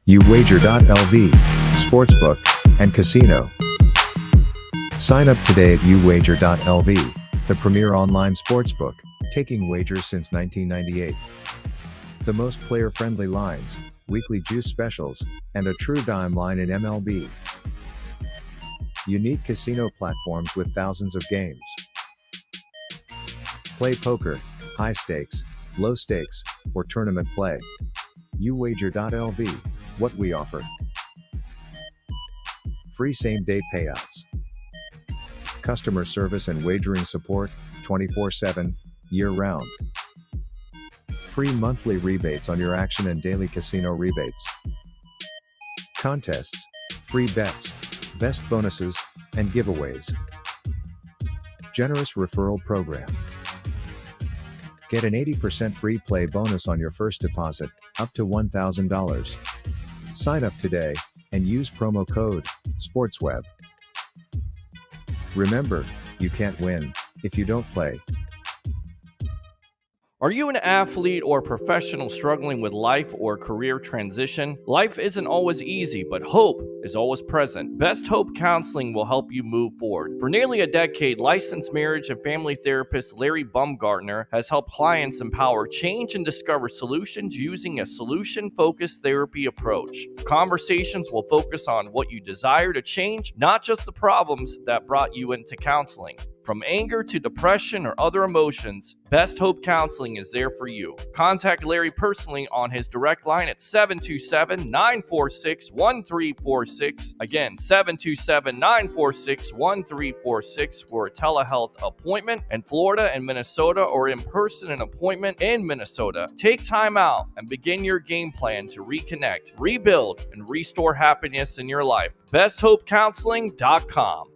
uwager.lv, sportsbook, and casino. Sign up today at uwager.lv, the premier online sportsbook, taking wagers since 1998. The most player-friendly lines, weekly juice specials, and a true dime line in MLB. Unique casino platforms with thousands of games. Play poker, high stakes, low stakes, or tournament play. uwager.lv, what we offer. Free same-day payouts. Customer service and wagering support, 24/7, year-round. Free monthly rebates on your action and daily casino rebates. Contests, free bets, best bonuses, and giveaways. Generous referral program. Get an 80% free play bonus on your first deposit, up to $1,000. Sign up today, and use promo code SPORTSWEB. Remember, you can't win if you don't play. Are you an athlete or professional struggling with life or career transition? Life isn't always easy, but hope is always present. Best Hope Counseling will help you move forward. For nearly a decade, licensed marriage and family therapist Larry Baumgartner has helped clients empower change and discover solutions using a solution-focused therapy approach. Conversations will focus on what you desire to change, not just the problems that brought you into counseling. From anger to depression or other emotions, Best Hope Counseling is there for you. Contact Larry personally on his direct line at 727-946-1346. Again, 727-946-1346 for a telehealth appointment in Florida and Minnesota, or in person an appointment in Minnesota. Take time out and begin your game plan to reconnect, rebuild, and restore happiness in your life. BestHopeCounseling.com.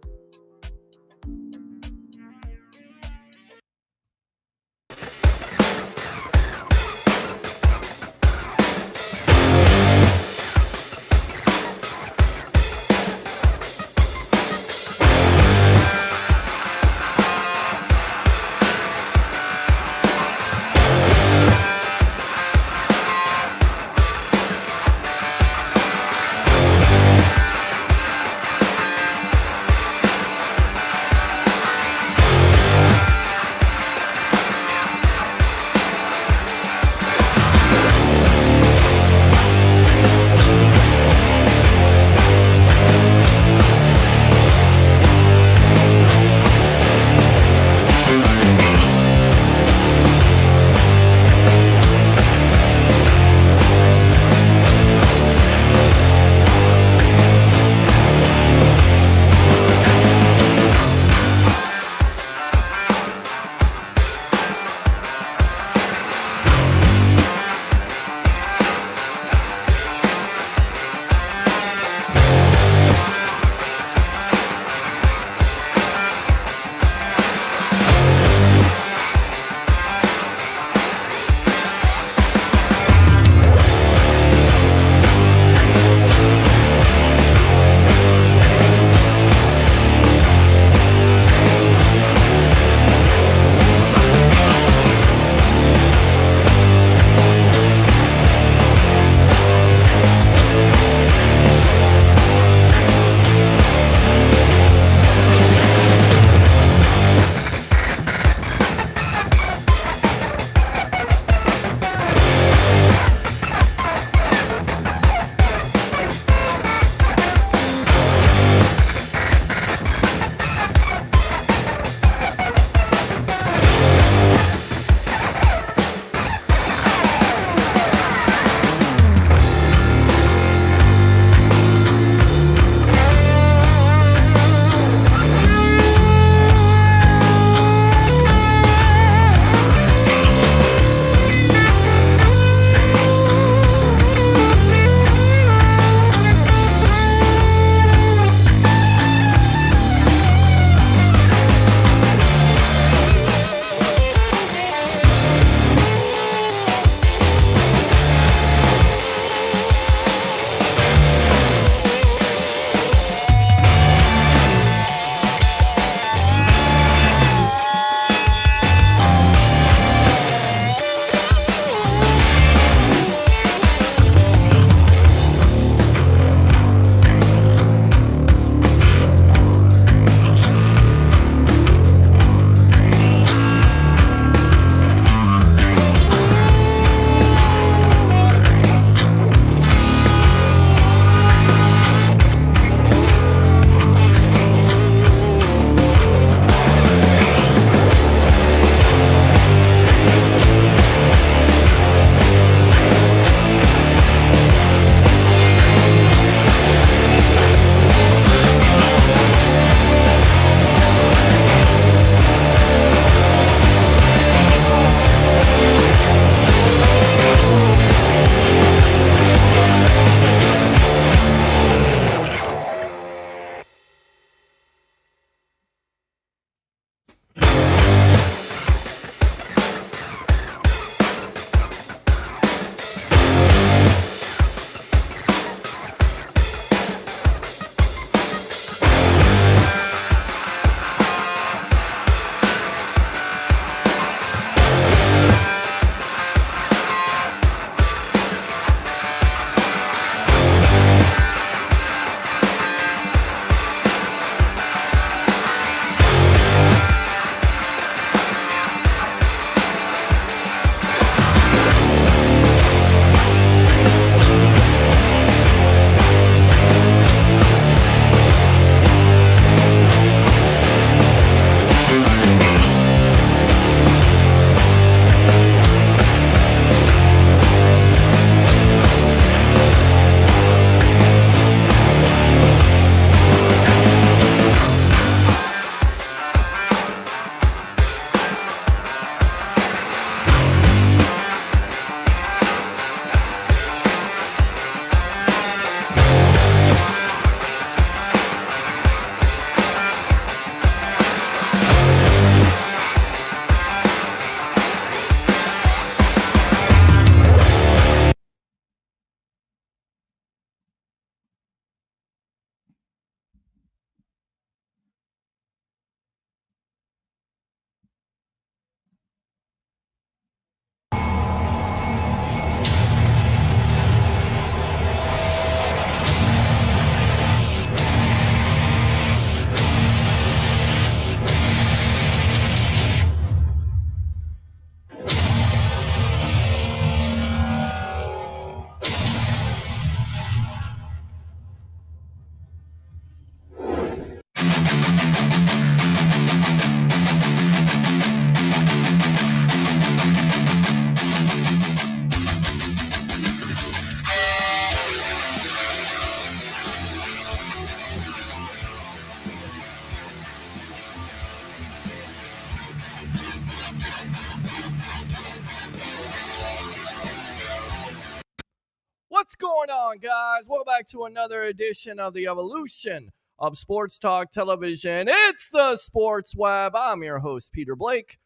going on, guys? Welcome back to another edition of the evolution of Sports Talk Television. It's the Sports Web. I'm your host, Peter Blake,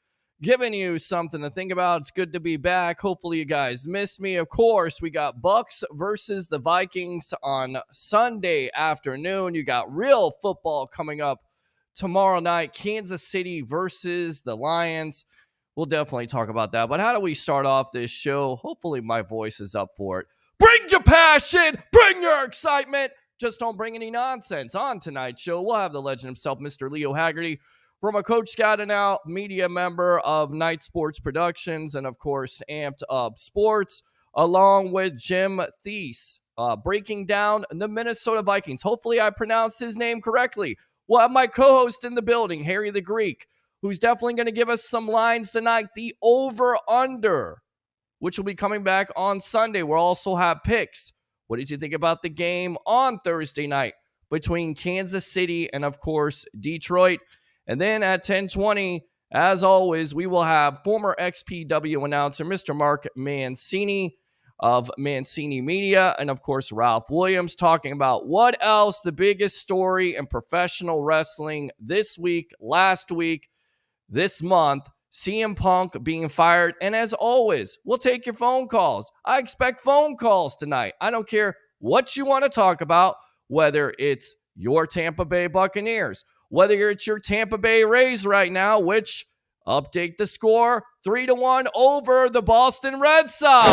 giving you something to think about. It's good to be back. Hopefully you guys missed me. Of course, we got Bucs versus the Vikings on Sunday afternoon. You got real football coming up tomorrow night. Kansas City versus the Lions. We'll definitely talk about that. But how do we start off this show? Hopefully my voice is up for it. Bring your passion. Bring your excitement. Just don't bring any nonsense. On tonight's show, we'll have the legend himself, Mr. Leo Haggerty, from a Coach Scouting Out media member of Night Sports Productions and, of course, Amped Up Sports, along with Jim Thies, breaking down the Minnesota Vikings. Hopefully I pronounced his name correctly. We'll have my co-host in the building, Harry the Greek, who's definitely going to give us some lines tonight. The over-under, which will be coming back on Sunday. We'll also have picks. What did you think about the game on Thursday night between Kansas City and, of course, Detroit? And then at 10:20, as always, we will have former XPW announcer Mr. Mark Mancini of Mancini Media and, of course, Ralph Williams talking about what else, the biggest story in professional wrestling this week, last week, this month, CM Punk being fired. And as always, we'll take your phone calls. I expect phone calls tonight. I don't care what you want to talk about, whether it's your Tampa Bay Buccaneers, whether it's your Tampa Bay Rays right now, which update the score 3-1 over the Boston Red Sox.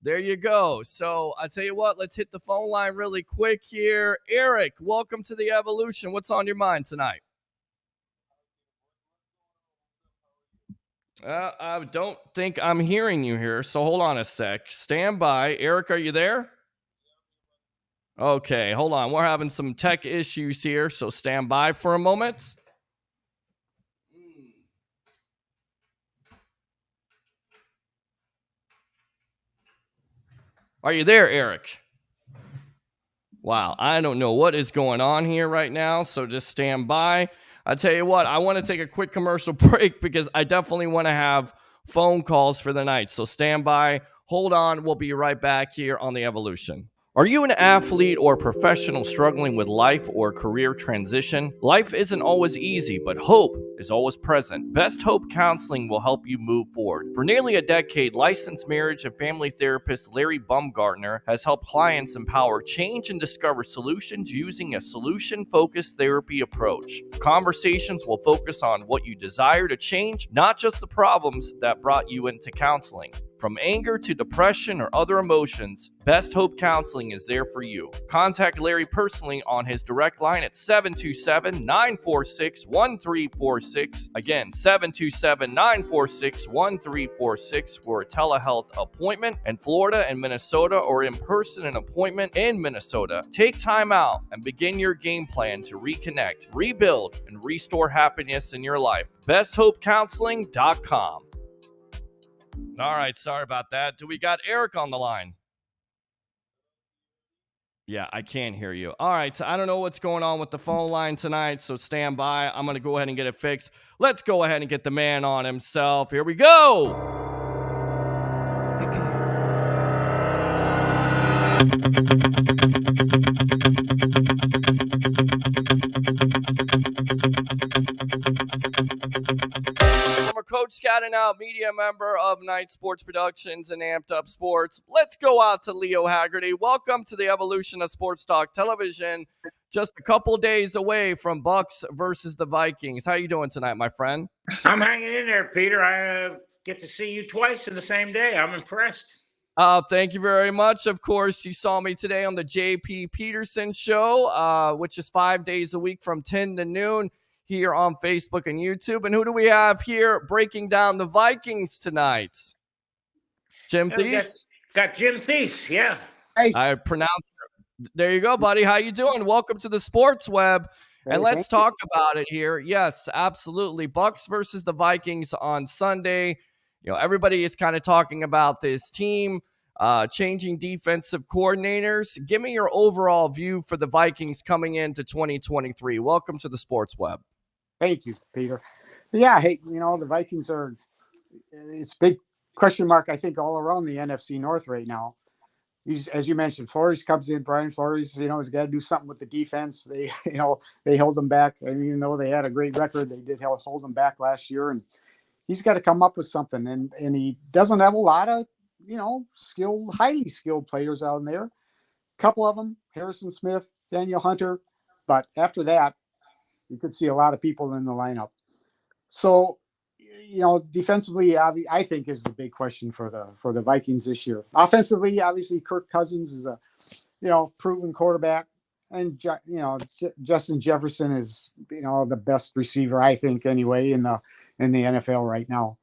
There you go. So I tell you what, let's hit the phone line really quick here. Eric, welcome to the Evolution. What's on your mind tonight? I don't think I'm hearing you here, so hold on a sec. Stand by. Eric, are you there? Okay, hold on. We're having some tech issues here, so stand by for a moment. Are you there, Eric? Wow, I don't know what is going on here right now, so just stand by. I tell you what, I want to take a quick commercial break because I definitely want to have phone calls for the night. So stand by. Hold on. We'll be right back here on The Evolution. Are you an athlete or professional struggling with life or career transition? Life isn't always easy, but hope is always present. Best Hope Counseling will help you move forward. For nearly a decade, licensed marriage and family therapist Larry Baumgartner has helped clients empower change and discover solutions using a solution-focused therapy approach. Conversations will focus on what you desire to change, not just the problems that brought you into counseling. From anger to depression or other emotions, Best Hope Counseling is there for you. Contact Larry personally on his direct line at 727-946-1346. Again, 727-946-1346 for a telehealth appointment in Florida and Minnesota, or in person an appointment in Minnesota. Take time out and begin your game plan to reconnect, rebuild, and restore happiness in your life. BestHopeCounseling.com. All right, sorry about that. Do we got Eric on the line? Yeah, I can't hear you. All right, so I don't know what's going on with the phone line tonight, so stand by. I'm going to go ahead and get it fixed. Let's go ahead and get the man on himself. Here we go. Coach Scouting Out media member of Night Sports Productions and Amped Up Sports. Let's go out to Leo Haggerty. Welcome to the Evolution of Sports Talk Television. Just a couple days away from Bucs versus the Vikings. How you doing tonight, my friend? I'm hanging in there, Peter. I get to see you twice in the same day. I'm impressed. Thank you very much. Of course, you saw me today on the JP Peterson Show, which is 5 days a week from 10 to noon. Here on Facebook and YouTube. And who do we have here breaking down the Vikings tonight? Jim Thies? Got Jim Thies, yeah. I pronounced it. There you go, buddy. How you doing? Welcome to the Sports Web. And let's talk about it here. Yes, absolutely. Bucs versus the Vikings on Sunday. You know, everybody is kind of talking about this team changing defensive coordinators. Give me your overall view for the Vikings coming into 2023. Welcome to the Sports Web. Thank you, Peter. Yeah, hey, the Vikings it's big question mark, I think, all around the NFC North right now. As you mentioned, Flores comes in. Brian Flores, has got to do something with the defense. They, they held them back. And even though they had a great record, they did hold them back last year. And he's got to come up with something. And he doesn't have a lot of, highly skilled players out there. A couple of them, Harrison Smith, Daniel Hunter. But after that, you could see a lot of people in the lineup. So, defensively, I think is the big question for the Vikings this year. Offensively, obviously, Kirk Cousins is a, proven quarterback, and Justin Jefferson is, the best receiver, I think, anyway, in the NFL right now.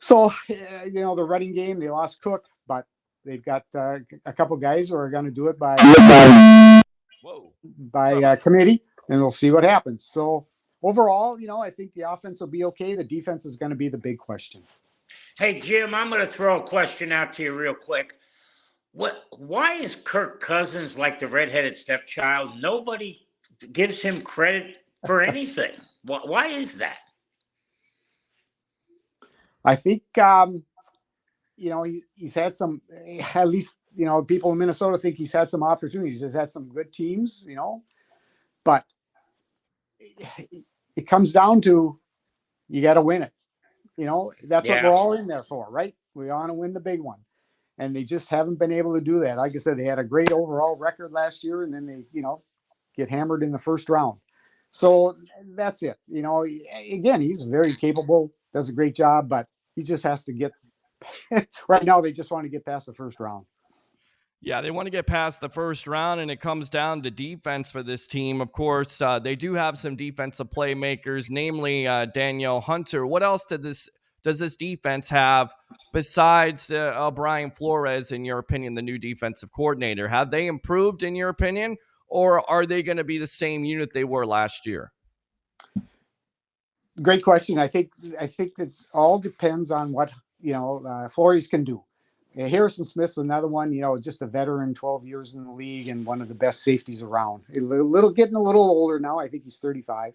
So, the running game, they lost Cook, but they've got a couple guys who are going to do it by committee, and we'll see what happens. So. Overall, I think the offense will be okay. The defense is going to be the big question. Hey, Jim, I'm going to throw a question out to you real quick. Why is Kirk Cousins like the redheaded stepchild? Nobody gives him credit for anything. Why is that? I think, he's had some, at least, people in Minnesota think he's had some opportunities. He's had some good teams, but it comes down to you got to win it. That's what we're all in there for, right? We want to win the big one. And they just haven't been able to do that. Like I said, they had a great overall record last year, and then they, get hammered in the first round. So that's it. Again, he's very capable, does a great job, but he just has to get right now. They just want to get past the first round. Yeah, they want to get past the first round, and it comes down to defense for this team. Of course, they do have some defensive playmakers, namely Daniel Hunter. What else does this defense have besides Brian Flores, in your opinion, the new defensive coordinator? Have they improved, in your opinion, or are they going to be the same unit they were last year? Great question. I think that all depends on what Flores can do. Harrison Smith's another one, just a veteran, 12 years in the league and one of the best safeties around. Getting a little older now. I think he's 35.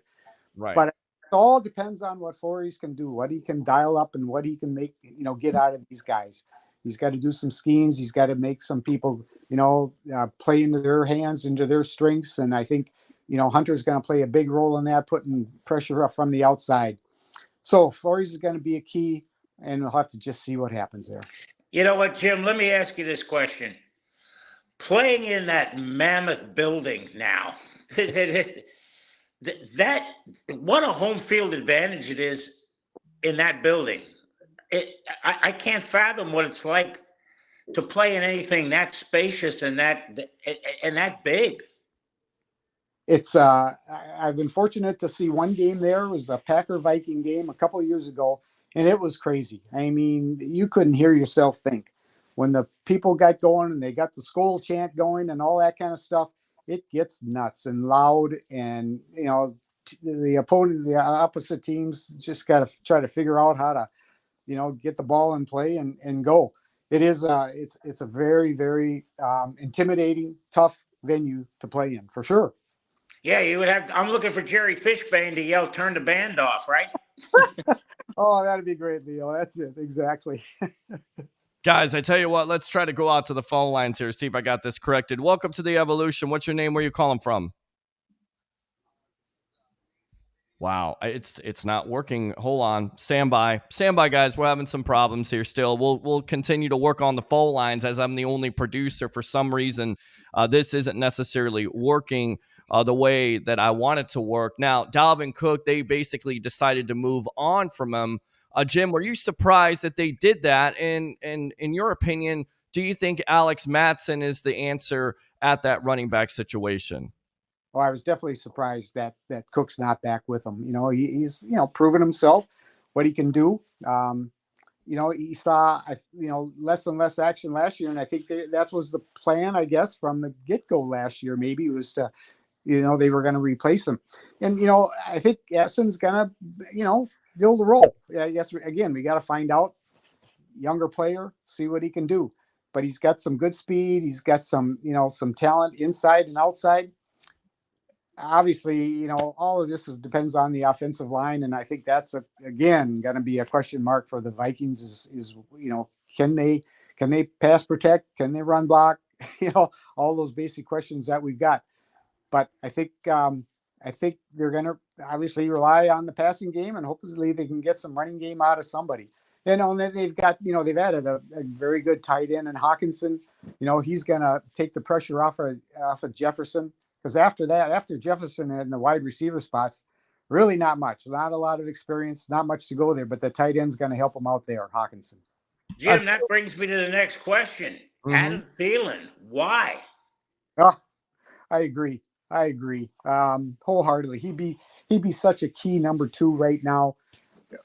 Right. But it all depends on what Flores can do, what he can dial up, and what he can make, get out of these guys. He's got to do some schemes. He's got to make some people, play into their hands, into their strengths. And I think, Hunter's going to play a big role in that, putting pressure up from the outside. So Flores is going to be a key, and we'll have to just see what happens there. You know what, Jim? Let me ask you this question. Playing in that mammoth building now, what a home field advantage it is in that building. I can't fathom what it's like to play in anything that spacious and that big. It's I've been fortunate to see one game there. It was a Packer-Viking game a couple of years ago. And it was crazy. I mean, you couldn't hear yourself think. When the people got going and they got the Skol chant going and all that kind of stuff, it gets nuts and loud. And, the opposite teams just got to try to figure out how to, get the ball in play and go. It is, it's a very, very intimidating, tough venue to play in, for sure. Yeah, you would have. I'm looking for Jerry Fishbane to yell, "Turn the band off!" Right? Oh, that'd be great, Leo. That's it. Exactly. Guys, I tell you what, let's try to go out to the phone lines here, see if I got this corrected. Welcome to the Evolution. What's your name? Where you calling from? Wow, it's not working. Hold on. Stand by, guys. We're having some problems here still. We'll continue to work on the phone lines as I'm the only producer. For some reason, this isn't necessarily working the way that I want it to work. Now, Dalvin Cook, they basically decided to move on from him. Jim, were you surprised that they did that? And in your opinion, do you think Alex Mattson is the answer at that running back situation? Well, I was definitely surprised that Cook's not back with him. He's proven himself, what he can do. He saw less and less action last year, and I think that was the plan, I guess, from the get-go last year. Maybe it was to they were going to replace him. And, I think Edson's going to, fill the role. I guess, again, we got to find out. Younger player, see what he can do. But he's got some good speed. He's got some, some talent inside and outside. obviously, all of this depends on the offensive line, and I think that's again going to be a question mark for the Vikings. Is can they pass protect? Can they run block? All those basic questions that we've got. But I think they're going to obviously rely on the passing game, and hopefully they can get some running game out of somebody. And then they've got they've added a very good tight end in Hawkinson. He's going to take the pressure off of Jefferson, because after Jefferson and the wide receiver spots, really not much, not a lot of experience, not much to go there. But the tight end's going to help him out there, Hawkinson. Jim, that brings me to the next question. Adam Thielen, why? Oh, I agree. Wholeheartedly. He'd be such a key number 2 right now,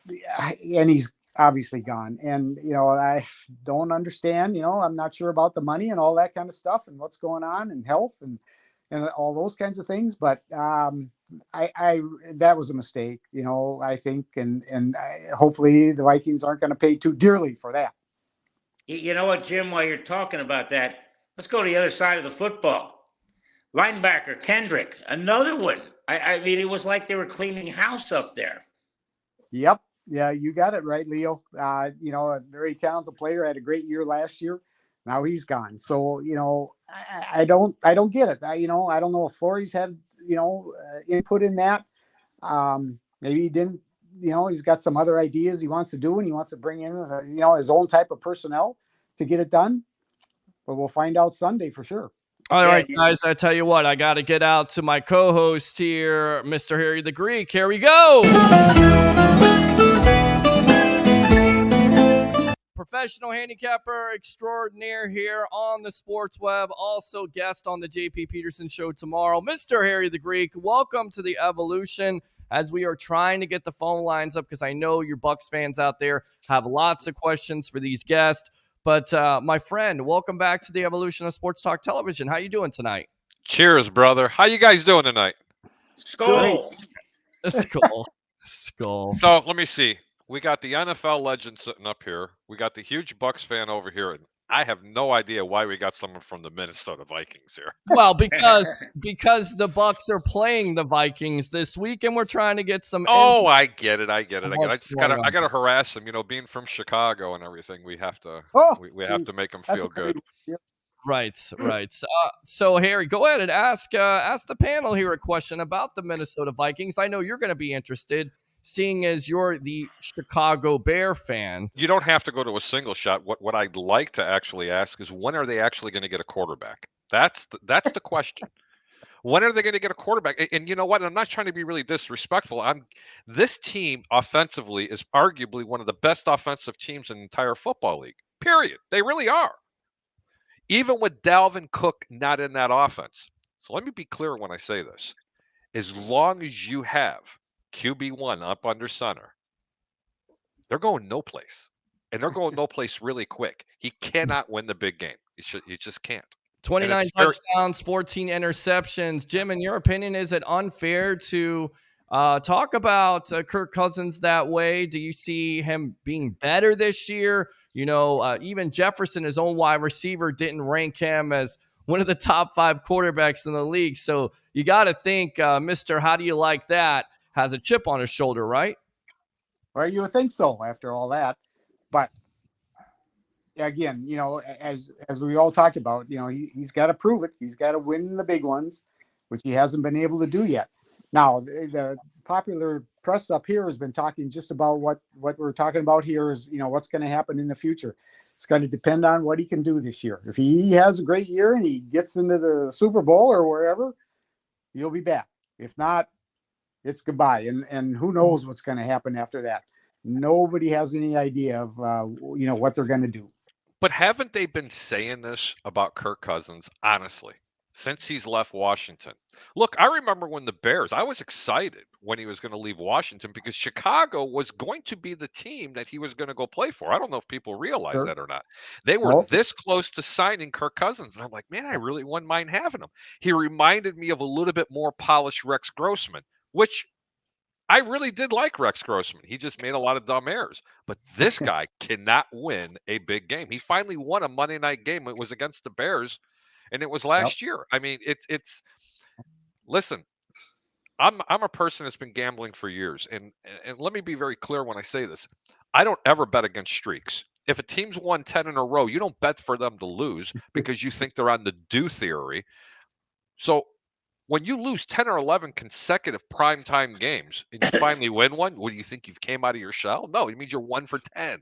and he's obviously gone. And I don't understand. I'm not sure about the money and all that kind of stuff, and what's going on, and health, and all those kinds of things. But I that was a mistake. I think, and hopefully the Vikings aren't going to pay too dearly for that. You know what, Jim? While you're talking about that, let's go to the other side of the football. Linebacker Kendrick, another one. I mean, it was like they were cleaning house up there. Yep. Yeah, you got it right, Leo. A very talented player, had a great year last year. Now he's gone. So, I don't get it. I don't know if Flores had, input in that. Maybe he didn't, he's got some other ideas he wants to do, and he wants to bring in, his own type of personnel to get it done. But we'll find out Sunday for sure. All right, guys, I tell you what, I got to get out to my co-host here, Mr. Harry the Greek. Here we go. Professional handicapper extraordinaire here on the Sports Web, also guest on the JP Peterson Show tomorrow. Mr. Harry the Greek, welcome to the Evolution, as we are trying to get the phone lines up, because I know your Bucs fans out there have lots of questions for these guests. But my friend, welcome back to the Evolution of Sports Talk Television. How you doing tonight? Cheers, brother. How you guys doing tonight? Skull. Skull. So let me see. We got the NFL legend sitting up here. We got the huge Bucs fan over here. And I have no idea why we got someone from the Minnesota Vikings here. Well, because the Bucs are playing the Vikings this week, and we're trying to get some. Oh, I get it. I gotta harass them. Being from Chicago and everything, we have to. We have to make them feel good. Right. So Harry, go ahead and ask the panel here a question about the Minnesota Vikings. I know you're going to be interested, seeing as you're the Chicago Bear fan. You don't have to go to a single shot. What I'd like to actually ask is, when are they actually going to get a quarterback? That's the question. When are they going to get a quarterback? And you know what? I'm not trying to be really disrespectful. This team offensively is arguably one of the best offensive teams in the entire football league. Period. They really are. Even with Dalvin Cook not in that offense. So let me be clear when I say this. As long as you have QB1 up under center, they're going no place. And they're going no place really quick. He cannot win the big game. He just can't. 29 touchdowns, 14 interceptions. Jim, in your opinion, is it unfair to talk about Kirk Cousins that way? Do you see him being better this year? Even Jefferson, his own wide receiver, didn't rank him as one of the top 5 quarterbacks in the league. So you got to think, Mr. How do you like that? Has a chip on his shoulder, right? Well, you would think so after all that. But again, as we all talked about, he's got to prove it. He's got to win the big ones, which he hasn't been able to do yet. Now, the popular press up here has been talking just about what we're talking about here is, what's going to happen in the future. It's going to depend on what he can do this year. If he has a great year and he gets into the Super Bowl or wherever, he'll be back. If not, it's goodbye. And who knows what's going to happen after that. Nobody has any idea of, what they're going to do. But haven't they been saying this about Kirk Cousins, honestly, since he's left Washington? Look, I remember when the Bears, I was excited when he was going to leave Washington, because Chicago was going to be the team that he was going to go play for. I don't know if people realize that or not. They were this close to signing Kirk Cousins. And I'm like, man, I really wouldn't mind having him. He reminded me of a little bit more polished Rex Grossman, which I really did like Rex Grossman. He just made a lot of dumb errors. But this guy cannot win a big game. He finally won a Monday night game. It was against the Bears, and it was last year. I mean, it's listen, I'm a person that's been gambling for years, and let me be very clear when I say this. I don't ever bet against streaks. If a team's won 10 in a row, you don't bet for them to lose because you think they're on the do theory. So when you lose 10 or 11 consecutive primetime games and you finally win one, what do you think, you've came out of your shell? No, it means you're 1 for 10.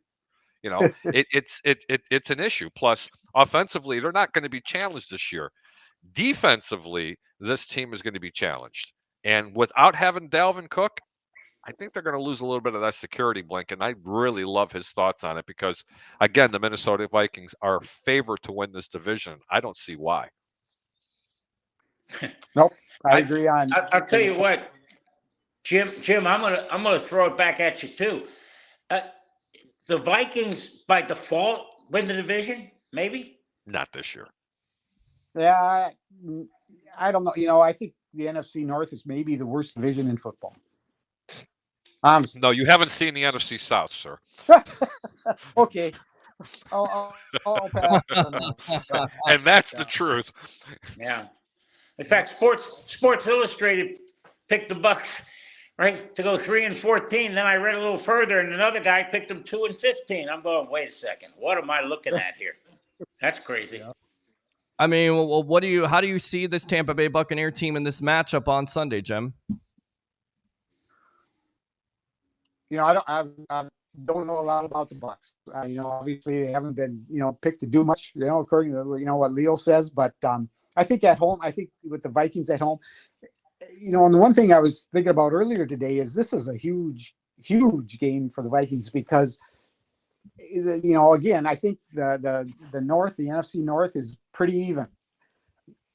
You know, it's an issue. Plus, offensively, they're not going to be challenged this year. Defensively, this team is going to be challenged. And without having Dalvin Cook, I think they're going to lose a little bit of that security blanket. And I really love his thoughts on it because, again, the Minnesota Vikings are favored to win this division. I don't see why. Nope, I agree on. I'll tell you what, Jim, I'm gonna throw it back at you too. The Vikings by default win the division, maybe? Not this year. Yeah, I don't know. I think the NFC North is maybe the worst division in football. Honestly. No, you haven't seen the NFC South, sir. Okay. I'll pass on that. And that's the truth. Yeah. In fact, Sports Illustrated picked the Bucs, right, to go 3-14. Then I read a little further, and another guy picked them 2-15. I'm going, wait a second, what am I looking at here? That's crazy. Yeah. I mean, well, how do you see this Tampa Bay Buccaneer team in this matchup on Sunday, Jim? I don't know a lot about the Bucs. Obviously they haven't been, picked to do much, according to, what Leo says. But I think at home, with the Vikings at home, and the one thing I was thinking about earlier today is this is a huge, huge game for the Vikings because, again, I think the North, the NFC North is pretty even.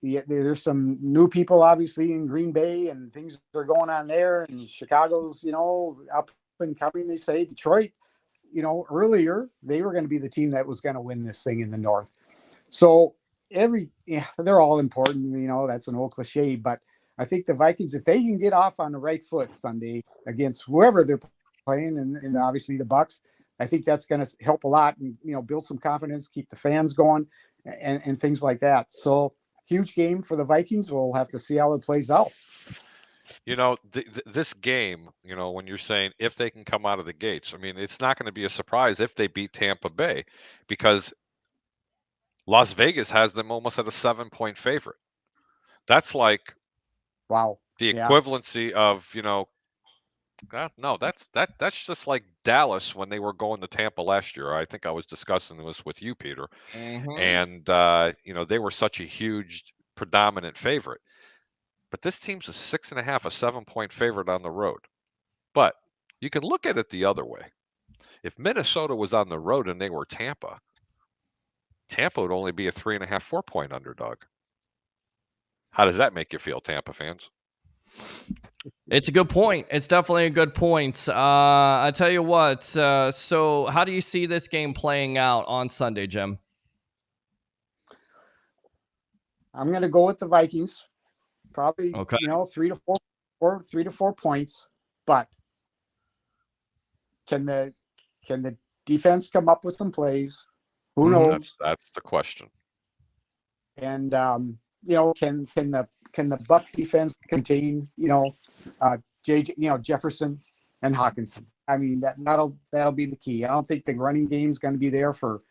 There's some new people, obviously, in Green Bay, and things are going on there. And Chicago's, up and coming. They say Detroit, earlier they were going to be the team that was going to win this thing in the North. So they're all important. That's an old cliche, but I think the Vikings, if they can get off on the right foot Sunday against whoever they're playing, and obviously the Bucs, I think that's going to help a lot and, build some confidence, keep the fans going and things like that. So huge game for the Vikings. We'll have to see how it plays out. This game, when you're saying if they can come out of the gates, I mean, it's not going to be a surprise if they beat Tampa Bay because Las Vegas has them almost at a 7-point favorite. That's like, wow, the equivalency of, no, that's just like Dallas when they were going to Tampa last year. I think I was discussing this with you, Peter. Mm-hmm. And, they were such a huge predominant favorite. But this team's a 6.5, a 7-point favorite on the road. But you can look at it the other way. If Minnesota was on the road and they were Tampa would only be a 3.5, 4-point underdog. How does that make you feel, Tampa fans? It's a good point. It's definitely a good point. I tell you what. So how do you see this game playing out on Sunday, Jim? I'm going to go with the Vikings. Probably, okay. 3 to 4 points. But can the defense come up with some plays? Who knows? That's the question. And can the Buck defense contain Jefferson and Hawkinson? I mean that'll be the key. I don't think the running game is going to be there for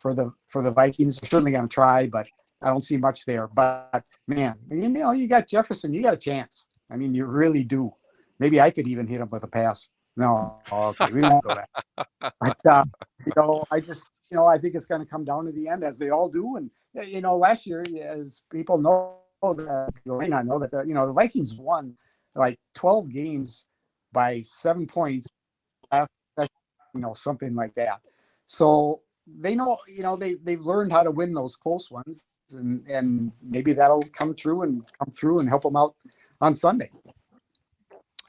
the Vikings. They're certainly going to try, but I don't see much there. But man, you got Jefferson, you got a chance. I mean, you really do. Maybe I could even hit him with a pass. No, okay, we won't go that. But I just. I think it's going to come down to the end, as they all do. And last year, as people know that, I know that the Vikings won like 12 games by 7 points last session, something like that. So they know, they've learned how to win those close ones, and maybe that'll come through and help them out on Sunday.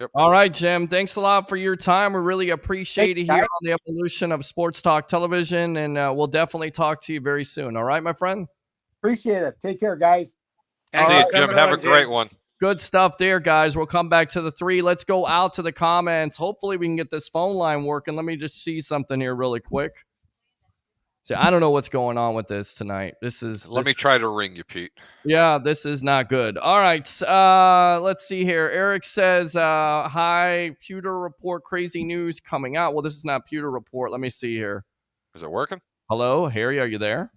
Yep. All right, Jim. Thanks a lot for your time. We really appreciate it here on the evolution of Sports Talk Television, and we'll definitely talk to you very soon. All right, my friend? Appreciate it. Take care, guys. See you, Jim. Have a great one. Good stuff there, guys. We'll come back to the 3. Let's go out to the comments. Hopefully we can get this phone line working. Let me just see something here really quick. So I don't know what's going on with this tonight. Let me try to ring you, Pete. Yeah, this is not good. All right. Let's see here. Eric says, hi, Pewter Report, crazy news coming out. Well, this is not Pewter Report. Let me see here. Is it working? Hello, Harry, are you there?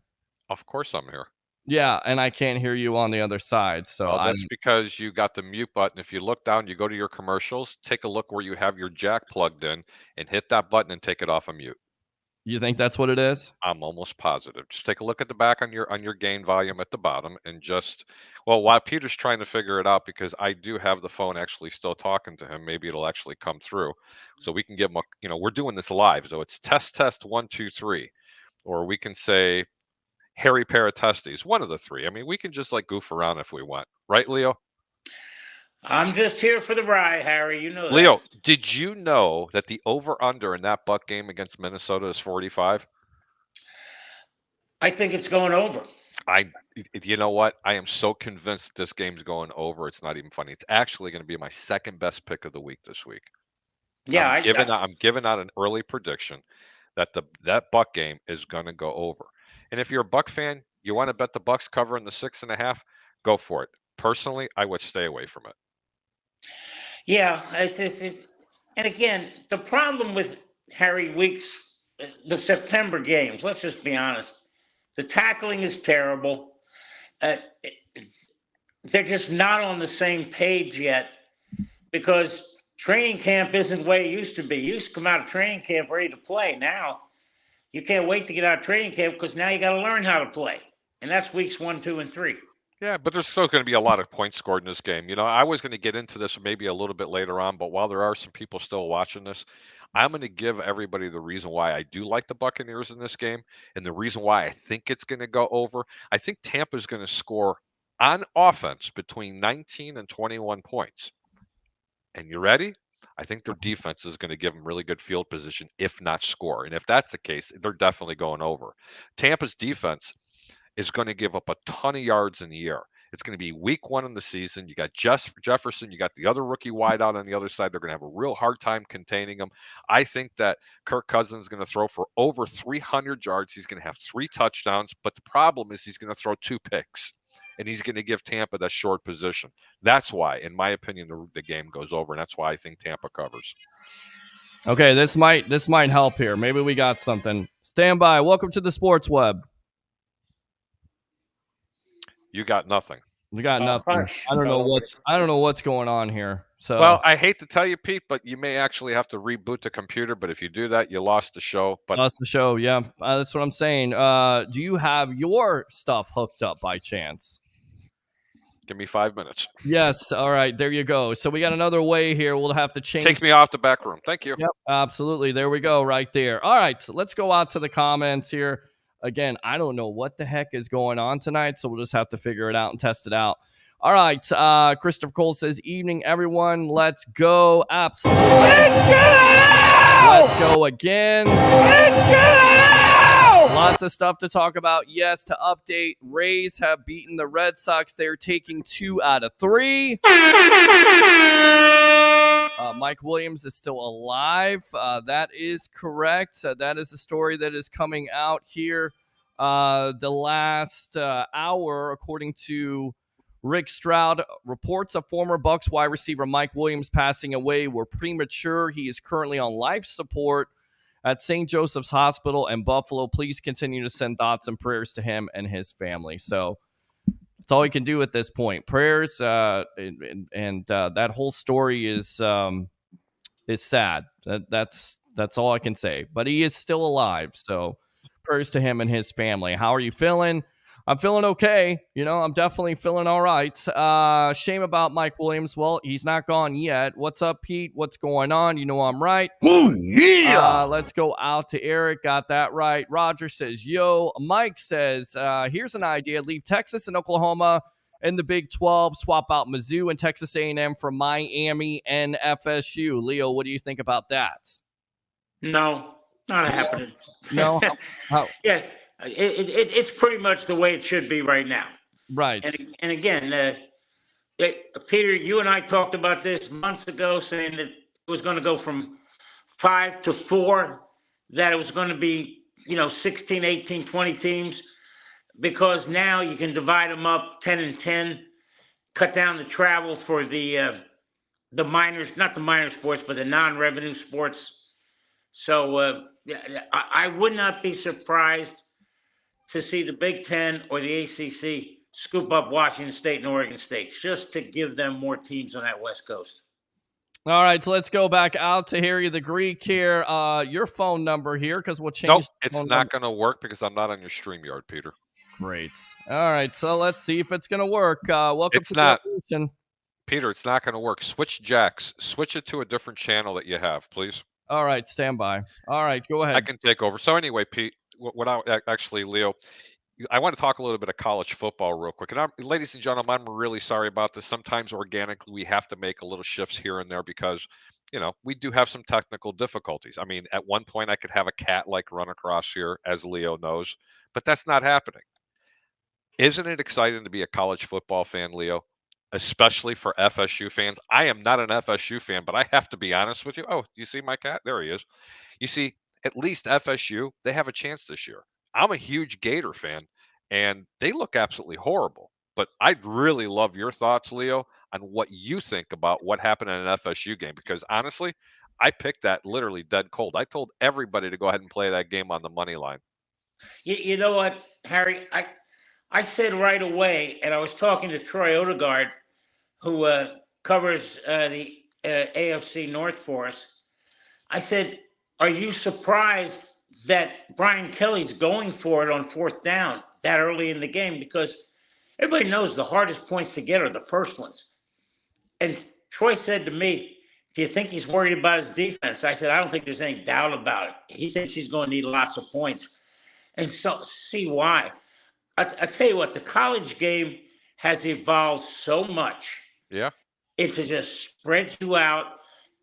Of course I'm here. Yeah, and I can't hear you on the other side. So well, that's because you got the mute button. If you look down, you go to your commercials, take a look where you have your jack plugged in, and hit that button and take it off of mute. You think that's what it is? I'm almost positive. Just take a look at the back on your gain volume at the bottom, and while Peter's trying to figure it out, because I do have the phone actually still talking to him, maybe it'll actually come through, so we can give him we're doing this live, so it's test 1 2 3, or we can say Harry Paratestes, one of the three. I mean, we can just like goof around if we want, right, Leo? I'm just here for the ride, Harry. You know that. Leo, did you know that the over-under in that Buck game against Minnesota is 45? I think it's going over. You know what? I am so convinced that this game's going over. It's not even funny. It's actually going to be my second best pick of the week this week. Yeah, I'm giving out an early prediction that that Buck game is going to go over. And if you're a Buck fan, you want to bet the Bucks covering the 6.5, go for it. Personally, I would stay away from it. Yeah, and again, the problem with Harry Weeks, the September games, let's just be honest, the tackling is terrible. They're just not on the same page yet, because training camp isn't the way it used to be. You used to come out of training camp ready to play. Now, you can't wait to get out of training camp because now you got to learn how to play. And that's weeks 1, 2, and 3. Yeah, but there's still going to be a lot of points scored in this game. I was going to get into this maybe a little bit later on, but while there are some people still watching this, I'm going to give everybody the reason why I do like the Buccaneers in this game, and the reason why I think it's going to go over. I think Tampa is going to score on offense between 19 and 21 points. And you ready? I think their defense is going to give them really good field position, if not score. And if that's the case, they're definitely going over. Tampa's defense is going to give up a ton of yards in the air. It's going to be week 1 in the season. You got Jefferson, you got the other rookie wideout on the other side. They're going to have a real hard time containing him. I think that Kirk Cousins is going to throw for over 300 yards. He's going to have 3 touchdowns, but the problem is he's going to throw 2 picks, and he's going to give Tampa that short position. That's why, in my opinion, the game goes over, and that's why I think Tampa covers. Okay, this might help here. Maybe we got something. Stand by. Welcome to the Sports Web. You got nothing. We got nothing. I don't know what's going on here. So, well, I hate to tell you, Pete, but you may actually have to reboot the computer. But if you do that, you lost the show. Lost the show. Yeah, that's what I'm saying. Do you have your stuff hooked up by chance? Give me 5 minutes. Yes. All right. There you go. So we got another way here. We'll have to change. Take me off the back room. Thank you. Yep. Absolutely. There we go. Right there. All right. So let's go out to the comments here. Again, I don't know what the heck is going on tonight, so we'll just have to figure it out and test it out. All right. Christopher Cole says, evening, everyone. Let's go. Absolutely. Let's go! Let's go again. Let's go! Lots of stuff to talk about. Yes, to update, Rays have beaten the Red Sox. They're taking 2 out of 3. Mike Williams is still alive. That is correct. That is a story that is coming out here the last hour, according to Rick Stroud. Reports of former Bucs wide receiver Mike Williams passing away were premature. He is currently on life support at St. Joseph's Hospital in Buffalo. Please continue to send thoughts and prayers to him and his family. So that's all we can do at this point. Prayers, and that whole story is sad. That's all I can say. But he is still alive, so prayers to him and his family. How are you feeling? I'm feeling okay. I'm definitely feeling all right. Shame about Mike Williams. Well, he's not gone yet. What's up, Pete? What's going on? I'm right. Oh, yeah. Let's go out to Eric. Got that right. Roger says, yo. Mike says, here's an idea. Leave Texas and Oklahoma in the Big 12. Swap out Mizzou and Texas A&M for Miami and FSU. Leo, what do you think about that? No, not happening. No? How? Yeah. It's pretty much the way it should be right now. Right. And again, Peter, you and I talked about this months ago, saying that it was going to go from 5 to 4, that it was going to be 16, 18, 20 teams, because now you can divide them up 10 and 10, cut down the travel for the minors, not the minor sports, but the non-revenue sports. So I would not be surprised to see the Big Ten or the ACC scoop up Washington State and Oregon State just to give them more teams on that West Coast. All right, so let's go back out to Harry the Greek here. Your phone number here, because we'll change. Nope, it's not going to work because I'm not on your StreamYard, Peter. Great. All right, so let's see if it's going to work. Welcome It's to not. Revolution. Peter, it's not going to work. Switch jacks. Switch it to a different channel that you have, please. All right, stand by. All right, go ahead. I can take over. So anyway, Pete, Leo, I want to talk a little bit of college football real quick. And ladies and gentlemen, I'm really sorry about this. Sometimes organically we have to make a little shifts here and there because, we do have some technical difficulties. I mean, at one point I could have a cat like run across here, as Leo knows, but that's not happening. Isn't it exciting to be a college football fan, Leo? Especially for FSU fans. I am not an FSU fan, but I have to be honest with you. Oh, do you see my cat? There he is. You see, at least FSU, they have a chance this year. I'm a huge Gator fan, and they look absolutely horrible. But I'd really love your thoughts, Leo, on what you think about what happened in an FSU game. Because honestly, I picked that literally dead cold. I told everybody to go ahead and play that game on the money line. You know what, Harry? I said right away, and I was talking to Troy Odegaard, who covers the AFC North for us. I said, are you surprised that Brian Kelly's going for it on fourth down that early in the game? Because everybody knows the hardest points to get are the first ones. And Troy said to me, do you think he's worried about his defense? I said, I don't think there's any doubt about it. He thinks he's going to need lots of points. And so see why. I tell you what, the college game has evolved so much. Yeah. Into just spread you out,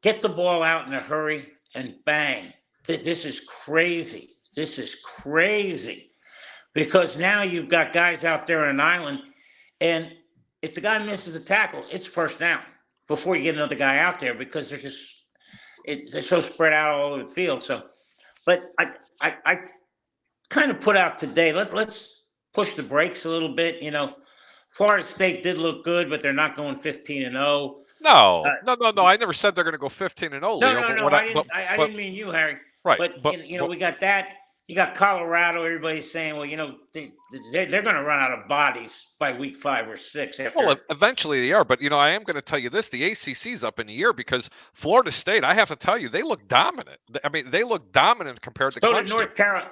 get the ball out in a hurry, and bang. This is crazy. This is crazy. Because now you've got guys out there on an island, and if the guy misses a tackle, it's first down before you get another guy out there because they're so spread out all over the field. So, but I kind of put out today, let's push the brakes a little bit. Florida State did look good, but they're not going 15-0. No. I never said they're going to go 15-0. No. I didn't mean you, Harry. Right. But we got that. You got Colorado. Everybody's saying, well, they're going to run out of bodies by week 5 or 6. Well, eventually they are. But, I am going to tell you this. The ACC's up in the air because Florida State, I have to tell you, they look dominant. I mean, they look dominant compared to Clemson.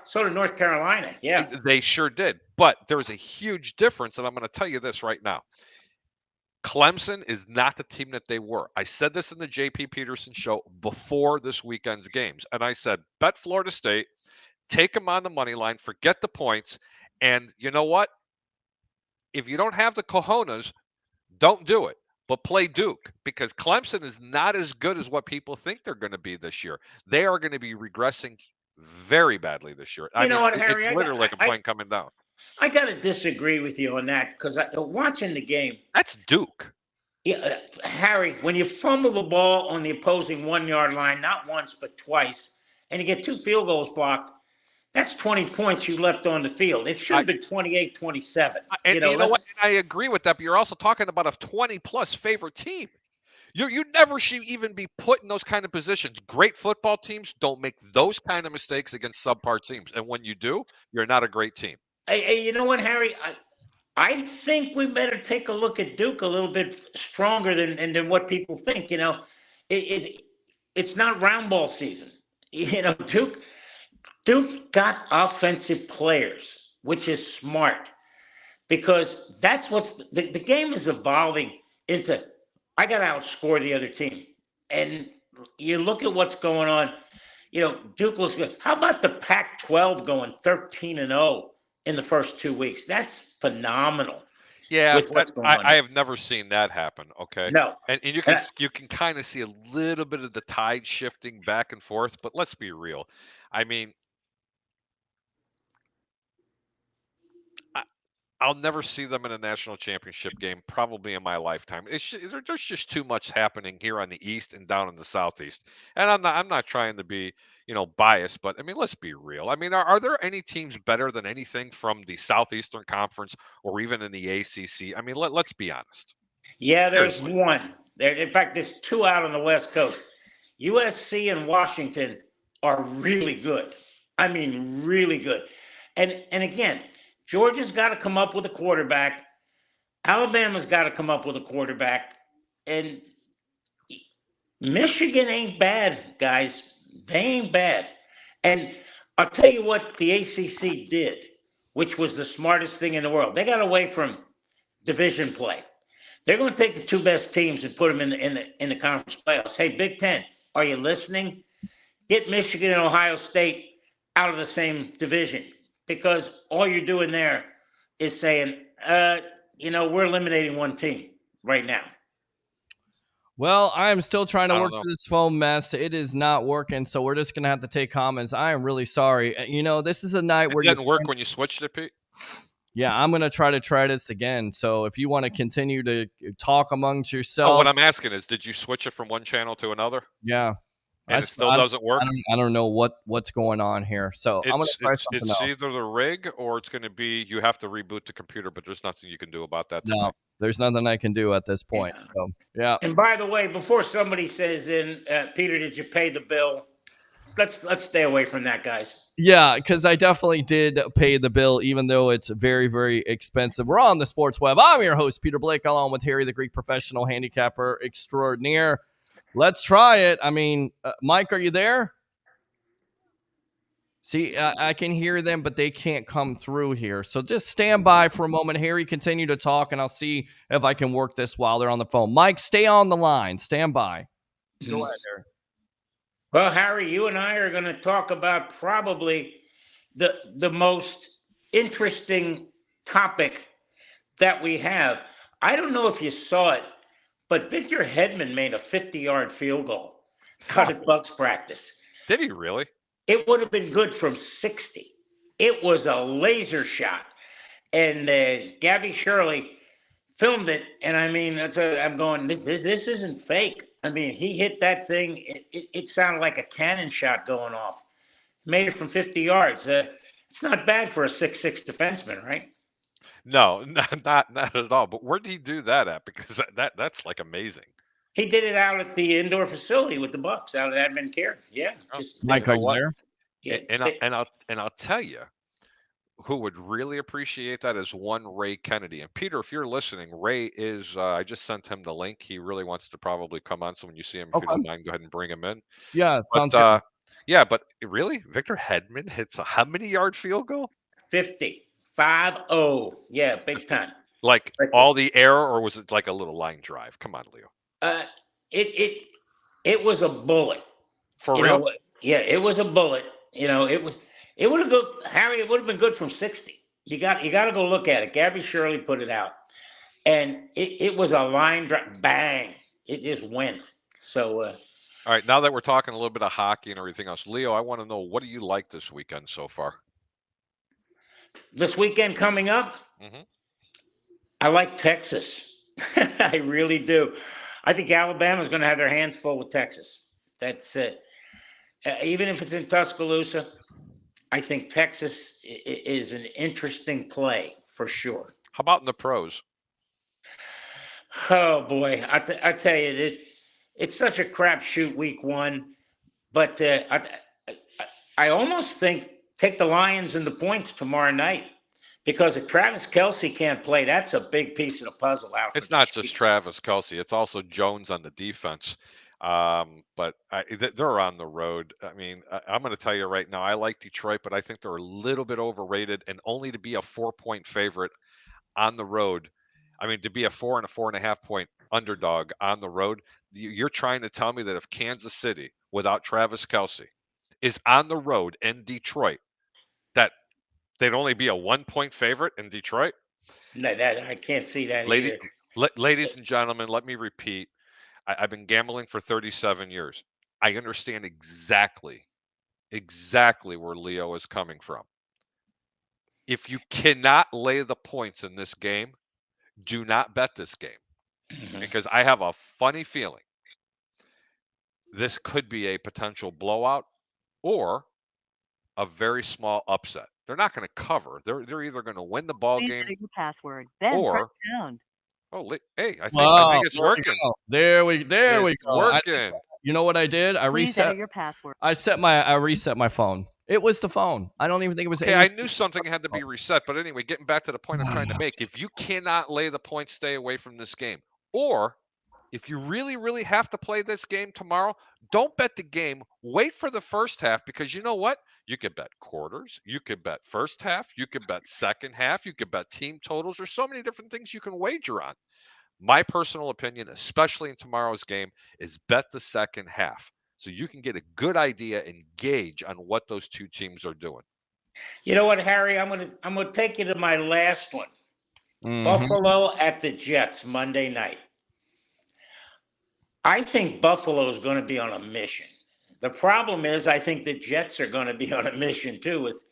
So did North Carolina. Yeah. They sure did. But there's a huge difference, and I'm going to tell you this right now. Clemson is not the team that they were. I said this in the J.P. Peterson show before this weekend's games. And I said, bet Florida State, take them on the money line, forget the points. And you know what? If you don't have the cojones, don't do it. But play Duke because Clemson is not as good as what people think they're going to be this year. They are going to be regressing very badly this year. You know what, Harry? It's literally like a plane coming down. I got to disagree with you on that because watching the game. That's Duke. Yeah, Harry, when you fumble the ball on the opposing 1-yard line, not once but twice, and you get 2 field goals blocked, that's 20 points you left on the field. It should have been 28-27. And you know what? And I agree with that, but you're also talking about a 20-plus favorite team. You never should even be put in those kind of positions. Great football teams don't make those kind of mistakes against subpar teams. And when you do, you're not a great team. Hey, you know what, Harry? I think we better take a look at Duke a little bit stronger than what people think. It's not round ball season. Duke got offensive players, which is smart because that's what the game is evolving into. I got to outscore the other team. And you look at what's going on, Duke looks good. How about the Pac-12 going 13-0 in the first 2 weeks? That's phenomenal. Yeah, I have never seen that happen. Okay. No. And you can kind of see a little bit of the tide shifting back and forth, but let's be real. I mean, I'll never see them in a national championship game, probably in my lifetime. There's just too much happening here on the East and down in the Southeast. And I'm not trying to be, biased, but I mean, let's be real. I mean, are there any teams better than anything from the Southeastern Conference or even in the ACC? I mean, let's be honest. Yeah, there's Seriously. one. In fact, there's two out on the West Coast. USC and Washington are really good. I mean, really good. And again, Georgia's got to come up with a quarterback. Alabama's got to come up with a quarterback. And Michigan ain't bad, guys. They ain't bad. And I'll tell you what the ACC did, which was the smartest thing in the world. They got away from division play. They're going to take the two best teams and put them in the conference playoffs. Hey, Big Ten, are you listening? Get Michigan and Ohio State out of the same division, because all you're doing there is saying, we're eliminating one team right now. Well, I am still trying to work through this phone mess. It is not working, so we're just going to have to take comments. I am really sorry. This is a night where it didn't work when you switched it, Pete? Yeah, I'm going to try this again. So if you want to continue to talk amongst yourselves. Oh, what I'm asking is, did you switch it from one channel to another? Yeah. And it still doesn't work? I don't know what's going on here. So I'm going to try something else. It's either the rig or it's going to be you have to reboot the computer, but there's nothing you can do about that. No, there's nothing I can do at this point. Yeah. So, yeah. And by the way, before somebody says, Peter, did you pay the bill? Let's stay away from that, guys. Yeah, because I definitely did pay the bill, even though it's very, very expensive. We're on the Sports Web. I'm your host, Peter Blake, along with Harry, the Greek professional handicapper extraordinaire. Let's try it. I mean, Mike, are you there? See, I can hear them, but they can't come through here. So just stand by for a moment. Harry, continue to talk, and I'll see if I can work this while they're on the phone. Mike, stay on the line. Stand by. Go ahead, Harry. Well, Harry, you and I are going to talk about probably the most interesting topic that we have. I don't know if you saw it, but Victor Hedman made a 50-yard field goal out of Bucs practice. Did he really? It would have been good from 60. It was a laser shot. And Gabby Shirley filmed it. And I mean, I'm going, this isn't fake. I mean, he hit that thing. It sounded like a cannon shot going off. Made it from 50 yards. It's not bad for a 6'6" defenseman, right? No, not at all. But where did he do that at? Because that's like amazing. He did it out at the indoor facility with the Bucs out at Admin Care. Yeah. Mike, are you there? Yeah. And I'll tell you, who would really appreciate that is one Ray Kennedy. And Peter, if you're listening, Ray is, I just sent him the link. He really wants to probably come on. So when you see him, if you don't mind, go ahead and bring him in. Yeah, sounds good. Yeah, but really, Victor Hedman hits a how many yard field goal? 50. 5-0. Yeah, big time. Like all the air, or was it like a little line drive? Come on, Leo. It was a bullet. For real? Yeah, it was a bullet. It would have good, Harry. It would have been good from 60. You got to go look at it. Gabby Shirley put it out, and it was a line drive. Bang! It just went. So. All right. Now that we're talking a little bit of hockey and everything else, Leo, I want to know, what do you like this weekend so far? This weekend coming up, I like Texas. I really do. I think Alabama's going to have their hands full with Texas. That's it. Even if it's in Tuscaloosa, I think Texas is an interesting play for sure. How about in the pros? Oh boy, I tell you, it's such a crapshoot week one, but I almost think take the Lions and the points tomorrow night, because if Travis Kelce can't play, that's a big piece of the puzzle out. It's not just Travis Kelce; it's also Jones on the defense. But they're on the road. I mean, I'm going to tell you right now, I like Detroit, but I think they're a little bit overrated, and only to be a 4-point favorite on the road. I mean, to be a 4 and a 4.5 point underdog on the road, you're trying to tell me that if Kansas City, without Travis Kelce, is on the road in Detroit, that they'd only be a 1-point favorite in Detroit? No, I can't see that either. Ladies and gentlemen, let me repeat. I've been gambling for 37 years. I understand exactly where Leo is coming from. If you cannot lay the points in this game, do not bet this game, because I have a funny feeling this could be a potential blowout or a very small upset. They're not going to cover. They're either going to win the ball game Your password. Then or press pound. hey, I Wow, think it's working. There we go. Working. You know what I did? I Please enter reset your password. I reset my phone. It was the phone. I don't even think it was. Okay, I knew something had to be reset, but anyway, getting back to the point I'm trying to make, if you cannot lay the points, stay away from this game. Or if you really, really have to play this game tomorrow, don't bet the game. Wait for the first half, because you know what? You could bet quarters, you could bet first half, you could bet second half, you could bet team totals. There's so many different things you can wager on. My personal opinion, especially in tomorrow's game, is bet the second half, so you can get a good idea and gauge on what those two teams are doing. You know what, Harry? I'm gonna take you to my last one. Buffalo at the Jets Monday night. I think Buffalo is going to be on a mission. The problem is, I think the Jets are going to be on a mission too with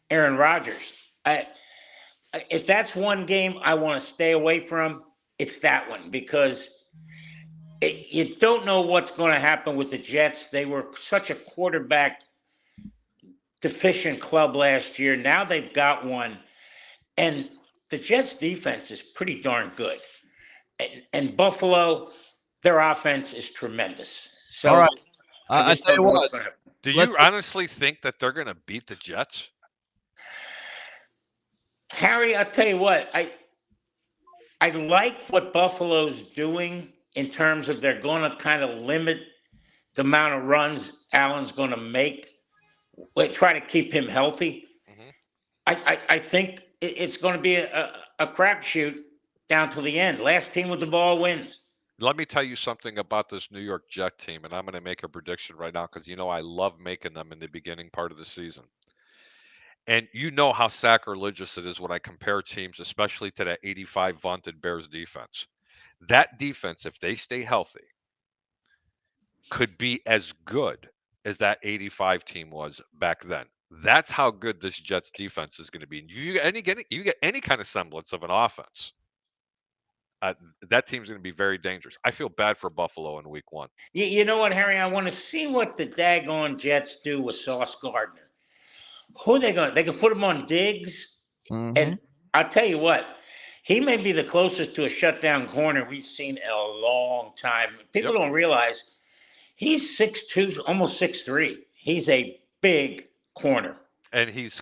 Aaron Rodgers. If that's one game I want to stay away from, it's that one, because you don't know what's going to happen with the Jets. They were such a quarterback deficient club last year. Now they've got one, and the Jets defense is pretty darn good. And Buffalo, their offense is tremendous. So, all right, I tell you what. Do you honestly think that they're going to beat the Jets? Harry, I'll tell you what. I like what Buffalo's doing in terms of they're going to kind of limit the amount of runs Allen's going to make. Try to keep him healthy. I think it's going to be a crapshoot down to the end. Last team with the ball wins. Let me tell you something about this New York Jet team, and I'm going to make a prediction right now, because I love making them in the beginning part of the season. And you know how sacrilegious it is when I compare teams, especially to that 85 vaunted Bears defense. That defense, if they stay healthy, could be as good as that 85 team was back then. That's how good this Jets defense is going to be. And you get any kind of semblance of an offense, that team's going to be very dangerous. I feel bad for Buffalo in week 1. You know what, Harry? I want to see what the daggone Jets do with Sauce Gardner. Who are they going to? They can put him on Diggs. And I'll tell you what, he may be the closest to a shutdown corner we've seen in a long time. People don't realize he's 6'2", almost 6'3". He's a big corner. And he's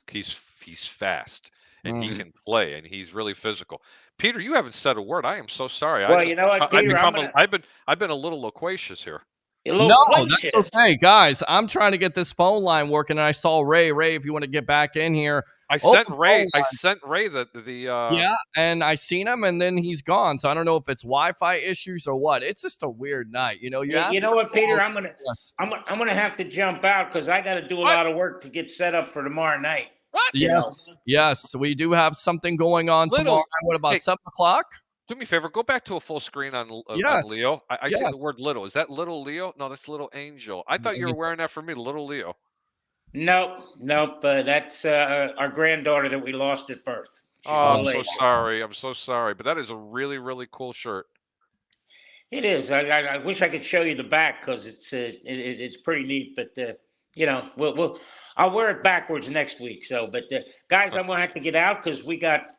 fast, and he can play, and he's really physical. Peter, you haven't said a word. I am so sorry. Well, you know what, Peter? I've been a little loquacious here. No, that's okay, guys. I'm trying to get this phone line working, and I saw Ray. Ray, if you want to get back in here, I sent Ray the yeah, and I seen him, and then he's gone. So I don't know if it's Wi-Fi issues or what. It's just a weird night, you know. You know what, Peter? I'm gonna have to jump out because I got to do a lot of work to get set up for tomorrow night. What? Yes, we do have something going on tomorrow. What about 7 o'clock? Do me a favor, go back to a full screen on Leo. I see the word little. Is that little Leo? No, that's little Angel. I thought you were wearing that for me, little Leo. Nope. That's our granddaughter that we lost at birth. I'm so sorry. I'm so sorry. But that is a really, really cool shirt. It is. I wish I could show you the back because it's pretty neat. But I'll wear it backwards next week. So, but guys, I'm gonna have to get out because we got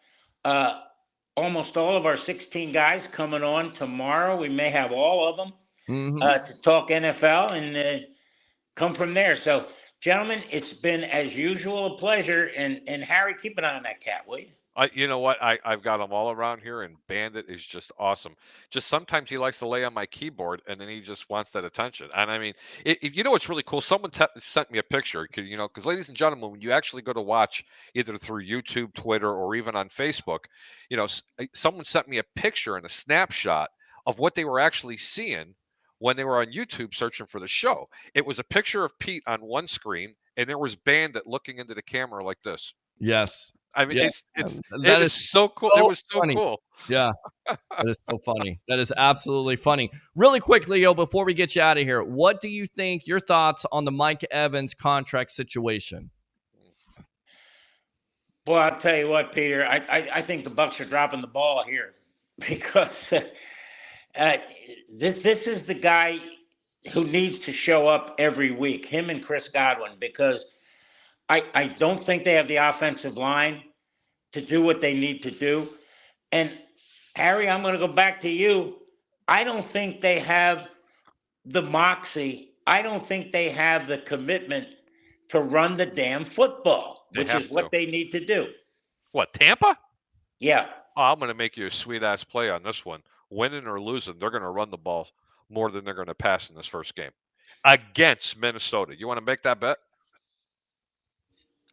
almost all of our 16 guys coming on tomorrow. We may have all of them to talk NFL and come from there. So, gentlemen, it's been as usual a pleasure. And Harry, keep an eye on that cat, will you? You know what? I've got them all around here, and Bandit is just awesome. Just sometimes he likes to lay on my keyboard, and then he just wants that attention. And I mean, you know what's really cool? Someone sent me a picture, because ladies and gentlemen, when you actually go to watch either through YouTube, Twitter, or even on Facebook, someone sent me a picture and a snapshot of what they were actually seeing when they were on YouTube searching for the show. It was a picture of Pete on one screen, and there was Bandit looking into the camera like this. Yes. I mean, yes. it is so cool. It was so cool. Yeah, that is so funny. That is absolutely funny. Really quick, Leo, before we get you out of here, what do you think, your thoughts on the Mike Evans contract situation? Well, I'll tell you what, Peter. I think the Bucs are dropping the ball here because this is the guy who needs to show up every week. Him and Chris Godwin, because I don't think they have the offensive line to do what they need to do. And Harry, I'm going to go back to you. I don't think they have the moxie. I don't think they have the commitment to run the damn football, They which have is what to. they need to do. What, Tampa? Yeah. Oh, I'm going to make you a sweet-ass play on this one. Winning or losing, they're going to run the ball more than they're going to pass in this first game against Minnesota. You want to make that bet?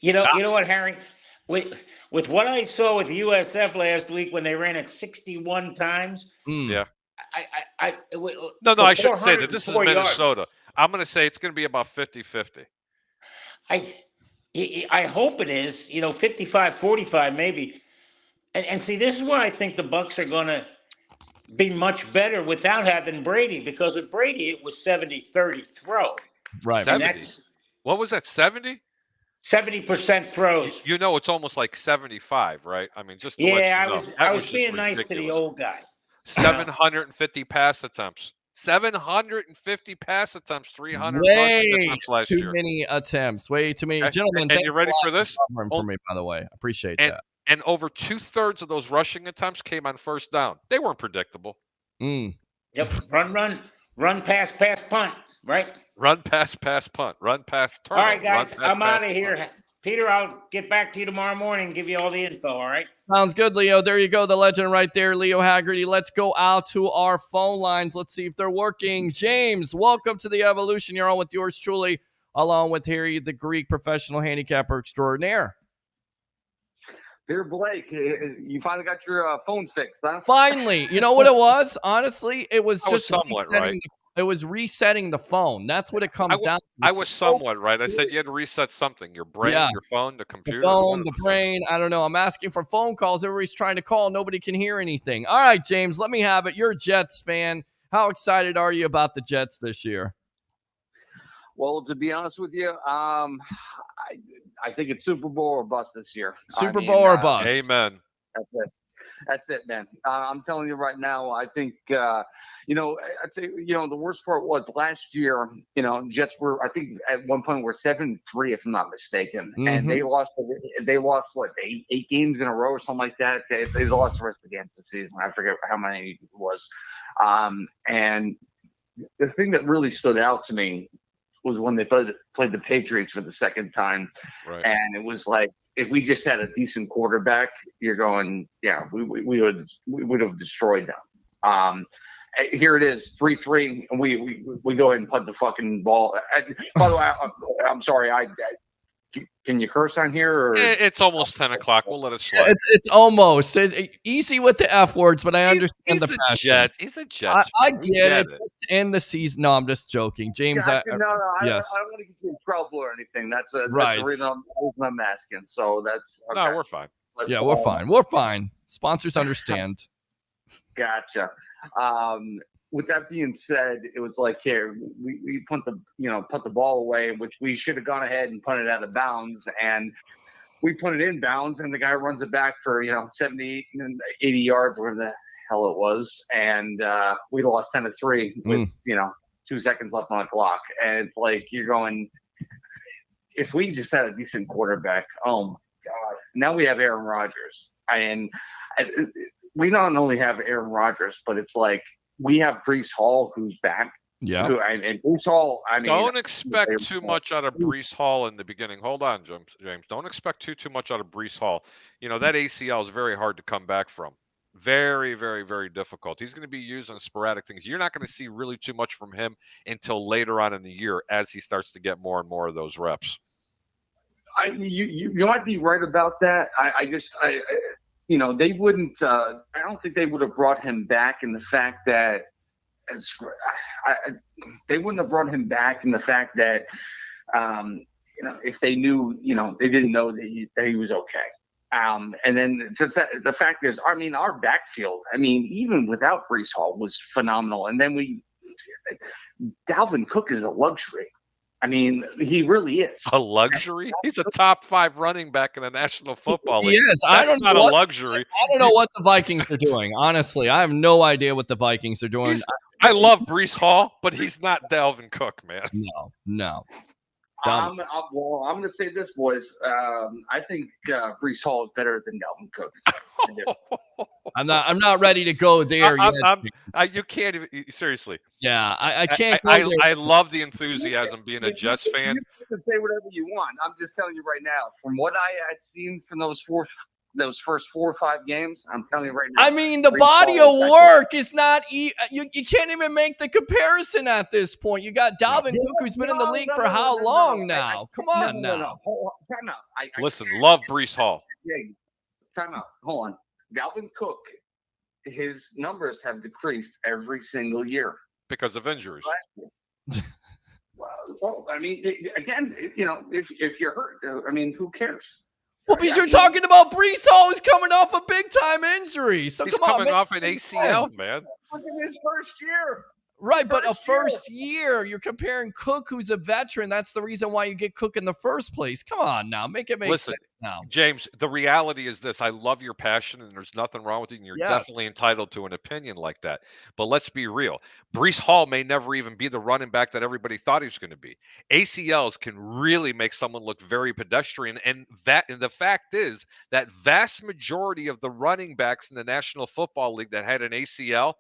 You know what, Harry? With what I saw with USF last week when they ran it 61 times, Yeah. No, for I shouldn't say that. This is 404 Minnesota. yards. I'm going to say it's going to be about 50-50. I hope it is, 55-45 maybe. And see, this is why I think the Bucs are going to be much better without having Brady, because with Brady, it was 70-30 throw. Right. 70. What was that, 70? 70% throws. It's almost like 75, right? I mean, just to let you know. I was being nice to the old guy. 750 pass attempts. 750 pass attempts, 300 rushing attempts last year. Way too many attempts. Way too many. Okay. Gentlemen, and you ready for this? For me, by the way. I appreciate that. And over 2/3 of those rushing attempts came on first down. They weren't predictable. Yep. Run, pass, punt, right? Run, pass, punt. Run, pass, turnover. All right, guys, pass, I'm out of here. Peter, I'll get back to you tomorrow morning and give you all the info, all right? Sounds good, Leo. There you go, the legend right there, Leo Haggerty. Let's go out to our phone lines. Let's see if they're working. James, welcome to the Evolution. You're on with yours truly, along with Harry, the Greek professional handicapper extraordinaire. Dear Blake, you finally got your phone fixed, huh? Finally. You know what it was? Honestly, it was just somewhat right. It was resetting the phone. That's what it comes down to. I was somewhat right. I said you had to reset something. Your brain, your phone, the computer. The phone, the brain. I don't know. I'm asking for phone calls. Everybody's trying to call. Nobody can hear anything. All right, James, let me have it. You're a Jets fan. How excited are you about the Jets this year? Well, to be honest with you, I think it's Super Bowl or bust this year. Super Bowl or bust. Amen. That's it, man. I'm telling you right now, I think, I'd say, the worst part was last year, Jets were, I think at one point were 7-3, if I'm not mistaken. Mm-hmm. And they lost what, eight games in a row or something like that. They lost the rest of the games this season. I forget how many it was. And the thing that really stood out to me was when they played the Patriots for the second time. Right. And it was like, if we just had a decent quarterback, you're going, we would have destroyed them. Here it is, 3-3, and we go ahead and punt the fucking ball. By the way, I'm sorry, can you curse on here? Or? It's almost 10 o'clock. We'll let it slide. It's almost easy with the F words, but I understand the passion. He's a Jet. I get it. Just end the season. No, I'm just joking, James. I don't want to get you in trouble or anything. That's the reason I'm asking. So that's okay. No, we're fine. We're fine. We're fine. Sponsors understand. Gotcha. With that being said, it was like, here we put the ball away, which we should have gone ahead and punted out of bounds, and we put it in bounds, and the guy runs it back for 70, 80 yards, whatever the hell it was, and we lost 10-3 with 2 seconds left on the clock, and it's like you're going, if we just had a decent quarterback, oh my god, now we have Aaron Rodgers, and we not only have Aaron Rodgers, but it's like. We have Breece Hall, who's back. Yeah. And Breece Hall, don't expect too much out of Breece Hall in the beginning. Hold on, James. Don't expect too much out of Breece Hall. That ACL is very hard to come back from. Very, very, very difficult. He's going to be used on sporadic things. You're not going to see really too much from him until later on in the year as he starts to get more and more of those reps. You might be right about that. They wouldn't. I don't think they would have brought him back in the fact that, they wouldn't have brought him back in the fact that, if they knew, they didn't know that he was okay. And then the fact is, our backfield, even without Breece Hall was phenomenal. And then Dalvin Cook is a luxury. I mean, he really is. A luxury? He's a top 5 running back in the National Football League. Yes, That's not a luxury. I don't know what the Vikings are doing. Honestly, I have no idea what the Vikings are doing. I love Breece Hall, but he's not Dalvin Cook, man. No. I'm going to say this, boys. I think Breece Hall is better than Dalvin Cook. I'm not ready to go there yet. You can't even seriously. Yeah, I can't go there. I love the enthusiasm being a Jets fan. You can say whatever you want. I'm just telling you right now, from what I had seen from those first 4 or 5 games, I'm telling you right now. I mean, the body of work is not you can't even make the comparison at this point. You got Dalvin Cook, who's been in the league for how long now? Come on now. Time out. Listen, love Breece Hall. Time out. Hold on. Dalvin Cook, his numbers have decreased every single year because of injuries. Well, I mean, again, if you're hurt, I mean, who cares? Well, because you're talking about Breece Hall, who's coming off a big-time injury. So he's come on, coming off an ACL, man. In his first year. Right, but a first year, you're comparing Cook, who's a veteran. That's the reason why you get Cook in the first place. Come on now, make sense now. James, the reality is this. I love your passion, and there's nothing wrong with it, and you're definitely entitled to an opinion like that. But let's be real. Breece Hall may never even be the running back that everybody thought he was going to be. ACLs can really make someone look very pedestrian, and the fact is that vast majority of the running backs in the National Football League that had an ACL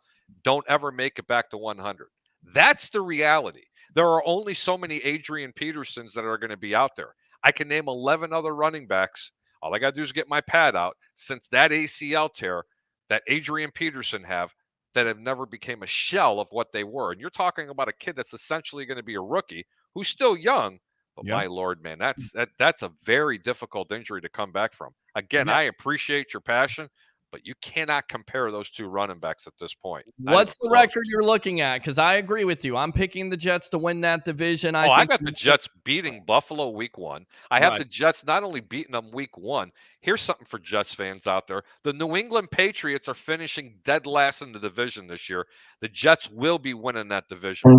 don't ever make it back to 100. That's the reality. There are only so many Adrian Petersons that are going to be out there. I can name 11 other running backs. All I got to do is get my pad out since that ACL tear that Adrian Peterson have never became a shell of what they were. And you're talking about a kid that's essentially going to be a rookie who's still young. But my Lord, man, that's a very difficult injury to come back from. Again, I appreciate your passion, but you cannot compare those 2 running backs at this point. What's the record you're looking at? Because I agree with you. I'm picking the Jets to win that division. I got the Jets beating Buffalo week 1. I have the Jets not only beating them week 1. Here's something for Jets fans out there. The New England Patriots are finishing dead last in the division this year. The Jets will be winning that division.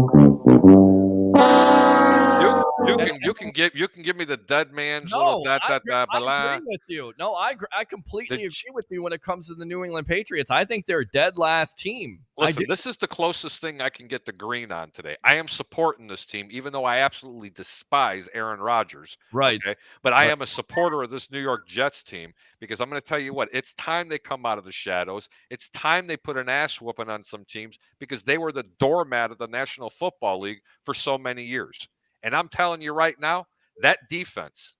You can give me the dead man's I agree with you. No, I completely agree with you when it comes to the New England Patriots. I think they're a dead last team. Listen, this is the closest thing I can get the green on today. I am supporting this team, even though I absolutely despise Aaron Rodgers. Right. Okay? But I am a supporter of this New York Jets team because I'm going to tell you what, it's time they come out of the shadows. It's time they put an ass whooping on some teams because they were the doormat of the National Football League for so many years. And I'm telling you right now, that defense,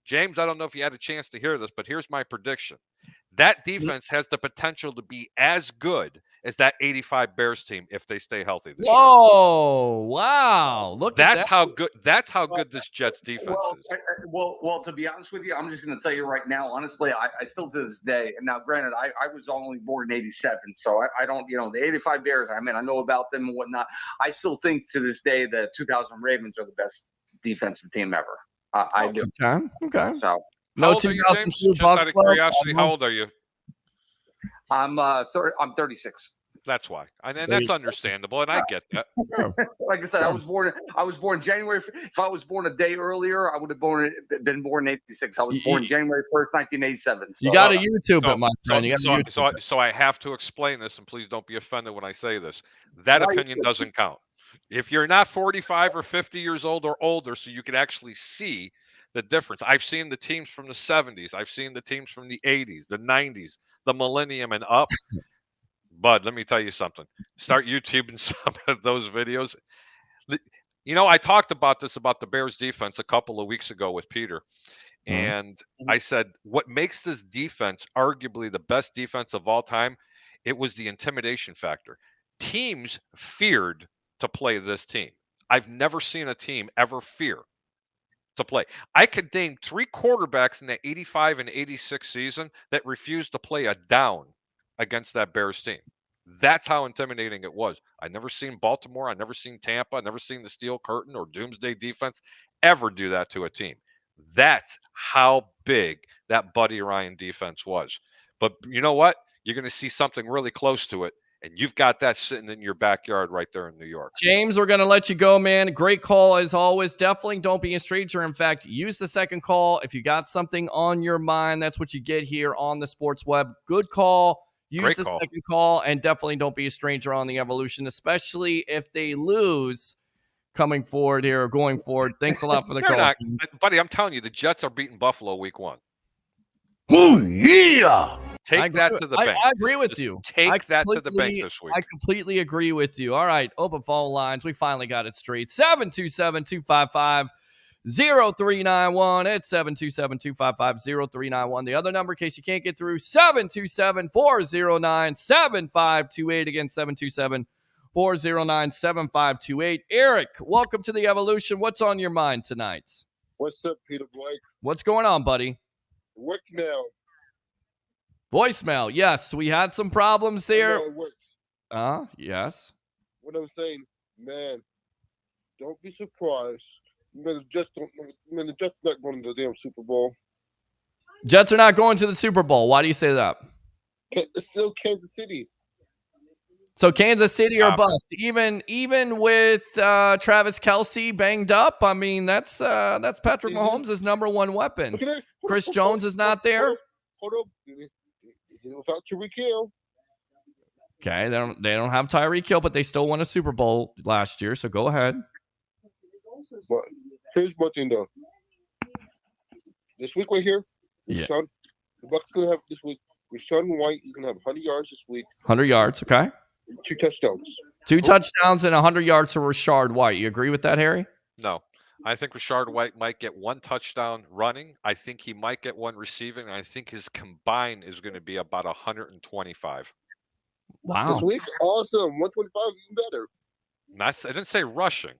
James, I don't know if you had a chance to hear this, but here's my prediction. That defense has the potential to be as good as that 85 Bears team if they stay healthy this year. Wow. That's how good this Jets defense is. Well, to be honest with you, I'm just going to tell you right now, honestly, I still to this day, and now granted, I was only born in 87, so I don't, the 85 Bears, I mean, I know about them and whatnot. I still think to this day the 2000 Ravens are the best defensive team ever. I do. Okay. So. No, 2002 Bucs. Out of curiosity, how old are you? I'm 36. That's why, and that's understandable, and I get that. Like I said, I was born January. If I was born a day earlier, I would have been born in 86. I was born January 1st, 1987. So, you got to YouTube it, my friend. So I have to explain this, and please don't be offended when I say this. That opinion doesn't count. If you're not 45 or 50 years old or older, so you can actually see the difference. I've seen the teams from the 70s. I've seen the teams from the 80s, the 90s, the millennium and up. Bud, let me tell you something. Start YouTubing some of those videos. I talked about the Bears defense a couple of weeks ago with Peter. And I said, what makes this defense arguably the best defense of all time, it was the intimidation factor. Teams feared to play this team. I've never seen a team ever fear to play. I could name 3 quarterbacks in the 85 and 86 season that refused to play a down against that Bears team. That's how intimidating it was. I never seen Baltimore. I never seen Tampa. I never seen the Steel Curtain or Doomsday defense ever do that to a team. That's how big that Buddy Ryan defense was. But you know what? You're going to see something really close to it And you've got that sitting in your backyard right there in New York. James, we're going to let you go, man. Great call as always. Definitely don't be a stranger. In fact, use the second call. If you got something on your mind, that's what you get here on the Sports Web. Good call. Use the second call, and definitely don't be a stranger on the Evolution, especially if they lose coming forward here or going forward. Thanks a lot for the call. Buddy, I'm telling you, the Jets are beating Buffalo week 1. Oh, yeah. Take that to the bank. I agree with you. Take that to the bank this week. I completely agree with you. All right, open phone lines. We finally got it straight. 727-255-0391. It's 727-255-0391. The other number, in case you can't get through, 727-409-7528. Again, 727-409-7528. Eric, welcome to the Evolution. What's on your mind tonight? What's up, Peter Blake? What's going on, buddy? What now? Voicemail. Yes, we had some problems there. Yes. What I'm saying, man, don't be surprised. The Jets not going to the damn Super Bowl. Jets are not going to the Super Bowl. Why do you say that? It's still Kansas City. So Kansas City or bust. Even with Travis Kelce banged up, I mean that's Patrick Mahomes' number one weapon. Chris Jones is not there. Hold up. Without Tyreek Hill. Okay, they don't have Tyreek Hill, but they still won a Super Bowl last year. So go ahead. But here's one thing though. This week right here, the Bucs gonna have this week. Rashawn White is gonna have 100 yards this week. 100 yards, okay. 2 touchdowns. 2 touchdowns and 100 yards for Rashard White. You agree with that, Harry? No. I think Rashard White might get 1 touchdown running. I think he might get 1 receiving. And I think his combined is going to be about 125. Wow. This week, awesome. 125, even better. I didn't say rushing.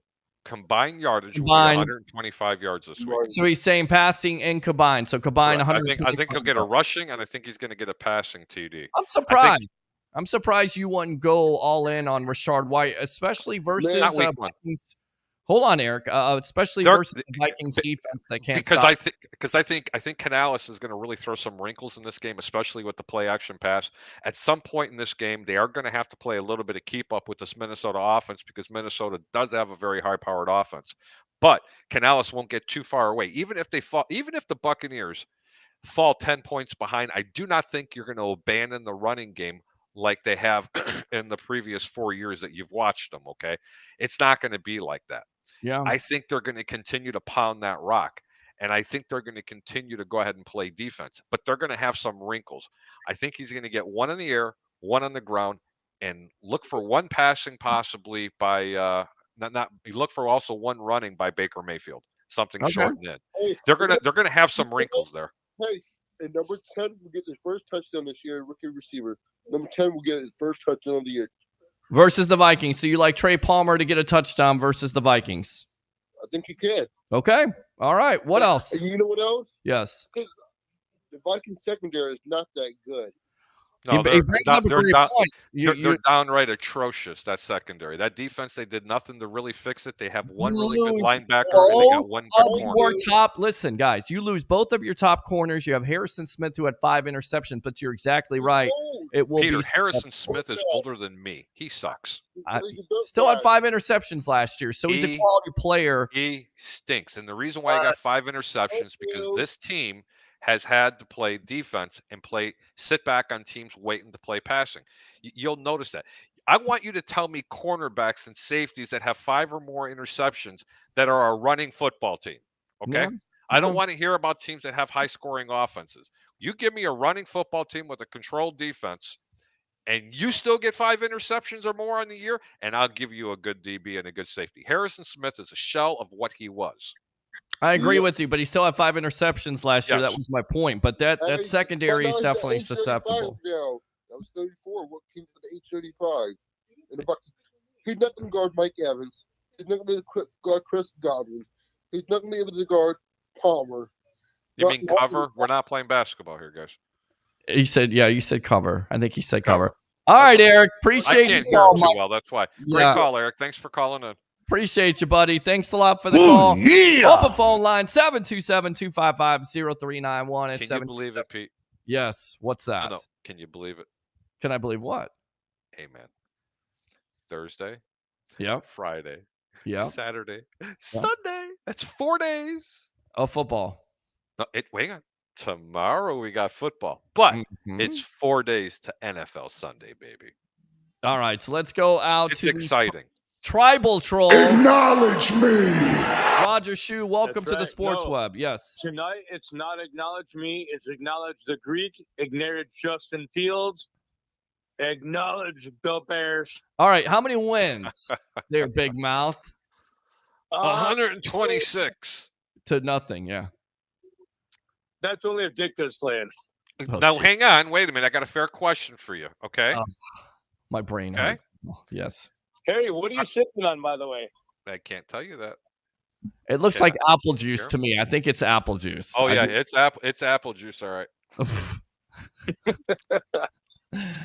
Combined yardage will be 125 yards this week. So he's saying passing and combined. So combined 125. I think he'll get a rushing, and I think he's going to get a passing TD. I'm surprised. I'm surprised you wouldn't go all in on Rashard White, especially versus Vikings. Hold on, Eric. Especially versus the Vikings defense that can't stop. I think Canales is going to really throw some wrinkles in this game, especially with the play action pass. At some point in this game, they are going to have to play a little bit of keep up with this Minnesota offense because Minnesota does have a very high-powered offense. But Canales won't get too far away. Even if the Buccaneers fall 10 points behind, I do not think you're going to abandon the running game like they have in the previous 4 years that you've watched them, okay? It's not going to be like that. Yeah. I think they're going to continue to pound that rock, and I think they're going to continue to go ahead and play defense, but they're going to have some wrinkles. I think he's going to get 1 in the air, 1 on the ground, and look for 1 passing possibly by look for also 1 running by Baker Mayfield, something short and in. Hey, they're going to have some wrinkles there. Hey, and number 10 will get his first touchdown this year, rookie receiver. Number 10 will get his first touchdown of the year. Versus the Vikings. So you like Trey Palmer to get a touchdown versus the Vikings? I think you can. Okay. All right. What else? And you know what else? Yes. Because the Vikings secondary is not that good. No, they're downright atrocious, that secondary. That defense, they did nothing to really fix it. They have 1 really good linebacker, and they got 1 good corner. Listen, guys, you lose both of your top corners. You have Harrison Smith, who had 5 interceptions, but you're exactly right. It will Peter, be Harrison Smith is older than me. He sucks. Still had 5 interceptions last year, so he's a quality player. He stinks. And the reason why he got 5 interceptions because this team has had to play defense and sit back on teams waiting to play passing. You'll notice that. I want you to tell me cornerbacks and safeties that have 5 or more interceptions that are a running football team. Okay. Yeah. I don't want to hear about teams that have high scoring offenses. You give me a running football team with a controlled defense and you still get 5 interceptions or more on the year, and I'll give you a good DB and a good safety. Harrison Smith is a shell of what he was. I agree with you, but he still had 5 interceptions last year. That was my point. But that secondary is definitely susceptible. That was 34. What came to the 835? And the Bucs. He's not going to guard Mike Evans. He's not going to guard Chris Godwin. He's not going to be able to guard Palmer. You mean cover? We're not playing basketball here, guys. He said, yeah, you said cover. I think he said cover. All right, Eric. Appreciate you. I can't hear him too well. That's why. Great call, Eric. Thanks for calling in. Appreciate you, buddy. Thanks a lot for the call. Yeah. Open phone line, 727-255-0391. Can you believe it, Pete? Yes. What's that? No. Can you believe it? Can I believe what? Hey, man. Thursday, Yep. Friday, Yep. Saturday, Sunday. That's 4 days. Of football. No, wait on. Tomorrow we got football, but Mhm. it's 4 days to NFL Sunday, baby. All right, so let's go out It's to exciting. the tribal troll. Acknowledge me. Roger Shue, welcome That's to the right. Sports No. Web. Yes. Tonight, it's not acknowledge me, it's acknowledge the Greek, acknowledge Justin Fields, acknowledge the Bears. All right, how many wins? There, big mouth. 126. To nothing, yeah. That's only if Ditka's playing. Oh, Now, shit. hang on. Wait a minute. I got a fair question for you, okay? My brain Okay. hurts. Yes. Harry, what are you sipping on, by the way? I can't tell you that. It looks Yeah. like apple juice Sure. to me. I think it's apple juice. Oh, yeah. It's apple juice, all right.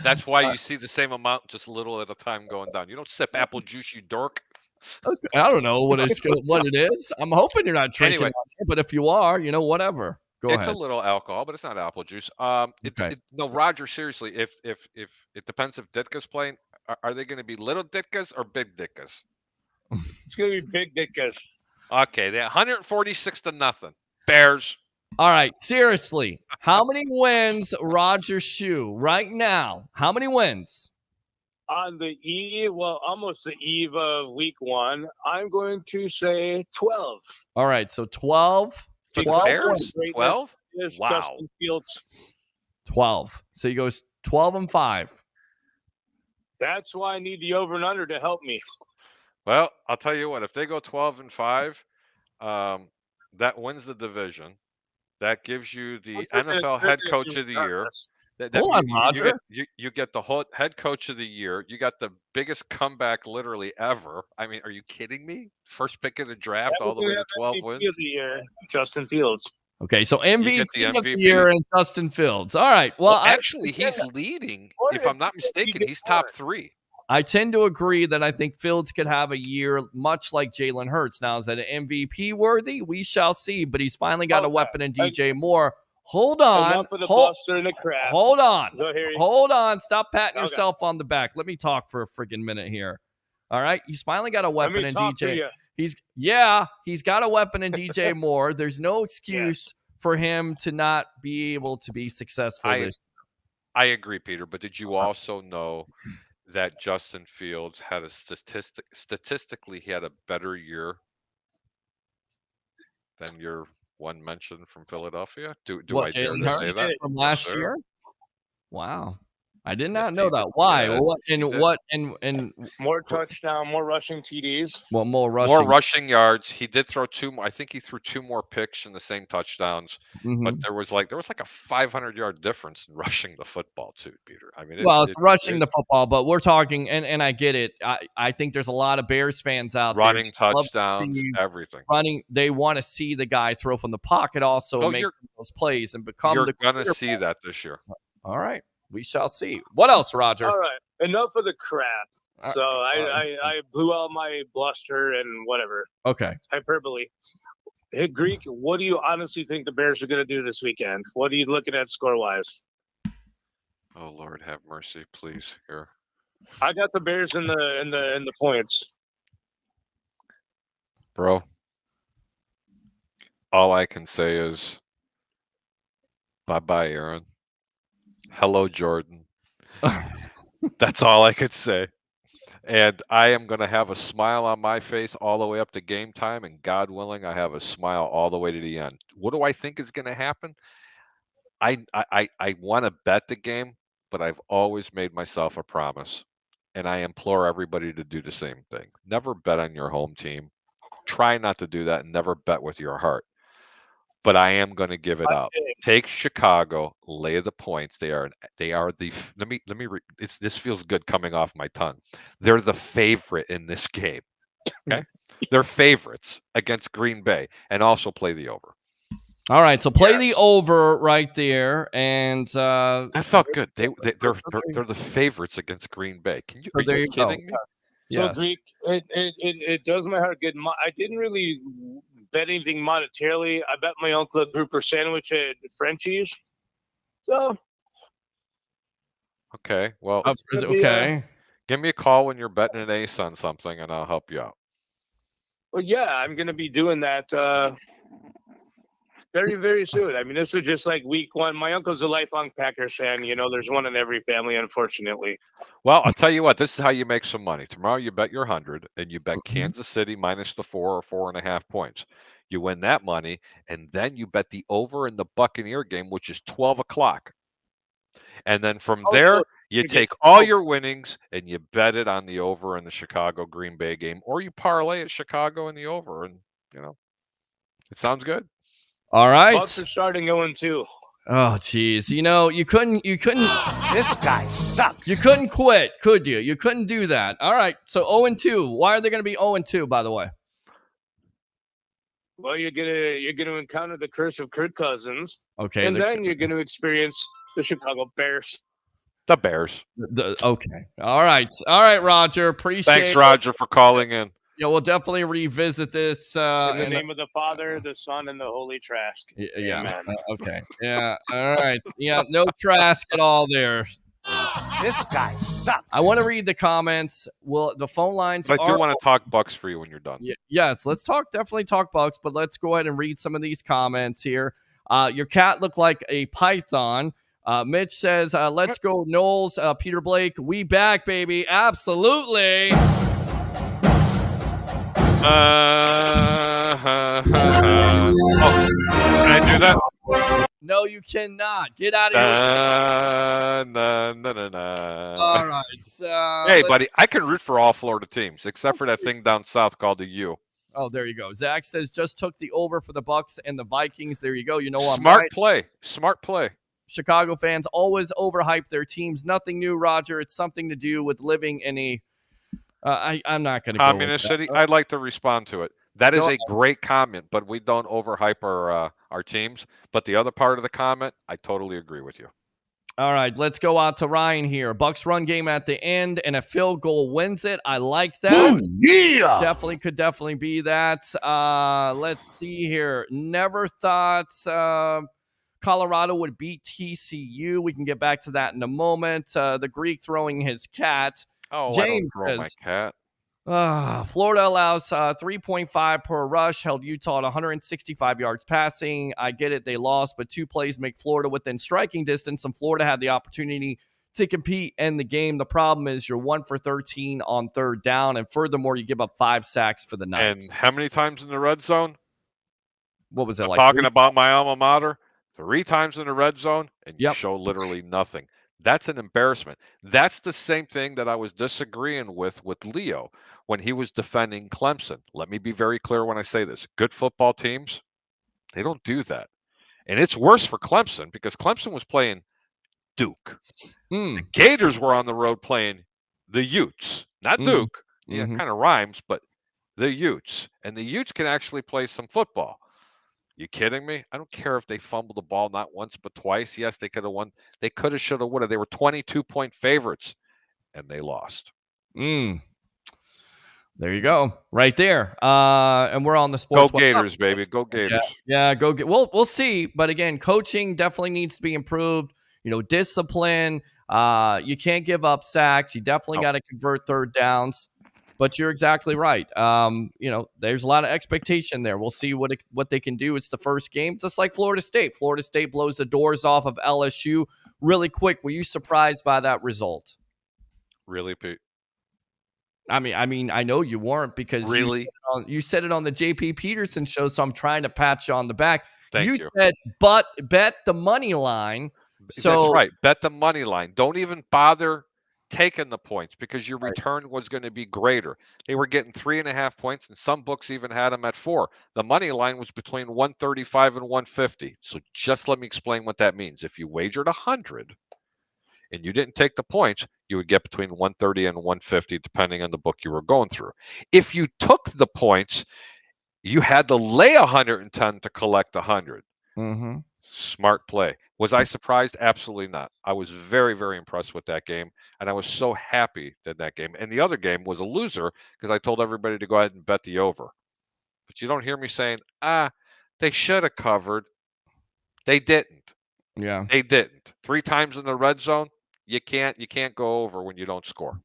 That's why you see the same amount, just a little at a time going down. You don't sip apple juice, you dork. I don't know what it is. I'm hoping you're not drinking Anyway. out here, but if you are, whatever. Go It's ahead. a little alcohol, but it's not apple juice. Okay. No, Roger, seriously, if it depends if Ditka's playing, are they going to be little Ditkas or big Ditkas? It's going to be big Ditka's. Okay, they're 146-0. Bears. All right, seriously, how many wins, Roger Shue, right now? How many wins? On the eve, almost the eve of week 1, I'm going to say 12. All right, so 12. For the 12 Bears? wins. 12? Is Wow. Justin Fields. 12. So he goes 12-5. That's why I need the over and under to help me. Well, I'll tell you what. If they go 12-5, that wins the division. That gives you the NFL head coach of the year. Hold on, Roger. You get the whole head coach of the year. You got the biggest comeback literally ever. I mean, are you kidding me? First pick of the draft, all the way to 12 wins. Of the year, Justin Fields. Okay, so You MVP, get the of the MVP. year and Justin Fields. All right. Well, actually, he's leading. If I'm not mistaken, he's top 3. I tend to agree that I think Fields could have a year much like Jalen Hurts. Now, is that an MVP worthy? We shall see. But he's finally got a weapon in DJ Moore. Hold on. Enough of the bluster and the crap. Hold on. So here you- Hold on. Stop patting Okay. yourself on the back. Let me talk for a friggin' minute here. All right. He's finally got a weapon in DJ. He's got a weapon in DJ Moore. There's no excuse for him to not be able to be successful this. I agree, Peter. But did you also know that Justin Fields had a statistically he had a better year than your one mentioned from Philadelphia? Do I dare Jalen to say Hurts that? from last Sure. year? Wow. I did not Yes, know he that. did. Why? Yeah, What? he did. And more touchdown, more rushing TDs. well, more rushing. More rushing yards. He did throw 2 more. I think he threw 2 more picks in the same touchdowns. Mhm. But there was like a 500-yard difference in rushing the football too, Peter. I mean, it's rushing the football, but we're talking, and I get it. I think there's a lot of Bears fans out running there love to touchdowns, see everything. running. They want to see the guy throw from the pocket also and make some of those plays and become You're the gonna quarterback. see that this year. All right, we shall see. What else, Roger? All right, enough of the crap. So I blew out my bluster and whatever. Okay. Hyperbole. Hey, Greek, what do you honestly think the Bears are going to do this weekend? What are you looking at score-wise? Oh Lord, have mercy, please. Here, I got the Bears in the points. bro. All I can say is, bye-bye, Aaron. Hello, Jordan. That's all I could say. And I am going to have a smile on my face all the way up to game time. And God willing, I have a smile all the way to the end. What do I think is going to happen? I want to bet the game, but I've always made myself a promise. And I implore everybody to do the same thing. Never bet on your home team. Try not to do that and never bet with your heart. But I am going to give it up. Take Chicago, lay the points. They are the let me this feels good coming off my tongue. They're the favorite in this game. Okay? They're favorites against Green Bay and also play the over. All right, so play the over right there, and that felt good. They're the favorites against Green Bay. Are you kidding me? So Greek, it does my heart good. I didn't really bet anything monetarily. I bet my uncle a grouper sandwich at Frenchie's. So okay, well, okay. Give me a call when you're betting an ace on something, and I'll help you out. Well, yeah, I'm going to be doing that very, very soon. I mean, this is just like week one. My uncle's a lifelong Packers fan. You know, there's one in every family, unfortunately. Well, I'll tell you what. This is how you make some money. Tomorrow, you bet your 100, and you bet Mhm. Kansas City minus the 4 or 4.5 points. You win that money, and then you bet the over in the Buccaneer game, which is 12 o'clock. And then from Oh, there, no, you you take get- all your winnings and you bet it on the over in the Chicago Green Bay game, or you parlay at Chicago in the over, and it sounds good. All right. Bucs are starting 0-2. Oh, geez. You couldn't. This guy sucks. You couldn't quit, could you? You couldn't do that. All right. So 0-2. Why are they going to be 0-2? By the way. Well, you're gonna encounter the curse of Kirk Cousins, Okay. and then you're gonna experience the Chicago Bears. The Bears. Okay. All right, Roger. Appreciate. Thanks, Roger, for calling in. Yeah, we'll definitely revisit this. In the name of the Father, the Son, and the Holy Trask. Yeah. Amen. Okay. Yeah. All right. Yeah. No Trask at all there. This guy sucks. I want to read the comments. Well, the phone lines. But I do want to talk Bucks for you when you're done. Yes, let's definitely talk Bucs, but let's go ahead and read some of these comments here. Your cat looked like a python. Mitch says, let's go Knowles. Peter Blake, we back, baby. Absolutely. Oh, can I do that? No, you cannot. Get out of here. All right. Hey, buddy, I can root for all Florida teams, except for that thing down south called the U. Oh, there you go. Zach says, just took the over for the Bucs and the Vikings. There you go. You know what? Smart play. Smart play. Chicago fans always overhype their teams. Nothing new, Roger. It's something to do with living in a I'm not going to go communist city. I'd like to respond to it. That is a great comment, but we don't overhype our teams. But the other part of the comment, I totally agree with you. All right, let's go out to Ryan here. Bucs run game at the end and a field goal wins it. I like that. Oh, yeah. Could definitely be that. Let's see here. Never thought Colorado would beat TCU. We can get back to that in a moment. The Greek throwing his cat. Oh, James I don't throw my cat. Florida allows 3.5 per rush, held Utah at 165 yards passing. I get it, they lost, but 2 plays make Florida within striking distance, and Florida had the opportunity to compete in the game. The problem is you're 1 for 13 on third down, and furthermore, you give up 5 sacks for the night. And how many times in the red zone? What was it I'm like? talking about my alma mater. 3 times in the red zone, and you Yep. show literally nothing. That's an embarrassment. That's the same thing that I was disagreeing with Leo when he was defending Clemson. Let me be very clear when I say this. Good football teams, they don't do that. And it's worse for Clemson because Clemson was playing Duke. The Gators were on the road playing the Utes, not Duke. Yeah, kind of rhymes, but the Utes. And the Utes can actually play some football. You kidding me? I don't care if they fumbled the ball not once but twice. Yes, they could have won. They could have, should have, would have. They were 22-point favorites, and they lost. There you go, right there. And we're on the sports. Go Gators, baby. Go Gators. Yeah, go get. We'll see. But again, coaching definitely needs to be improved. Discipline. You can't give up sacks. You definitely got to convert third downs. But you're exactly right. There's a lot of expectation there. We'll see what they can do. It's the first game, just like Florida State. Florida State blows the doors off of LSU really quick. Were you surprised by that result? Really, Pete? I mean, I know you weren't because really you said it on the JP Peterson show. So I'm trying to pat you on the back. Thank you. Said, but bet the money line. So that's right. Bet the money line. Don't even bother taking the points because your return was going to be greater. They were getting 3.5 points, and some books even had them at 4. The money line was between 135 and 150. So just let me explain what that means. If you wagered 100 and you didn't take the points, you would get between 130 and 150, depending on the book you were going through. If you took the points, you had to lay 110 to collect 100. Smart play. Was I surprised? Absolutely not. I was very, very impressed with that game, and I was so happy that game. And the other game was a loser because I told everybody to go ahead and bet the over. But you don't hear me saying, they should have covered. They didn't. Yeah. They didn't. 3 times in the red zone, you can't go over when you don't score.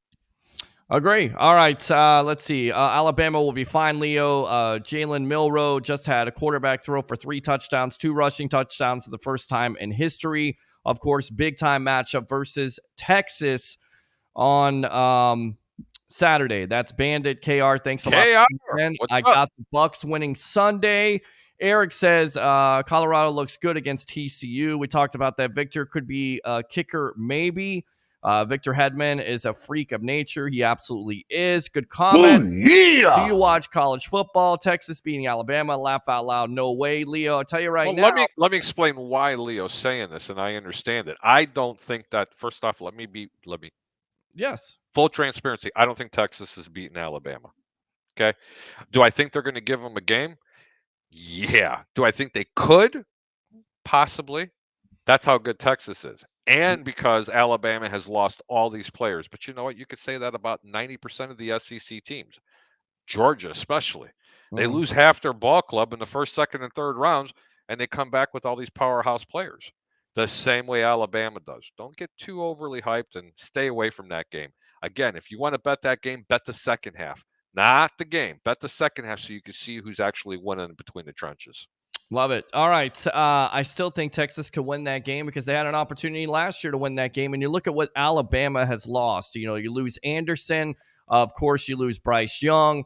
Agree. All right. Let's see. Alabama will be fine, Leo. Jalen Milroe just had a quarterback throw for 3 touchdowns, 2 rushing touchdowns for the first time in history. Of course, big time matchup versus Texas on Saturday. That's Bandit KR. Thanks a lot. KR, what's I up? got the Bucs winning Sunday. Eric says Colorado looks good against TCU. We talked about that. Victor could be a kicker, maybe. Victor Hedman is a freak of nature. He absolutely is. Good comment. yeah. Do you watch college football? Texas beating Alabama. Laugh out loud. No way, Leo. I'll tell you right now. Let me explain why Leo's saying this, and I understand it. I don't think that. First off, let me Yes. full transparency. I don't think Texas has beaten Alabama. Okay. Do I think they're going to give them a game? Yeah. Do I think they could? Possibly. That's how good Texas is. And because Alabama has lost all these players. But you know what? You could say that about 90% of the SEC teams, Georgia especially. They lose half their ball club in the first, second, and third rounds, and they come back with all these powerhouse players. The same way Alabama does. Don't get too overly hyped and stay away from that game. Again, if you want to bet that game, bet the second half. Not the game. Bet the second half so you can see who's actually winning between the trenches. Love it. All right. I still think Texas could win that game because they had an opportunity last year to win that game. And you look at what Alabama has lost. You know, you lose Anderson. Of course, you lose Bryce Young.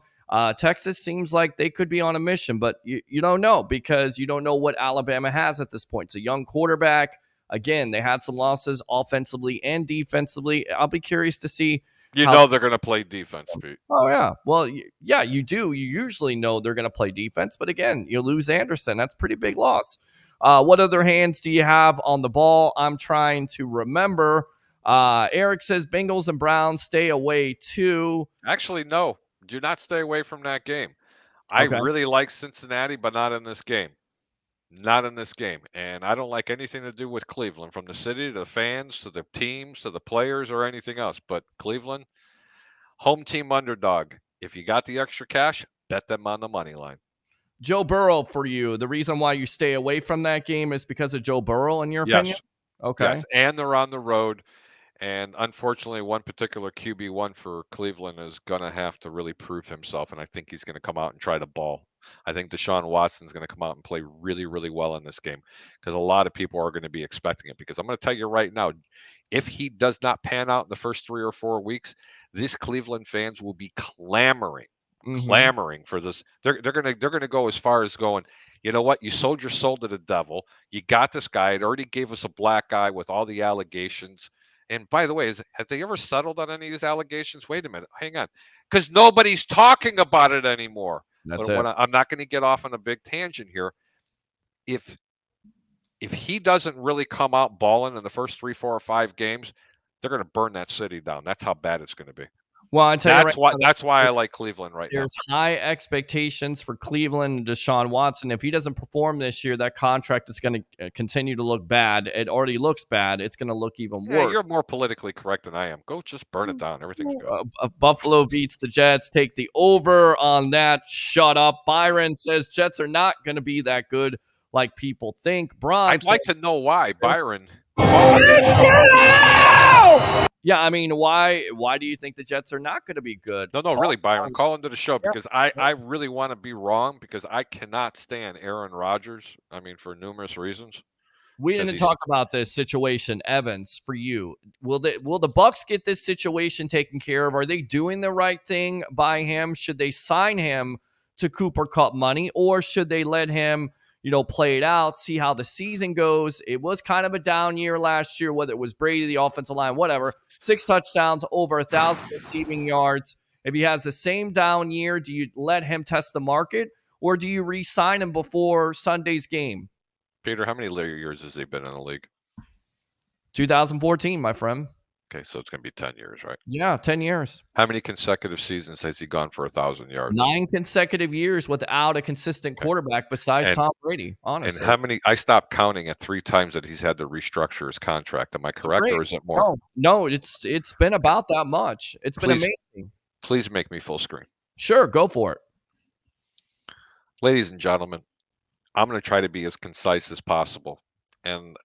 Texas seems like they could be on a mission, but you don't know because you don't know what Alabama has at this point. It's a young quarterback. Again, they had some losses offensively and defensively. I'll be curious to see. You know they're going to play defense, Pete. Oh, yeah. Well, yeah, you do. You usually know they're going to play defense. But again, you lose Anderson. That's a pretty big loss. What other hands do you have on the ball? I'm trying to remember. Eric says Bengals and Browns stay away too. Actually, no. Do not stay away from that game. I really like Cincinnati, but not in this game. Not in this game. And I don't like anything to do with Cleveland, from the city to the fans to the teams to the players or anything else. But Cleveland, home team underdog. If you got the extra cash, bet them on the money line. Joe Burrow for you. The reason why you stay away from that game is because of Joe Burrow, in your opinion? Okay. Yes, and they're on the road. And unfortunately, one particular QB1 for Cleveland is going to have to really prove himself. And I think he's going to come out and try to ball. I think Deshaun Watson's going to come out and play really, really well in this game because a lot of people are going to be expecting it. Because I'm going to tell you right now, if he does not pan out in the first 3 or 4 weeks, this Cleveland fans will be clamoring for this. They're going to go as far as going, you know what? You sold your soul to the devil. You got this guy. It already gave us a black eye with all the allegations. And by the way, have they ever settled on any of these allegations? Wait a minute. Hang on. Because nobody's talking about it anymore. That's but it. I'm not going to get off on a big tangent here. If he doesn't really come out balling in the first 3, 4, or 5 games, they're going to burn that city down. That's how bad it's going to be. Well, I tell you that's why I like Cleveland right now. There's high expectations for Cleveland and Deshaun Watson. If he doesn't perform this year, that contract is going to continue to look bad. It already looks bad. It's going to look even worse. You're more politically correct than I am. Go just burn it down. Everything's good. Buffalo beats the Jets. Take the over on that. Shut up. Byron says Jets are not going to be that good like people think. Bron, I'd like to know why, Byron. Yeah, I mean, why do you think the Jets are not going to be good? No, really, Byron. Call into the show because I really want to be wrong because I cannot stand Aaron Rodgers. I mean, for numerous reasons. We didn't talk about this situation, Evans, for you. Will the Bucs get this situation taken care of? Are they doing the right thing by him? Should they sign him to Cooper Cup money, or should they let him, play it out, see how the season goes? It was kind of a down year last year, whether it was Brady, the offensive line, whatever. 6 touchdowns, over 1,000 receiving yards. If he has the same down year, do you let him test the market, or do you re-sign him before Sunday's game? Peter, how many years has he been in the league? 2014, my friend. Okay, so it's going to be 10 years, right? Yeah, 10 years. How many consecutive seasons has he gone for 1,000 yards? 9 consecutive years without a consistent quarterback besides Tom Brady, honestly. And how many? I stopped counting at 3 times that he's had to restructure his contract. Am I correct, or is it more? No, it's been about that much. It's been amazing. Please make me full screen. Sure, go for it. Ladies and gentlemen, I'm going to try to be as concise as possible. And,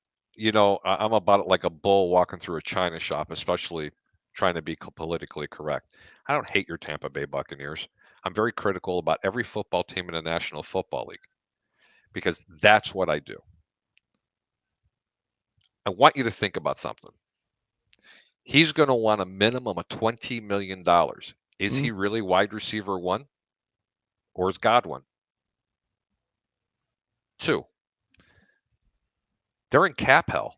I'm about it like a bull walking through a china shop, especially trying to be politically correct. I don't hate your Tampa Bay Buccaneers. I'm very critical about every football team in the National Football League because that's what I do. I want you to think about something. He's going to want a minimum of $20 million. Is he really wide receiver 1? Or is Godwin? 2. They're in cap hell.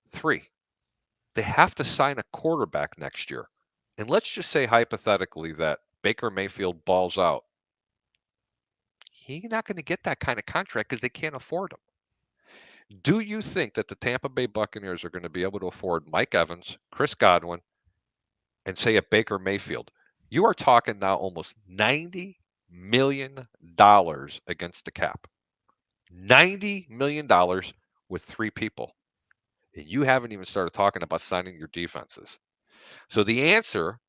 3. They have to sign a quarterback next year. And let's just say hypothetically that Baker Mayfield balls out. He's not going to get that kind of contract because they can't afford him. Do you think that the Tampa Bay Buccaneers are going to be able to afford Mike Evans, Chris Godwin, and say a Baker Mayfield? You are talking now almost $90 million against the cap. $90 million with 3 people. And you haven't even started talking about signing your defenses. So the answer,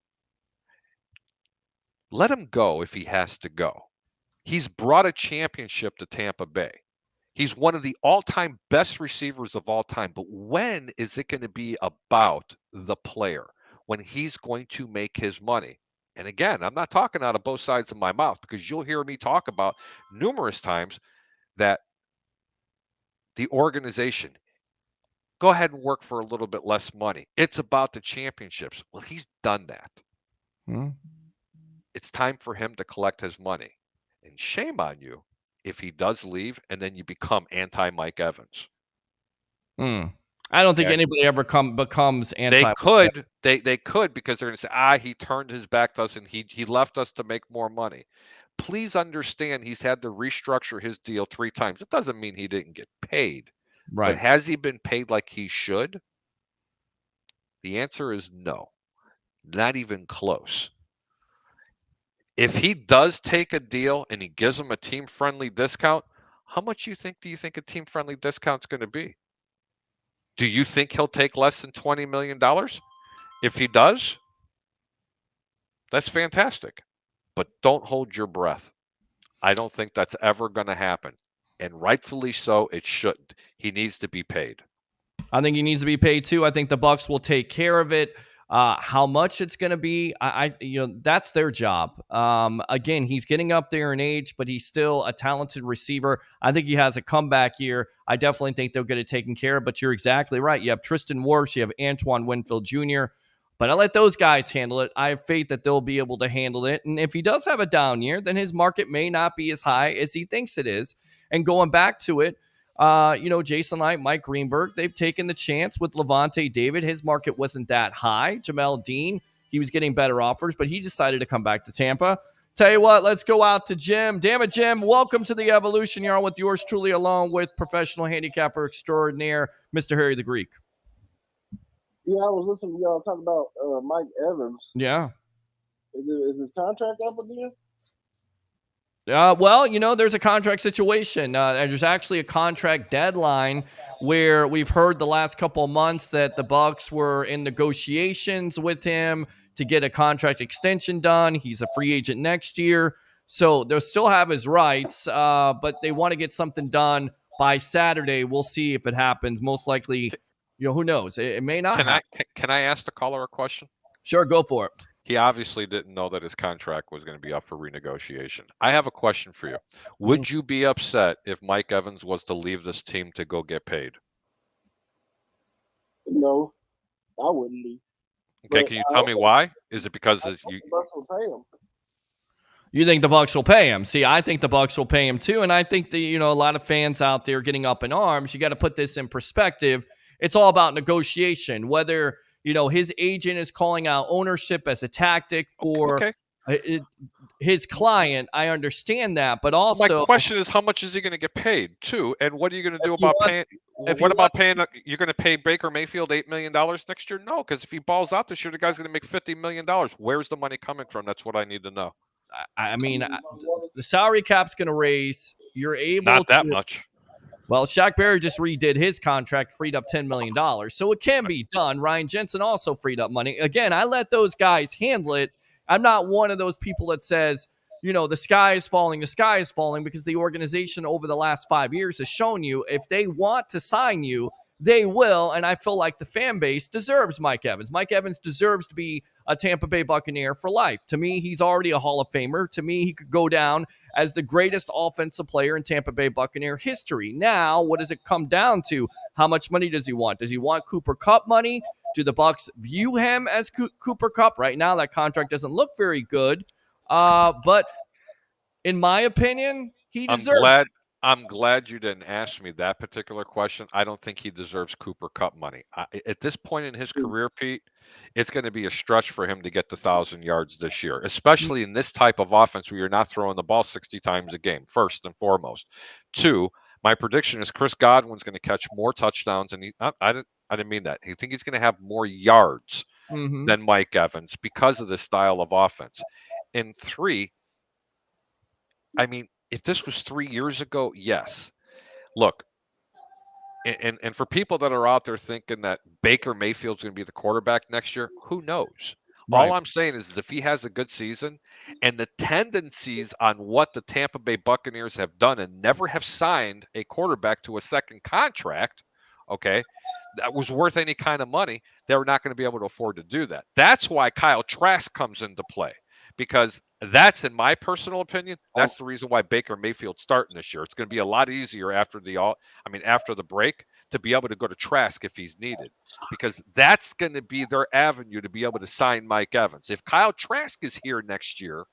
let him go if he has to go. He's brought a championship to Tampa Bay. He's one of the all-time best receivers of all time. But when is it going to be about the player? When he's going to make his money? And again, I'm not talking out of both sides of my mouth because you'll hear me talk about numerous times that the organization, go ahead and work for a little bit less money. It's about the championships. Well, he's done that. It's time for him to collect his money. And shame on you if he does leave and then you become anti-Mike Evans. I don't think anybody ever becomes anti. They could because they're going to say, he turned his back to us and he left us to make more money. Please understand he's had to restructure his deal 3 times. It doesn't mean he didn't get paid. Right. But has he been paid like he should? The answer is no. Not even close. If he does take a deal and he gives him a team-friendly discount, how much do you think a team-friendly discount is going to be? Do you think he'll take less than $20 million? If he does, that's fantastic. But don't hold your breath. I don't think that's ever going to happen. And rightfully so, it shouldn't. He needs to be paid. I think he needs to be paid too. I think the Bucs will take care of it. How much it's going to be, that's their job. Again, he's getting up there in age, but he's still a talented receiver. I think he has a comeback year. I definitely think they'll get it taken care of, but you're exactly right. You have Tristan Wirfs, you have Antoine Winfield Jr., but I let those guys handle it. I have faith that they'll be able to handle it. And if he does have a down year, then his market may not be as high as he thinks it is. And going back to it, Jason Light, Mike Greenberg, they've taken the chance with Levante David. His market wasn't that high. Jamel Dean, he was getting better offers, but he decided to come back to Tampa. Tell you what, let's go out to Jim. Damn it, Jim. Welcome to the Evolution. You're on with yours truly, along with professional handicapper extraordinaire, Mr. Harry the Greek. Yeah, I was listening to y'all talk about Mike Evans. Yeah. Is his contract up again? There's a contract situation. There's actually a contract deadline where we've heard the last couple of months that the Bucs were in negotiations with him to get a contract extension done. He's a free agent next year. So they'll still have his rights, but they want to get something done by Saturday. We'll see if it happens. Most likely, who knows? It may not happen. Can I ask the caller a question? Sure, go for it. He obviously didn't know that his contract was going to be up for renegotiation. I have a question for you. Would you be upset if Mike Evans was to leave this team to go get paid? No, I wouldn't be. Okay, can you tell me why? Is it because the Bucs will pay him? You think the Bucs will pay him? See, I think the Bucs will pay him too, and I think that a lot of fans out there getting up in arms. You got to put this in perspective. It's all about negotiation. Whether his agent is calling out ownership as a tactic for his client, I understand that, but also my question is, how much is he going to get paid too? And what are you going to do about paying? You're going to pay Baker Mayfield $8 million next year? No, because if he balls out this year, the guy's going to make $50 million. Where's the money coming from? That's what I need to know. I mean, the salary cap's going to raise. You're able not that much. Well, Shaq Barry just redid his contract, freed up $10 million. So it can be done. Ryan Jensen also freed up money. Again, I let those guys handle it. I'm not one of those people that says, the sky is falling, because the organization over the last 5 years has shown you if they want to sign you, they will, and I feel like the fan base deserves Mike Evans. Mike Evans deserves to be a Tampa Bay Buccaneer for life. To me, he's already a Hall of Famer. To me, he could go down as the greatest offensive player in Tampa Bay Buccaneer history. Now, what does it come down to? How much money does he want? Does he want Cooper Kupp money? Do the Bucs view him as Cooper Kupp? Right now, that contract doesn't look very good. But in my opinion, he deserves it. I'm glad you didn't ask me that particular question. I don't think he deserves Cooper Kupp money. At this point in his career, Pete, it's going to be a stretch for him to get the 1,000 yards this year, especially in this type of offense where you're not throwing the ball 60 times a game, first and foremost. Two, my prediction is Chris Godwin's going to catch more touchdowns, and I didn't mean that. I think he's going to have more yards than Mike Evans because of this style of offense. And three, I mean, if this was 3 years ago, yes. Look, and for people that are out there thinking that Baker Mayfield's going to be the quarterback next year, who knows? Right. All I'm saying is if he has a good season and the tendencies on what the Tampa Bay Buccaneers have done and never have signed a quarterback to a second contract, okay, that was worth any kind of money, they were not going to be able to afford to do that. That's why Kyle Trask comes into play, because that's, in my personal opinion, that's the reason why Baker Mayfield's starting this year. It's going to be a lot easier after the break to be able to go to Trask if he's needed, because that's going to be their avenue to be able to sign Mike Evans. If Kyle Trask is here next year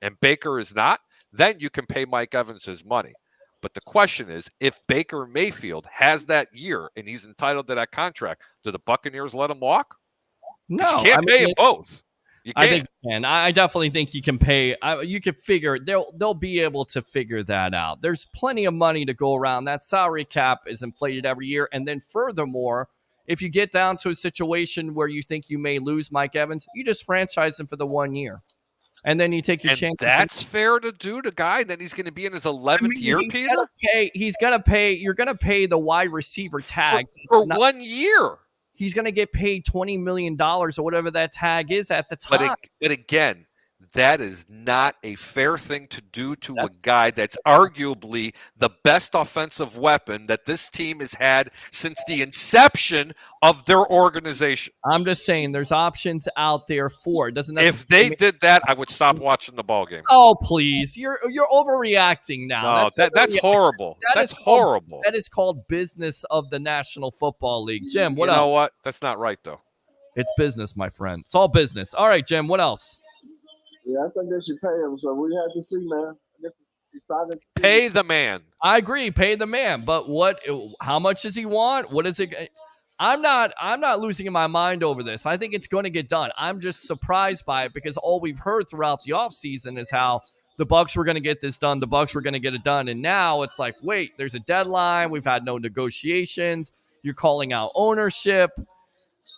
and Baker is not, then you can pay Mike Evans his money. But the question is, if Baker Mayfield has that year and he's entitled to that contract, do the Buccaneers let him walk? No, you can't pay him both. I think you can. I definitely think you can pay. You can figure they'll be able to figure that out. There's plenty of money to go around. That salary cap is inflated every year, and then furthermore, if you get down to a situation where you think you may lose Mike Evans, you just franchise him for the 1 year, and then you take your chance. That's fair to do to guy. Then he's going to be in his 11th year, Peter. He's going to pay. You're going to pay the wide receiver tag for 1 year. He's going to get paid $20 million or whatever that tag is at the time. But again, that is not a fair thing to do to a guy that's arguably the best offensive weapon that this team has had since the inception of their organization. I'm just saying there's options out there for it. If they did that, I would stop watching the ball game. Oh, please. You're overreacting now. No, that's horrible. That's horrible. That is called business of the National Football League. Jim, what else? You know what? That's not right, though. It's business, my friend. It's all business. All right, Jim, what else? Yeah, I think they should pay him. So we have to see, man. Pay the man. I agree, pay the man. But how much does he want? What is it? I'm not losing my mind over this. I think it's going to get done. I'm just surprised by it because all we've heard throughout the offseason is how the Bucs were going to get this done. The Bucs were going to get it done. And now it's like, wait, there's a deadline. We've had no negotiations. You're calling out ownership.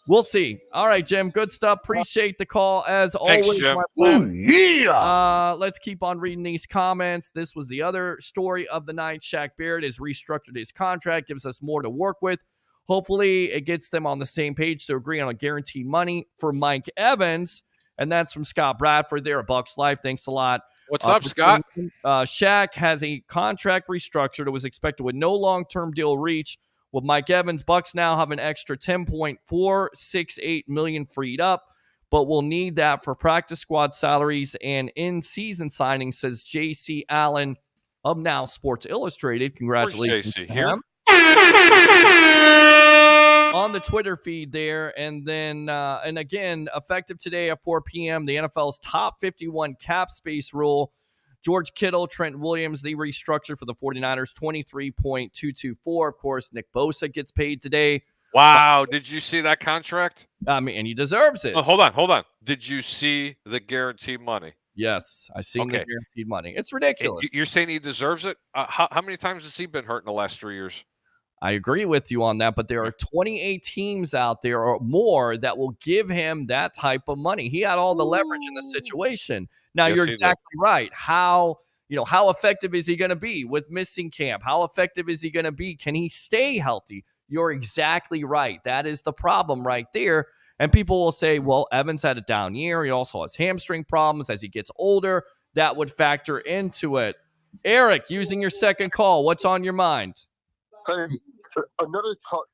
We'll see. All right, Jim. Good stuff. Appreciate the call as always. Thanks, Jim. Ooh, yeah. Let's keep on reading these comments. This was the other story of the night. Shaq Barrett has restructured his contract, gives us more to work with. Hopefully, it gets them on the same page to agree on a guaranteed money for Mike Evans. And that's from Scott Bradford there at Bucs Life. Thanks a lot. What's up, Scott? Shaq has a contract restructured. It was expected with no long-term deal reach. With Mike Evans, Bucs now have an extra $10.468 million freed up, but we'll need that for practice squad salaries and in-season signings, says J.C. Allen of Now Sports Illustrated. Congratulations to him. On the Twitter feed there, and then and again, effective today at 4 p.m., the NFL's top 51 cap space rule. George Kittle, Trent Williams, they restructured for the 49ers, $23.224. Of course, Nick Bosa gets paid today. Wow. Did you see that contract? I mean, and he deserves it. Oh, hold on. Did you see the guaranteed money? Yes, I seen the guaranteed money. It's ridiculous. You're saying he deserves it? How many times has he been hurt in the last 3 years? I agree with you on that, but there are 28 teams out there or more that will give him that type of money. He had all the leverage in the situation. Now, yes, you're exactly right. How effective is he going to be with missing camp? How effective is he going to be? Can he stay healthy? You're exactly right. That is the problem right there. And people will say, well, Evans had a down year. He also has hamstring problems as he gets older. That would factor into it. Eric, using your second call, what's on your mind? Hey, another take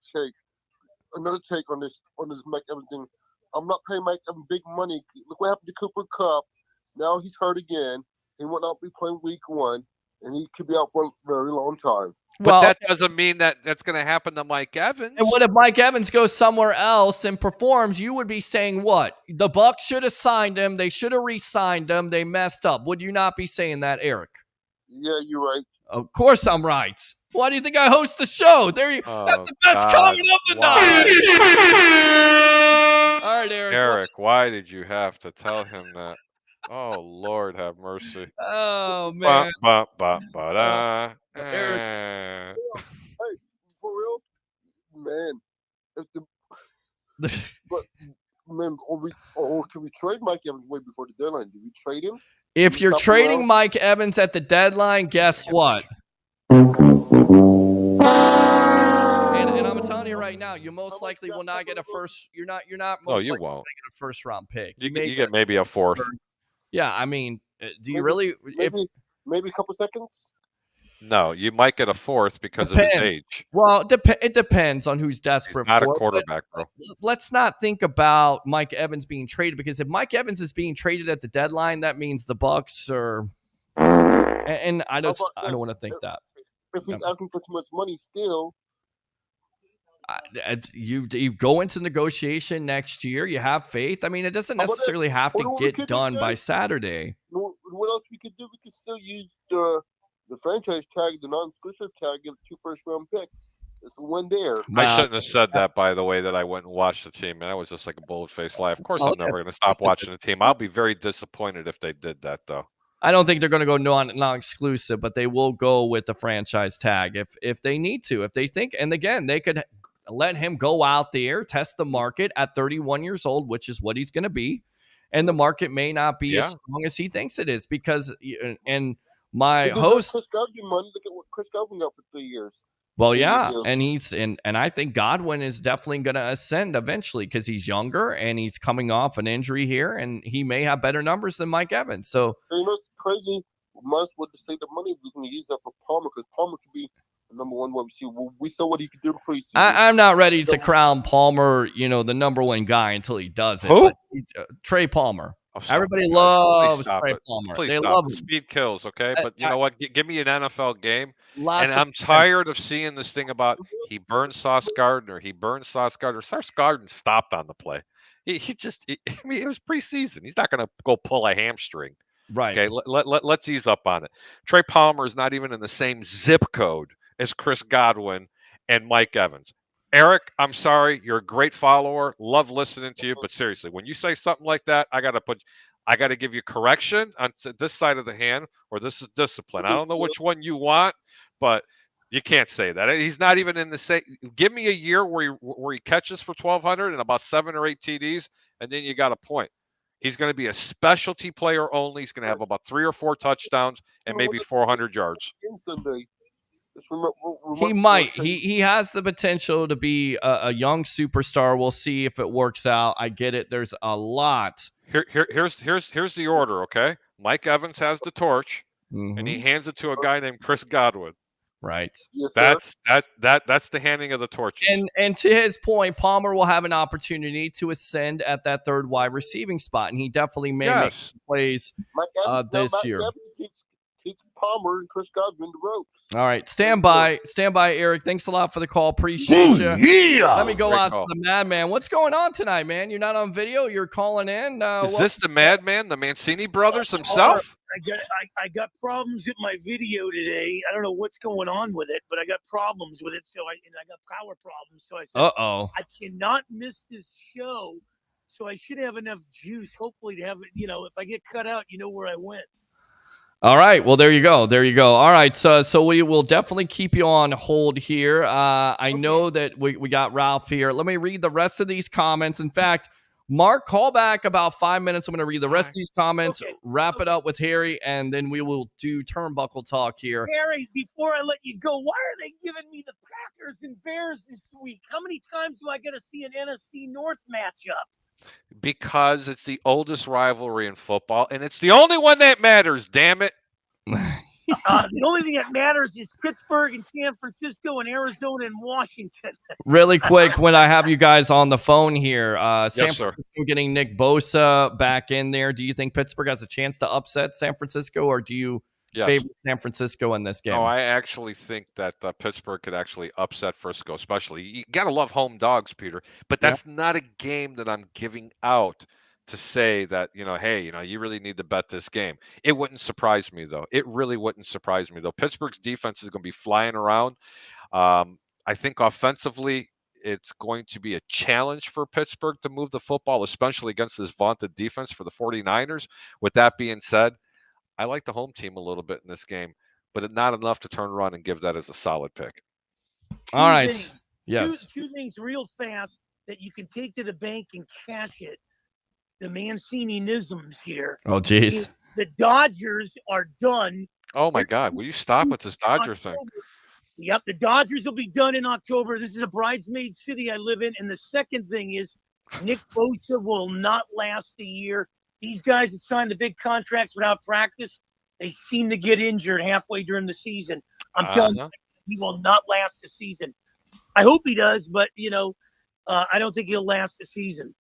on this Mike Evans thing. I'm not paying Mike Evans big money. Look what happened to Cooper Kupp. Now he's hurt again. He will not be playing week 1, and he could be out for a very long time. But that doesn't mean that that's going to happen to Mike Evans. And what if Mike Evans goes somewhere else and performs? You would be saying what? The Bucs should have signed him. They should have re-signed him. They messed up. Would you not be saying that, Eric? Yeah, you're right. Of course I'm right. Why do you think I host the show? That's the best comment of the night. All right, Eric. Eric, why did you have to tell him that? Oh, Lord have mercy. Oh, man. Hey, for real? Man. But, man, or can we trade Mike Evans way before the deadline? Did we trade him? If you're trading Mike Evans at the deadline, guess what? And I'm telling you right now, you most likely will not get a first. You're not most likely going to get a first round pick. You get maybe a 4th. Yeah, I mean, do you really? Maybe a couple seconds. No, you might get a 4th because of his age. Well, it depends on who's desperate. He's not for a quarterback, bro. Let's not think about Mike Evans being traded, because if Mike Evans is being traded at the deadline, that means the Bucs are. And I don't want to think that. If he's asking for too much money, still. You go into negotiation next year. You have faith. I mean, it doesn't necessarily have to get done by Saturday. What else we could do? We could still use the franchise tag, the non-exclusive tag, give 2 first-round picks. It's a win there. I shouldn't have said that, by the way, that I went and watched the team. That was just like a bullet-faced lie. Of course, I'm never going to stop watching the team. I'll be very disappointed if they did that, though. I don't think they're going to go non-exclusive, but they will go with the franchise tag if they need to. If they think, and again, they could let him go out there, test the market at 31 years old, which is what he's going to be. And the market may not be as strong as he thinks it is, because and my host Chris Godwin money. Look at what Chris Godwin got for 3 years. Well, yeah, and and I think Godwin is definitely going to ascend eventually, because he's younger and he's coming off an injury here, and he may have better numbers than Mike Evans. So it's crazy. We might as well just save the money. We can use that for Palmer, because Palmer could be the number 1 wide receiver. We saw what he could do in preseason. I'm not ready to crown Palmer, the number 1 guy until he does it. Who? Trey Palmer. Oh, Everybody loves Trey Palmer. Please they stop. love him. Speed kills, okay? But you know what? Give me an NFL game. And I'm tired of seeing this thing about he burned Sauce Gardner. Sauce Gardner stopped on the play. He it was preseason. He's not going to go pull a hamstring. Right. Okay, let's ease up on it. Trey Palmer is not even in the same zip code as Chris Godwin and Mike Evans. Eric, I'm sorry. You're a great follower. Love listening to you. But seriously, when you say something like that, I got to give you correction on this side of the hand, or this is discipline. I don't know which one you want, but you can't say that. He's not even in the same. Give me a year where he catches for 1,200 and about 7 or 8 TDs, and then you got a point. He's going to be a specialty player only. He's going to have about 3 or 4 touchdowns and maybe 400 yards. He might. He has the potential to be a young superstar. We'll see if it works out. I get it. There's a lot. Here's the order, okay? Mike Evans has the torch, and he hands it to a guy named Chris Godwin. Right. Yes, that's the handing of the torches. And to his point, Palmer will have an opportunity to ascend at that 3rd wide receiving spot, and he definitely may make some plays this year. Keith Palmer and Chris Godwin the ropes. All right, stand by, Eric. Thanks a lot for the call. Appreciate you. Yeah. Let me go out to the Madman. What's going on tonight, man? You're not on video. You're calling in. Is this the Madman, the Mancini brothers himself? I got problems with my video today. I don't know what's going on with it, but I got problems with it. So I got power problems. So I said, I cannot miss this show. So I should have enough juice, hopefully, to have it. If I get cut out, where I went. All right. Well, there you go. All right. So we will definitely keep you on hold here. I know that we got Ralph here. Let me read the rest of these comments. In fact, Mark, call back about 5 minutes. I'm going to read the rest of these comments, wrap it up with Harry, and then we will do turnbuckle talk here. Harry, before I let you go, why are they giving me the Packers and Bears this week? How many times do I get to see an NFC North matchup? Because it's the oldest rivalry in football, and it's the only one that matters, damn it. The only thing that matters is Pittsburgh and San Francisco and Arizona and Washington. Really quick, when I have you guys on the phone here, San Yes, sir. Francisco getting Nick Bosa back in there. Do you think Pittsburgh has a chance to upset San Francisco, or do you favor San Francisco in this game? No, I actually think that Pittsburgh could actually upset Frisco, especially. You got to love home dogs, Peter, but that's not a game that I'm giving out to say that, hey, you really need to bet this game. It wouldn't surprise me, though. It really wouldn't surprise me, though. Pittsburgh's defense is going to be flying around. I think offensively, it's going to be a challenge for Pittsburgh to move the football, especially against this vaunted defense for the 49ers. With that being said, I like the home team a little bit in this game, but not enough to turn around and give that as a solid pick. All right. Yes. Two things real fast that you can take to the bank and cash it. The Mancini-nisms here. Oh, geez. The Dodgers are done. Oh, my God. Will you stop with this Dodger thing? Yep, the Dodgers will be done in October. This is a bridesmaid city I live in. And the second thing is Nick Bosa will not last a year. These guys that signed the big contracts without practice, they seem to get injured halfway during the season. I'm telling you, he will not last the season. I hope he does, but, I don't think he'll last the season.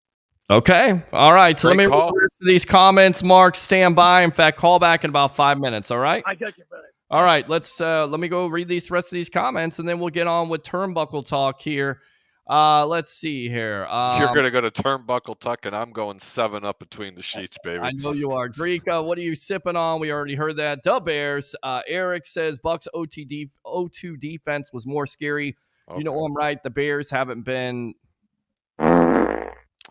Okay. All right. So let me read call. the rest of these comments. Mark, stand by. In fact, call back in about 5 minutes. All right. I got you, brother. All right. Let me go read these rest of these comments, and then we'll get on with turnbuckle talk here. Let's see here. You're going to go to turnbuckle tuck, and I'm going 7-up between the sheets, baby. I know you are. Greek, what are you sipping on? We already heard that. The Bears. Eric says Bucs O2 defense was more scary. Okay. You know I'm right. The Bears haven't been.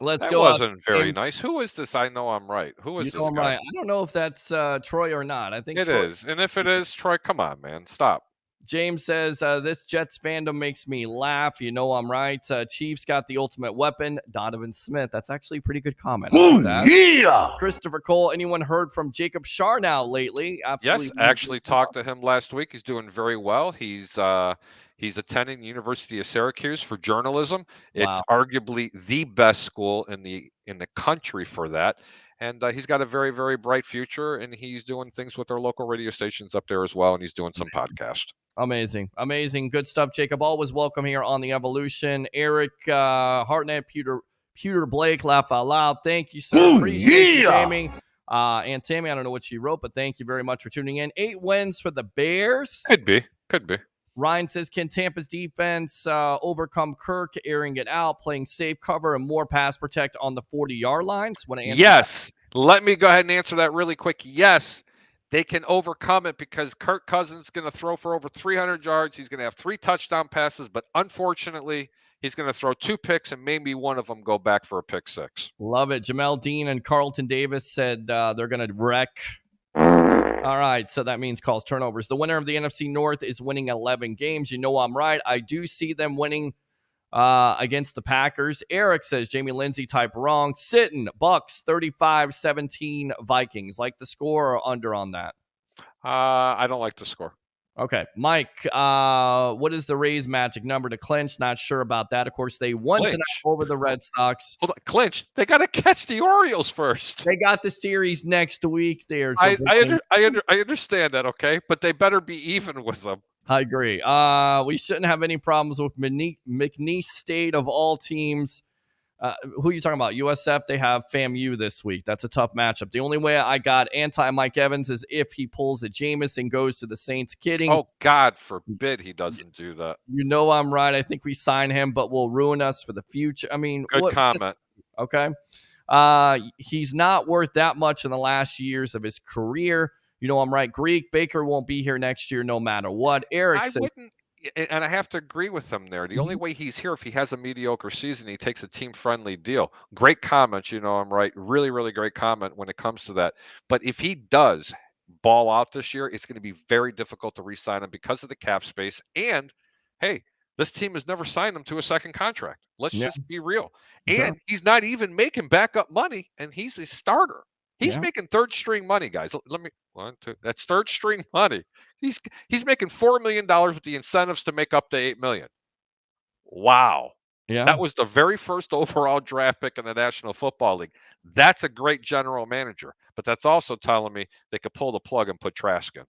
Let's go. That wasn't very nice. Who is this? I know I'm right. Who is this guy? Right. I don't know if that's Troy or not. I think it is. And if it is, Troy, come on, man. Stop. James says, this Jets fandom makes me laugh. You know I'm right. Chiefs got the ultimate weapon, Donovan Smith. That's actually a pretty good comment. Oh, yeah. Christopher Cole, anyone heard from Jacob Charnow lately? Absolutely. Yes, actually talked to him last week. He's doing very well. He's attending the University of Syracuse for journalism. It's arguably the best school in the country for that. And he's got a very, very bright future, and he's doing things with our local radio stations up there as well, and he's doing some podcasts. Amazing. Good stuff, Jacob. Always welcome here on The Evolution. Eric Hartnett, Pewter Blake, laugh out loud. Thank you, sir. Appreciate you, Jamie. And Tammy, I don't know what she wrote, but thank you very much for tuning in. 8 wins for the Bears. Could be. Ryan says, can Tampa's defense overcome Kirk airing it out, playing safe cover, and more pass protect on the 40-yard lines? Yes. Let me go ahead and answer that really quick. Yes, they can overcome it because Kirk Cousins is going to throw for over 300 yards. He's going to have 3 touchdown passes, but unfortunately, he's going to throw 2 picks, and maybe one of them go back for a pick 6. Love it. Jamel Dean and Carlton Davis said they're going to wreck. All right, so that means calls turnovers. The winner of the NFC North is winning 11 games. You know I'm right. I do see them winning against the Packers. Eric says Jamie Lindsay type wrong. Sitting, Bucs 35-17 Vikings. Like the score or under on that? I don't like the score. Okay. Mike, what is the Rays magic number to clinch? Not sure about that. Of course, they won tonight over the Red Sox. Hold on. Clinch. They got to catch the Orioles first. They got the series next week there. I understand that, okay? But they better be even with them. I agree. We shouldn't have any problems with McNeese State of all teams. Who are you talking about? USF, they have FAMU this week. That's a tough matchup. The only way I got anti-Mike Evans is if he pulls a Jameis and goes to the Saints. Kidding. Oh, God forbid he doesn't do that. You know I'm right. I think we sign him, but will ruin us for the future. I mean, good comment. Okay. He's not worth that much in the last years of his career. You know I'm right. Greek, Baker won't be here next year no matter what. Eric says. And I have to agree with him there. The only way he's here if he has a mediocre season, he takes a team-friendly deal. Great comment, you know I'm right. Really, really great comment when it comes to that. But if he does ball out this year, it's going to be very difficult to re-sign him because of the cap space. And, hey, this team has never signed him to a second contract. Let's just be real. And he's not even making backup money, and he's a starter. He's making third-string money, guys. Let me that's third-string money. He's making $4 million with the incentives to make up to $8 million. Wow. Yeah. That was the very first overall draft pick in the National Football League. That's a great general manager, but that's also telling me they could pull the plug and put Trask in.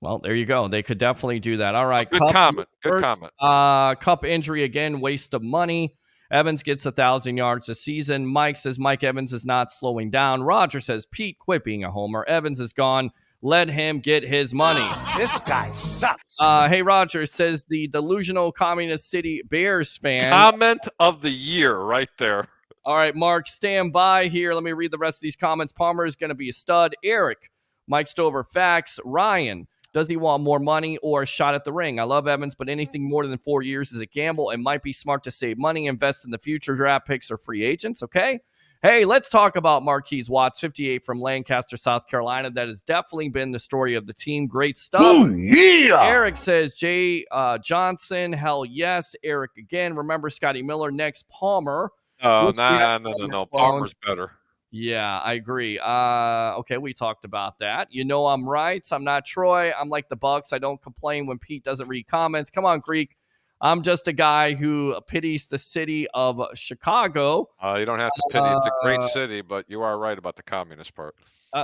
Well, there you go. They could definitely do that. All right. Good comment. Good comment. Cup injury again, waste of money. Evans gets 1,000 yards a season. Mike says Mike Evans is not slowing down. Roger says Pete, quit being a homer. Evans is gone. Let him get his money. This guy sucks. Hey, Roger says the delusional Communist City Bears fan. Comment of the year right there. All right, Mark, stand by here. Let me read the rest of these comments. Palmer is going to be a stud. Eric, Mike Stover, facts. Ryan, does he want more money or a shot at the ring? I love Evans, but anything more than 4 years is a gamble. It might be smart to save money, invest in the future, draft picks, or free agents, okay? Hey, let's talk about Marquise Watts, 58 from Lancaster, South Carolina. That has definitely been the story of the team. Great stuff. Ooh, yeah. Eric says, Jay Johnson, hell yes. Eric again. Remember Scotty Miller, next Palmer. Oh, no. Palmer's better. Yeah, I agree. Okay, we talked about that. You know I'm right. I'm not Troy. I'm like the Bucs. I don't complain when Pete doesn't read comments. Come on, Greek. I'm just a guy who pities the city of Chicago. You don't have to pity. It's a great city, but you are right about the communist part.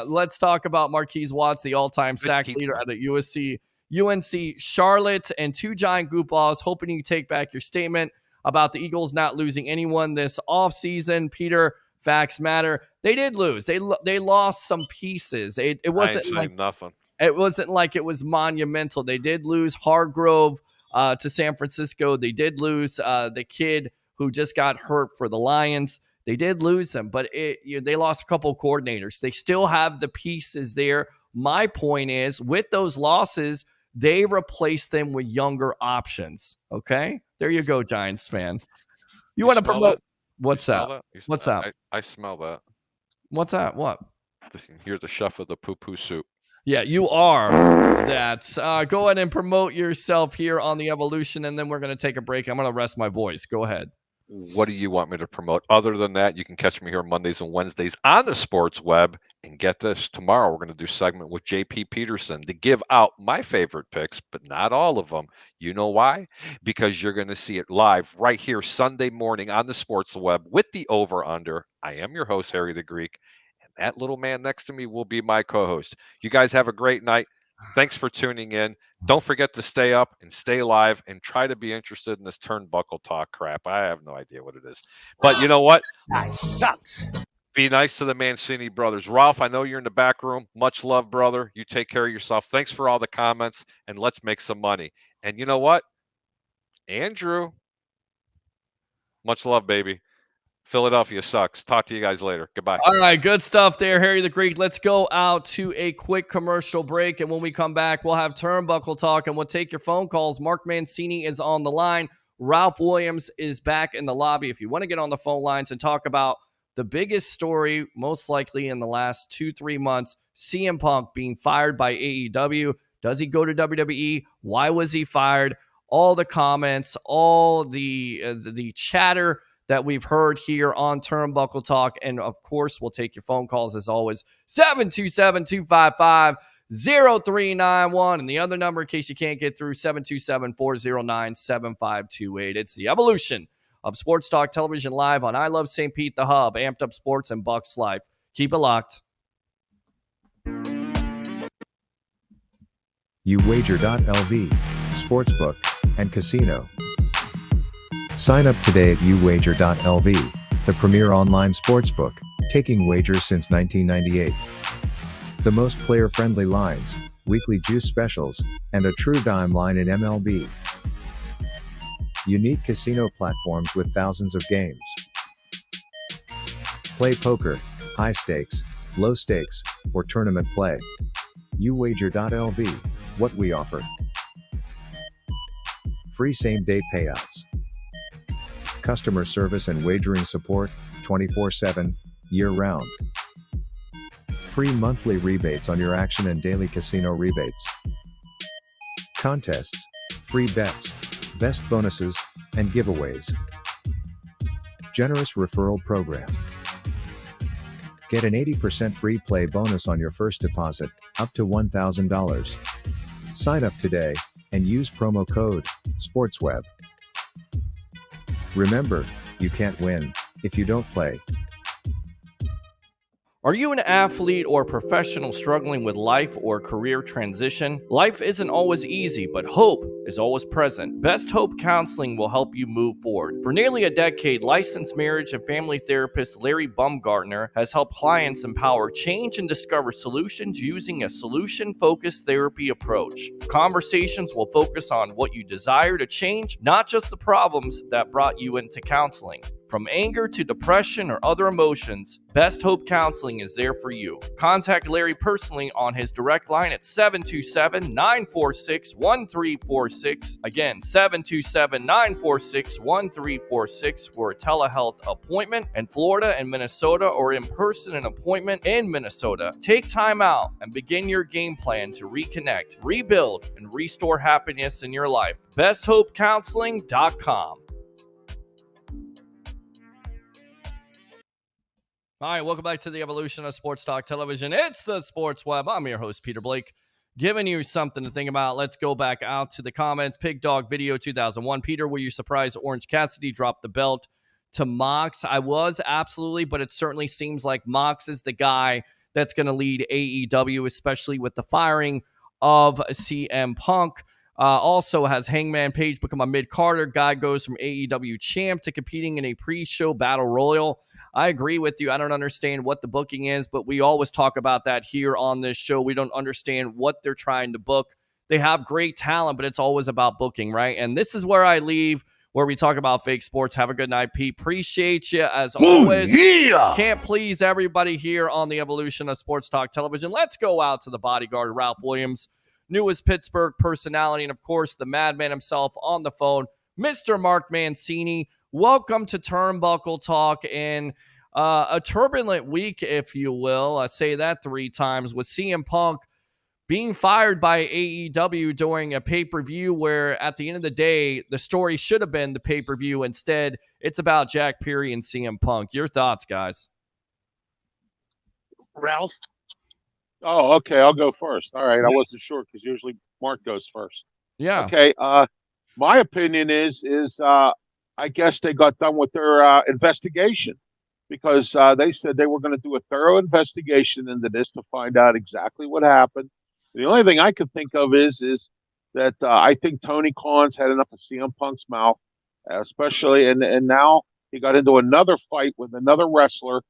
Let's talk about Marquise Watts, the all-time sack leader at the UNC Charlotte, and two giant goofballs. Hoping you take back your statement about the Eagles not losing anyone this offseason. Peter, facts matter. They did lose. They lost some pieces. It wasn't like nothing. It wasn't like it was monumental. They did lose Hargrove to San Francisco. They did lose the kid who just got hurt for the Lions. They did lose them, but they lost a couple coordinators. They still have the pieces there. My point is, with those losses, they replaced them with younger options. Okay? There you go, Giants fan. You want to promote? That? What's that? What's that? I smell that. What's that? What? Here's the chef of the poo-poo soup. Yeah, you are that. Go ahead and promote yourself here on the Evolution, and then we're going to take a break. I'm going to rest my voice. Go ahead. What do you want me to promote? Other than that, you can catch me here Mondays and Wednesdays on the Sports Web. And get this, tomorrow we're going to do a segment with JP Peterson to give out my favorite picks, but not all of them. You know why? Because you're going to see it live right here Sunday morning on the Sports Web with the over-under. I am your host, Harry the Greek. And that little man next to me will be my co-host. You guys have a great night. Thanks for tuning in. Don't forget to stay up and stay live and try to be interested in this turnbuckle talk crap. I have no idea what it is. But you know what? Guy sucks. Be nice to the Mancini brothers. Ralph, I know you're in the back room. Much love, brother. You take care of yourself. Thanks for all the comments, and let's make some money. And you know what? Andrew, much love, baby. Philadelphia sucks. Talk to you guys later. Goodbye. All right, good stuff there, Harry the Greek. Let's go out to a quick commercial break, and when we come back, we'll have Turnbuckle Talk, and we'll take your phone calls. Mark Mancini is on the line. Ralph Williams is back in the lobby. If you want to get on the phone lines and talk about the biggest story, most likely in the last 2-3 months, CM Punk being fired by AEW. Does he go to WWE? Why was he fired? All the comments, all the chatter that we've heard here on Turnbuckle Talk. And, of course, we'll take your phone calls, as always, 727-255-0391. And the other number, in case you can't get through, 727-409-7528. It's the Evolution of Sports Talk Television live on I Love St. Pete, the Hub, Amped Up Sports, and Bucs Life. Keep it locked. uwager.lv, sportsbook, and casino. Sign up today at uwager.lv, the premier online sportsbook, taking wagers since 1998. The most player-friendly lines, weekly juice specials, and a true dime line in MLB. Unique casino platforms with thousands of games. Play poker, high stakes, low stakes, or tournament play. uwager.lv, what we offer. Free same-day payouts. Customer service and wagering support, 24/7, year-round. Free monthly rebates on your action and daily casino rebates. Contests, free bets, best bonuses, and giveaways. Generous referral program. Get an 80% free play bonus on your first deposit, up to $1,000. Sign up today, and use promo code SPORTSWEB. Remember, you can't win if you don't play. Are you an athlete or professional struggling with life or career transition? Life isn't always easy, but hope is always present. Best Hope Counseling will help you move forward. For nearly a decade, licensed marriage and family therapist Larry Baumgartner has helped clients empower change and discover solutions using a solution-focused therapy approach. Conversations will focus on what you desire to change, not just the problems that brought you into counseling. From anger to depression or other emotions, Best Hope Counseling is there for you. Contact Larry personally on his direct line at 727-946-1346. Again, 727-946-1346 for a telehealth appointment in Florida and Minnesota, or in person an appointment in Minnesota. Take time out and begin your game plan to reconnect, rebuild, and restore happiness in your life. BestHopeCounseling.com. All right, welcome back to the evolution of Sports Talk Television. It's the Sports Web. I'm your host, Peter Blake, giving you something to think about. Let's go back out to the comments. Pig Dog Video 2001. Peter, were you surprised Orange Cassidy dropped the belt to Mox? I was, absolutely, but it certainly seems like Mox is the guy that's going to lead AEW, especially with the firing of CM Punk. Also has Hangman Page become a mid-carder. Guy goes from AEW champ to competing in a pre-show battle royal. I agree with you. I don't understand what the booking is, but we always talk about that here on this show. We don't understand what they're trying to book. They have great talent, but it's always about booking, right? And this is where I leave, where we talk about fake sports. Have a good night, Pete. Appreciate you as always. Yeah. Can't please everybody here on the evolution of Sports Talk Television. Let's go out to the bodyguard, Ralph Williams, newest Pittsburgh personality, and of course, the madman himself on the phone, Mr. Mark Mancini. Welcome to Turnbuckle Talk in a turbulent week, if you will. I say that 3 times, with CM Punk being fired by AEW during a pay-per-view where, at the end of the day, the story should have been the pay-per-view. Instead, it's about Jack Perry and CM Punk. Your thoughts, guys? Ralph? Oh, okay. I'll go first. All right. I wasn't sure because usually Mark goes first. Yeah. Okay. My opinion is I guess they got done with their investigation, because they said they were going to do a thorough investigation into this to find out exactly what happened. The only thing I could think of is that I think Tony Khan's had enough of CM Punk's mouth, especially, and now he got into another fight with another wrestler.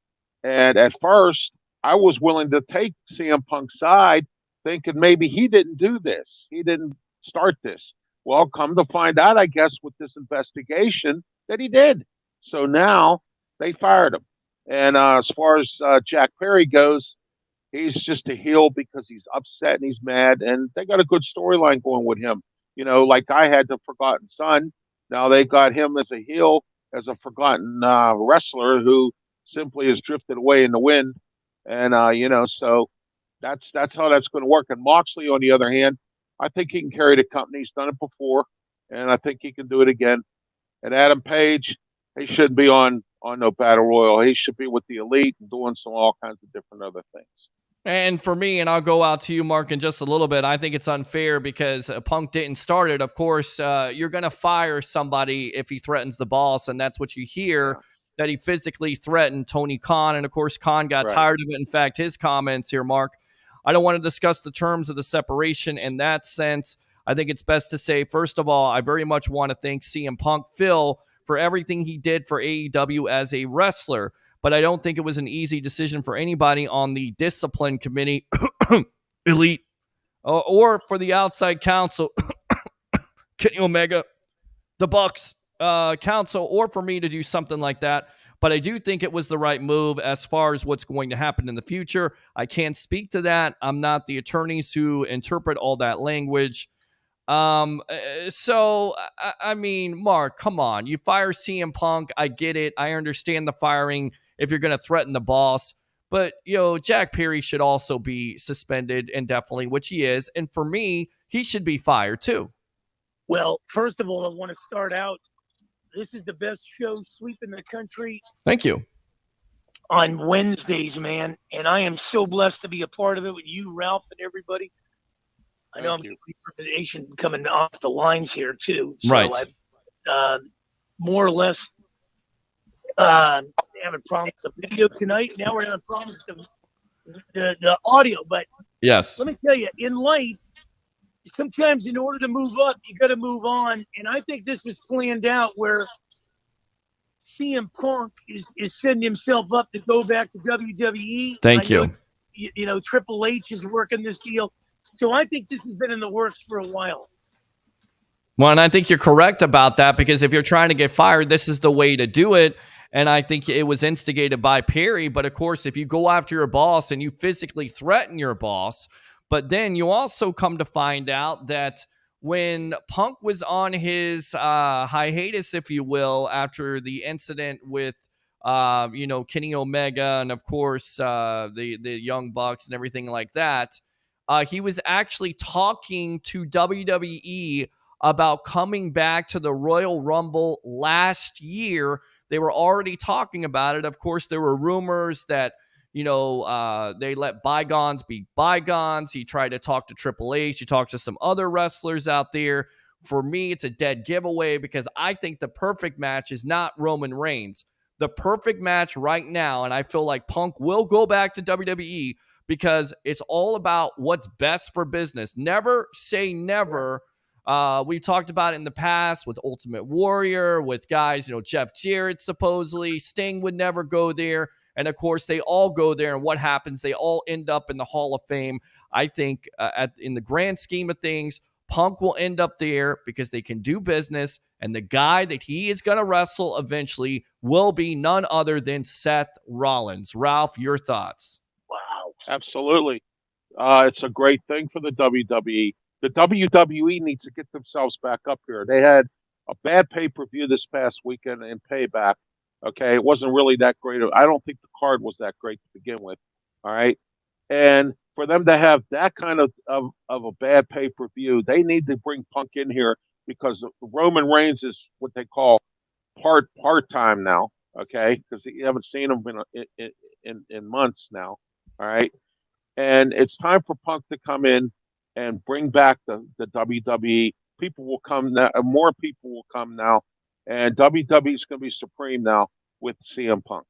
And at first, I was willing to take CM Punk's side, thinking maybe he didn't do this. He didn't start this. Well, come to find out, I guess, with this investigation, that he did. So now they fired him. And as far as Jack Perry goes, he's just a heel because he's upset and he's mad. And they got a good storyline going with him. You know, like I had the Forgotten Son. Now they got him as a heel, as a forgotten wrestler who simply has drifted away in the wind. And, so that's how that's going to work. And Moxley, on the other hand, I think he can carry the company. He's done it before, and I think he can do it again. And Adam Page, he shouldn't be on no battle royal. He should be with the Elite and doing all kinds of different other things. And for me, and I'll go out to you, Mark, in just a little bit, I think it's unfair because Punk didn't start it. Of course, you're going to fire somebody if he threatens the boss, and that's what you hear, that he physically threatened Tony Khan. And, of course, Khan got tired of it. In fact, his comments here, Mark, I don't want to discuss the terms of the separation in that sense. I think it's best to say, first of all, I very much want to thank CM Punk, Phil, for everything he did for AEW as a wrestler. But I don't think it was an easy decision for anybody on the discipline committee, Elite, or for the outside counsel, Kenny Omega, the Bucs counsel, or for me to do something like that. But I do think it was the right move as far as what's going to happen in the future. I can't speak to that. I'm not the attorneys who interpret all that language. So, I mean, Mark, come on. You fire CM Punk. I get it. I understand the firing if you're going to threaten the boss. But, Jack Perry should also be suspended indefinitely, which he is. And for me, he should be fired too. Well, first of all, I want to start out. This is the best show sweep in the country. Thank you. On Wednesdays, man. And I am so blessed to be a part of it with you, Ralph, and everybody. I know I'm getting information coming off the lines here, too. So right. I've more or less haven't promised a video tonight. Now we're going to promise the audio. But yes, let me tell you, in life, sometimes in order to move up, you got to move on. And I think this was planned out where CM Punk is setting himself up to go back to WWE. Thank you. You know, Triple H is working this deal. So I think this has been in the works for a while. Well, and I think you're correct about that, because if you're trying to get fired, this is the way to do it. And I think it was instigated by Perry. But of course, if you go after your boss and you physically threaten your boss, but then you also come to find out that when Punk was on his hiatus, if you will, after the incident with, Kenny Omega and, of course, the Young Bucks and everything like that, he was actually talking to WWE about coming back to the Royal Rumble last year. They were already talking about it. Of course, there were rumors that, they let bygones be bygones. He tried to talk to Triple H. He talked to some other wrestlers out there. For me, it's a dead giveaway, because I think the perfect match is not Roman Reigns. The perfect match right now, and I feel like Punk will go back to WWE, because it's all about what's best for business. Never say never. We've talked about it in the past with Ultimate Warrior, with guys, Jeff Jarrett, supposedly. Sting would never go there. And, of course, they all go there. And what happens? They all end up in the Hall of Fame. I think in the grand scheme of things, Punk will end up there because they can do business. And the guy that he is going to wrestle eventually will be none other than Seth Rollins. Ralph, your thoughts? Wow. Absolutely. It's a great thing for the WWE. The WWE needs to get themselves back up here. They had a bad pay-per-view this past weekend in Payback. Okay, it wasn't really that great. I don't think the card was that great to begin with. All right, and for them to have that kind of a bad pay-per-view, they need to bring Punk in here, because Roman Reigns is what they call part-time now. Okay, because you haven't seen him in months now. All right, and it's time for Punk to come in and bring back the WWE. People will come now. More people will come now. And WWE is going to be supreme now with CM Punk.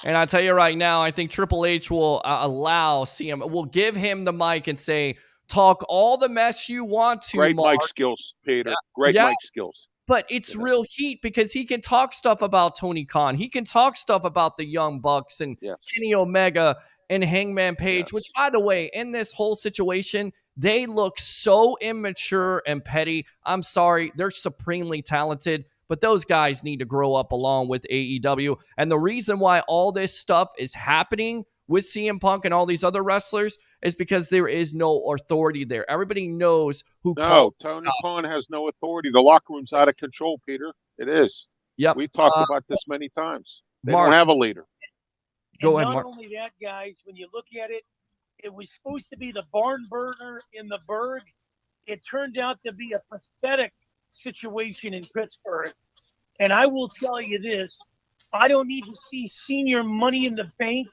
And I tell you right now, I think Triple H will allow CM, will give him the mic and say, talk all the mess you want to, Great Mark. mic skills, Peter. Great mic skills. But it's real heat, because he can talk stuff about Tony Khan. He can talk stuff about the Young Bucks and Kenny Omega and Hangman Page, which, by the way, in this whole situation, they look so immature and petty. I'm sorry. They're supremely talented, but those guys need to grow up along with AEW. And the reason why all this stuff is happening with CM Punk and all these other wrestlers is because there is no authority there. Everybody knows who calls. Tony Khan has no authority. The locker room's out of control, Peter. It is. Yep. We've talked about this many times. They Mark, don't have a leader. Go ahead, Mark. Mark. Not only that, guys, when you look at it, it was supposed to be the barn burner in the Berg. It turned out to be a pathetic situation in Pittsburgh. And I will tell you this, I don't need to see senior Money in the Bank.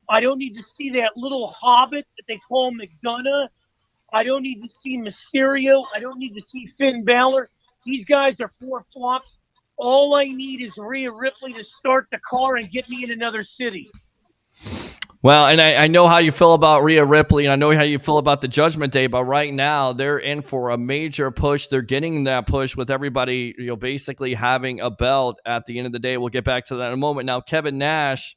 I don't need to see that little hobbit that they call McDonough. I don't need to see Mysterio. I don't need to see Finn Balor. These guys are four flops. All I need is Rhea Ripley to start the car and get me in another city. Well, and I know how you feel about Rhea Ripley, and I know how you feel about the Judgment Day, but right now they're in for a major push. They're getting that push with everybody, basically having a belt at the end of the day. We'll get back to that in a moment. Now, Kevin Nash,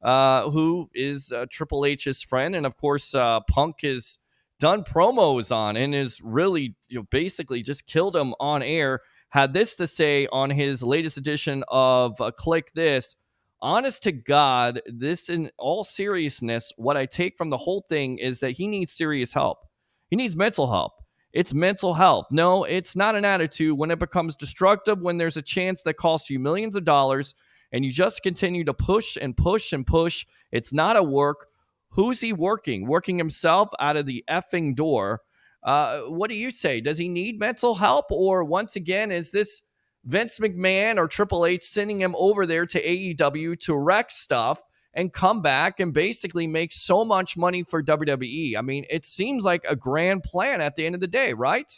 who is Triple H's friend, and of course, Punk has done promos on and is really, basically just killed him on air, had this to say on his latest edition of Click This. Honest to God, this, in all seriousness, what I take from the whole thing is that he needs serious help. He needs mental help. It's mental health. No, it's not an attitude. When it becomes destructive, when there's a chance that costs you millions of dollars and you just continue to push and push and push, it's not a work. Who's he working? Working himself out of the effing door. What do you say? Does he need mental help? Or once again, is this Vince McMahon or Triple H sending him over there to AEW to wreck stuff and come back and basically make so much money for WWE? I mean, it seems like a grand plan at the end of the day, right?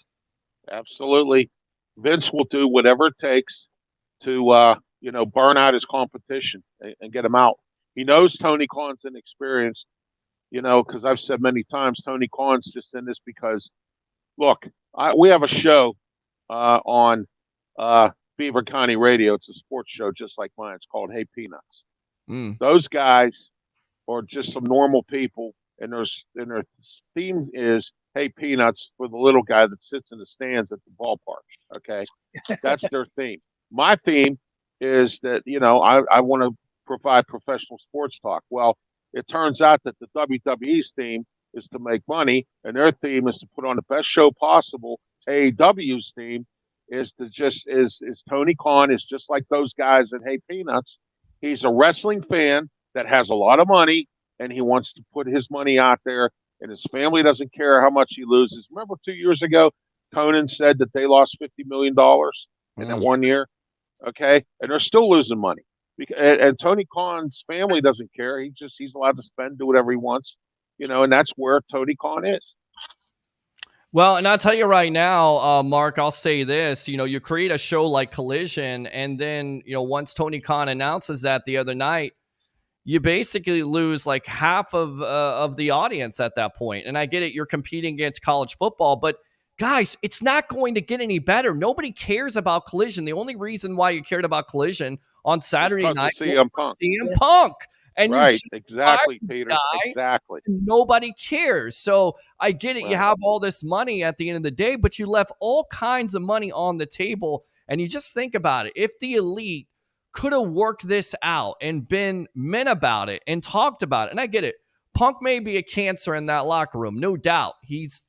Absolutely. Vince will do whatever it takes to, burn out his competition and get him out. He knows Tony Khan's inexperienced. because I've said many times, Tony Khan's just in this because, look, we have a show on Beaver County Radio. It's a sports show just like mine. It's called Hey Peanuts. Those guys are just some normal people, and their theme is Hey Peanuts for the little guy that sits in the stands at the ballpark. Okay, that's their theme. My theme is that I want to provide professional sports talk. Well, it turns out that the WWE's theme is to make money, and their theme is to put on the best show possible. AEW's theme is to just is Tony Khan is just like those guys at Hey Peanuts. He's a wrestling fan that has a lot of money, and he wants to put his money out there, and his family doesn't care how much he loses. Remember 2 years ago, Conan said that they lost $50 million in that 1 year, okay? And they're still losing money. And Tony Khan's family doesn't care. He's allowed to spend, do whatever he wants, and that's where Tony Khan is. Well, and I'll tell you right now, Mark, I'll say this, you create a show like Collision, and then, once Tony Khan announces that the other night, you basically lose like half of the audience at that point. And I get it, you're competing against college football, but guys, it's not going to get any better. Nobody cares about Collision. The only reason why you cared about Collision on Saturday night was CM Punk. And right, exactly, Peter. Exactly. Nobody cares. So I get it. Right. You have all this money at the end of the day, but you left all kinds of money on the table. And you just think about it. If the Elite could have worked this out and been men about it and talked about it, and I get it, Punk may be a cancer in that locker room, no doubt. He's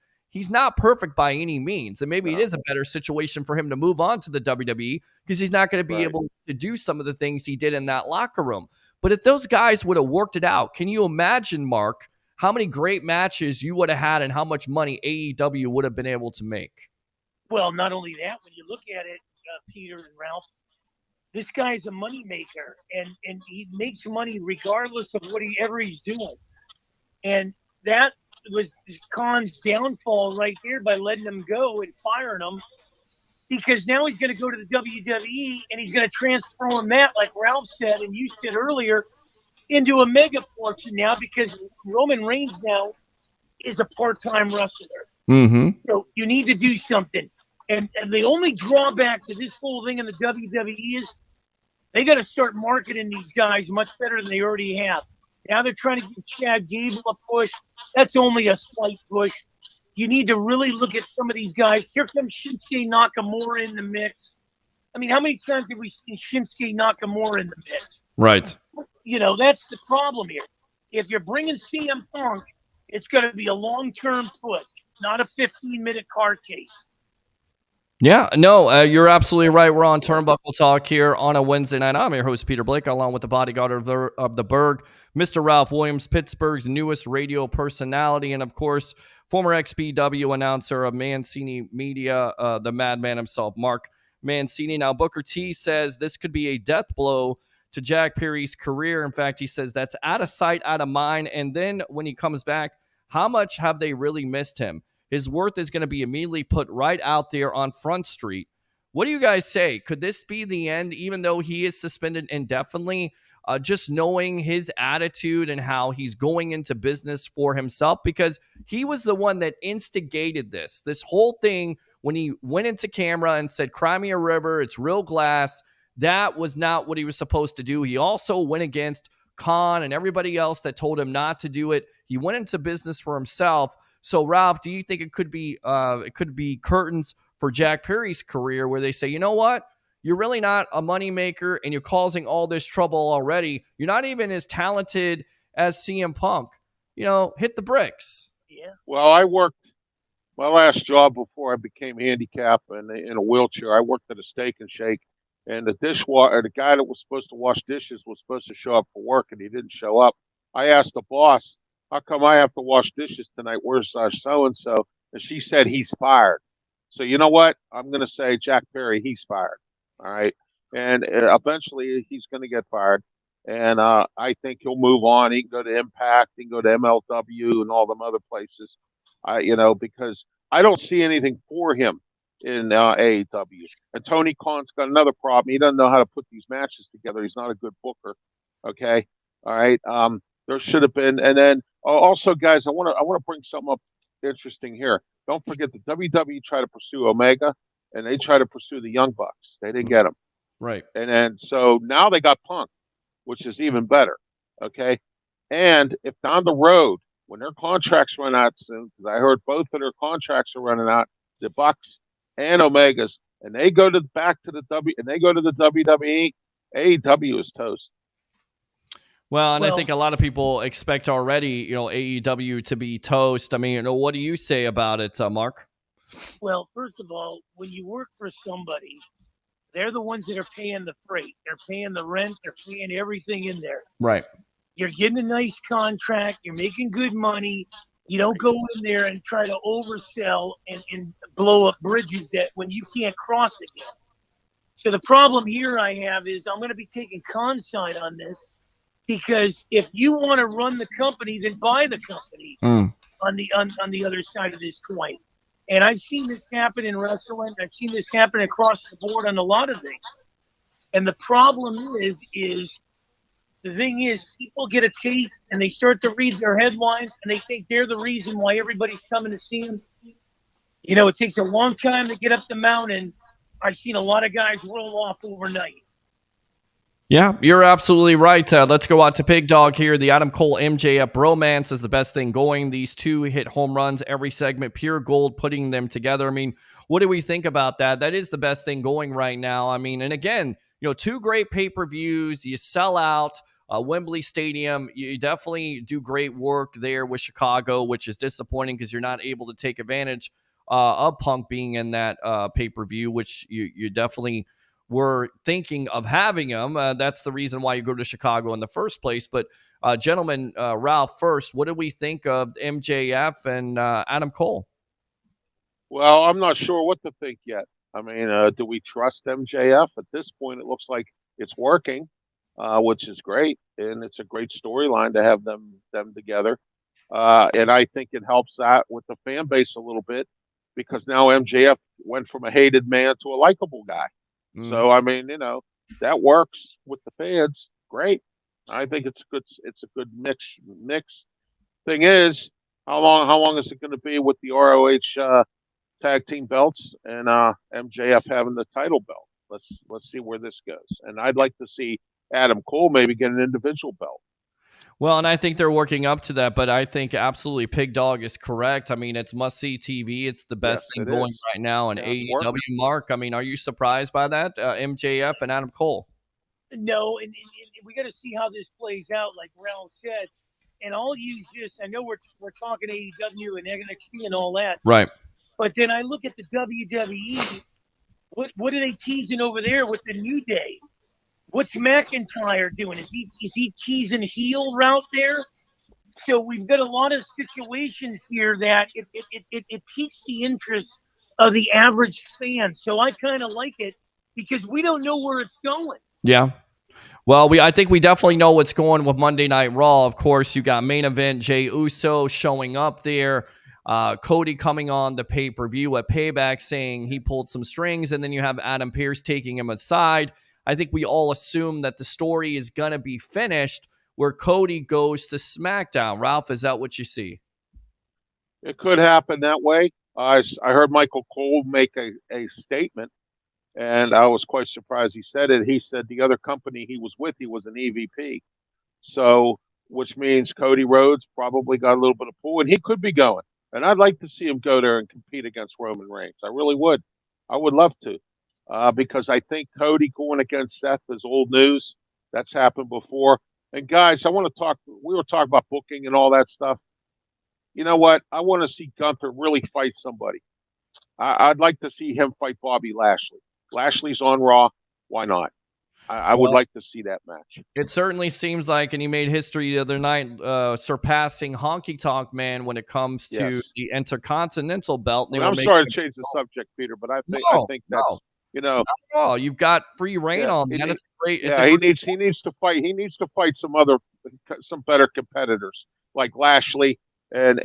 not perfect by any means, and maybe it is a better situation for him to move on to the WWE because he's not going to be able to do some of the things he did in that locker room. But if those guys would have worked it out, can you imagine, Mark, how many great matches you would have had and how much money AEW would have been able to make? Well, not only that, when you look at it, Peter and Ralph, this guy's a money maker, and he makes money regardless of whatever he's doing. And that was Khan's downfall right there by letting him go and firing him, because now he's going to go to the WWE and he's going to transform that, like Ralph said and you said earlier, into a mega fortune now, because Roman Reigns now is a part-time wrestler. Mm-hmm. So you need to do something. And the only drawback to this whole thing in the WWE is they got to start marketing these guys much better than they already have. Now they're trying to give Chad Gable a push. That's only a slight push. You need to really look at some of these guys. Here comes Shinsuke Nakamura in the mix. I mean, how many times have we seen Shinsuke Nakamura in the mix? Right. That's the problem here. If you're bringing CM Punk, it's going to be a long-term push, not a 15-minute car chase. Yeah, no, you're absolutely right. We're on Turnbuckle Talk here on a Wednesday night. I'm your host, Peter Blake, along with the bodyguard of the Berg, Mr. Ralph Williams, Pittsburgh's newest radio personality, and, of course, former XPW announcer of Mancini Media, the madman himself, Mark Mancini. Now, Booker T says this could be a death blow to Jack Perry's career. In fact, he says that's out of sight, out of mind. And then when he comes back, how much have they really missed him? His worth is going to be immediately put right out there on Front Street. What do you guys say? Could this be the end, even though he is suspended indefinitely? Just knowing his attitude and how he's going into business for himself, because he was the one that instigated this whole thing when he went into camera and said, "Cry me a river, it's real glass." That was not what he was supposed to do. He also went against Khan and everybody else that told him not to do it. He went into business for himself. So, Ralph, do you think it could be curtains for Jack Perry's career where they say, you know what? You're really not a moneymaker and you're causing all this trouble already. You're not even as talented as CM Punk. Hit the bricks. Yeah. Well, I worked my last job before I became handicapped and in a wheelchair. I worked at a Steak and Shake, and the guy that was supposed to wash dishes was supposed to show up for work, and he didn't show up. I asked the boss, "How come I have to wash dishes tonight? Where's so-and-so?" And she said, "He's fired." So you know what? I'm going to say Jack Perry, he's fired. All right. And eventually he's going to get fired. And I think he'll move on. He can go to Impact. He can go to MLW and all them other places, because I don't see anything for him in AEW. And Tony Khan's got another problem. He doesn't know how to put these matches together. He's not a good booker. Okay. All right. There should have been. And then Also, guys, I want to bring something up interesting here. Don't forget the WWE tried to pursue Omega, and they tried to pursue the Young Bucks. They didn't get them, Right. and then so now they got Punk, which is even better. Okay, and if down the road when their contracts run out soon, because I heard both of their contracts are running out, the Bucks and Omegas, and they go to back to the W and they go to the WWE, AEW is toast. Well, and I think a lot of people expect already, AEW to be toast. I mean, what do you say about it, Mark? Well, first of all, when you work for somebody, they're the ones that are paying the freight. They're paying the rent. They're paying everything in there. Right. You're getting a nice contract. You're making good money. You don't go in there and try to oversell and blow up bridges that when you can't cross again. So the problem here I have is I'm going to be taking con-side on this, because if you want to run the company, then buy the company on the other side of this coin. And I've seen this happen in wrestling. I've seen this happen across the board on a lot of things. And the problem is the thing is, people get a taste and they start to read their headlines and they think they're the reason why everybody's coming to see them. It takes a long time to get up the mountain. I've seen a lot of guys roll off overnight. Yeah, you're absolutely right. Let's go out to Pig Dog here. The Adam Cole MJF bromance is the best thing going. These two hit home runs every segment, pure gold, putting them together. I mean, what do we think about that? That is the best thing going right now. I mean, and again, two great pay-per-views. You sell out Wembley Stadium. You definitely do great work there with Chicago, which is disappointing because you're not able to take advantage of Punk being in that pay-per-view, which you definitely were thinking of having him. That's the reason why you go to Chicago in the first place. But gentlemen, Ralph, first, what do we think of MJF and Adam Cole? Well, I'm not sure what to think yet. I mean, do we trust MJF? At this point, it looks like it's working, which is great. And it's a great storyline to have them together. And I think it helps out with the fan base a little bit, because now MJF went from a hated man to a likable guy. So I mean, that works with the fans. Great. I think it's a good mix. Thing is, how long is it going to be with the ROH tag team belts and MJF having the title belt? Let's see where this goes. And I'd like to see Adam Cole maybe get an individual belt. Well, and I think they're working up to that, but I think absolutely Pig Dog is correct. I mean, it's must-see TV. It's the best thing going right now in AEW. Mark, I mean, are you surprised by that, MJF and Adam Cole? No, and we got to see how this plays out, like Ralph said. And I'll use this. I know we're talking AEW and NXT and all that. Right. But then I look at the WWE. What are they teasing over there with the New Day? What's McIntyre doing? Is he teasing heel route there? So we've got a lot of situations here that it piques the interest of the average fan. So I kind of like it because we don't know where it's going. Yeah. Well, I think we definitely know what's going with Monday Night Raw. Of course, you got main event Jey Uso showing up there. Cody coming on the pay-per-view at Payback saying he pulled some strings, and then you have Adam Pearce taking him aside. I think we all assume that the story is going to be finished where Cody goes to SmackDown. Ralph, is that what you see? It could happen that way. I heard Michael Cole make a statement, and I was quite surprised he said it. He said the other company he was with, he was an EVP. So, which means Cody Rhodes probably got a little bit of pull, and he could be going. And I'd like to see him go there and compete against Roman Reigns. I really would. I would love to. Because I think Cody going against Seth is old news. That's happened before. And guys, we were talking about booking and all that stuff. You know what? I want to see Gunther really fight somebody. I'd like to see him fight Bobby Lashley. Lashley's on Raw. Why not? I would like to see that match. It certainly seems like, and he made history the other night, surpassing Honky Tonk Man when it comes to the Intercontinental belt. I'm sorry to change the subject, Peter, but I think that's Oh, you've got free reign on that. It's great. He needs to fight. He needs to fight some better competitors like Lashley and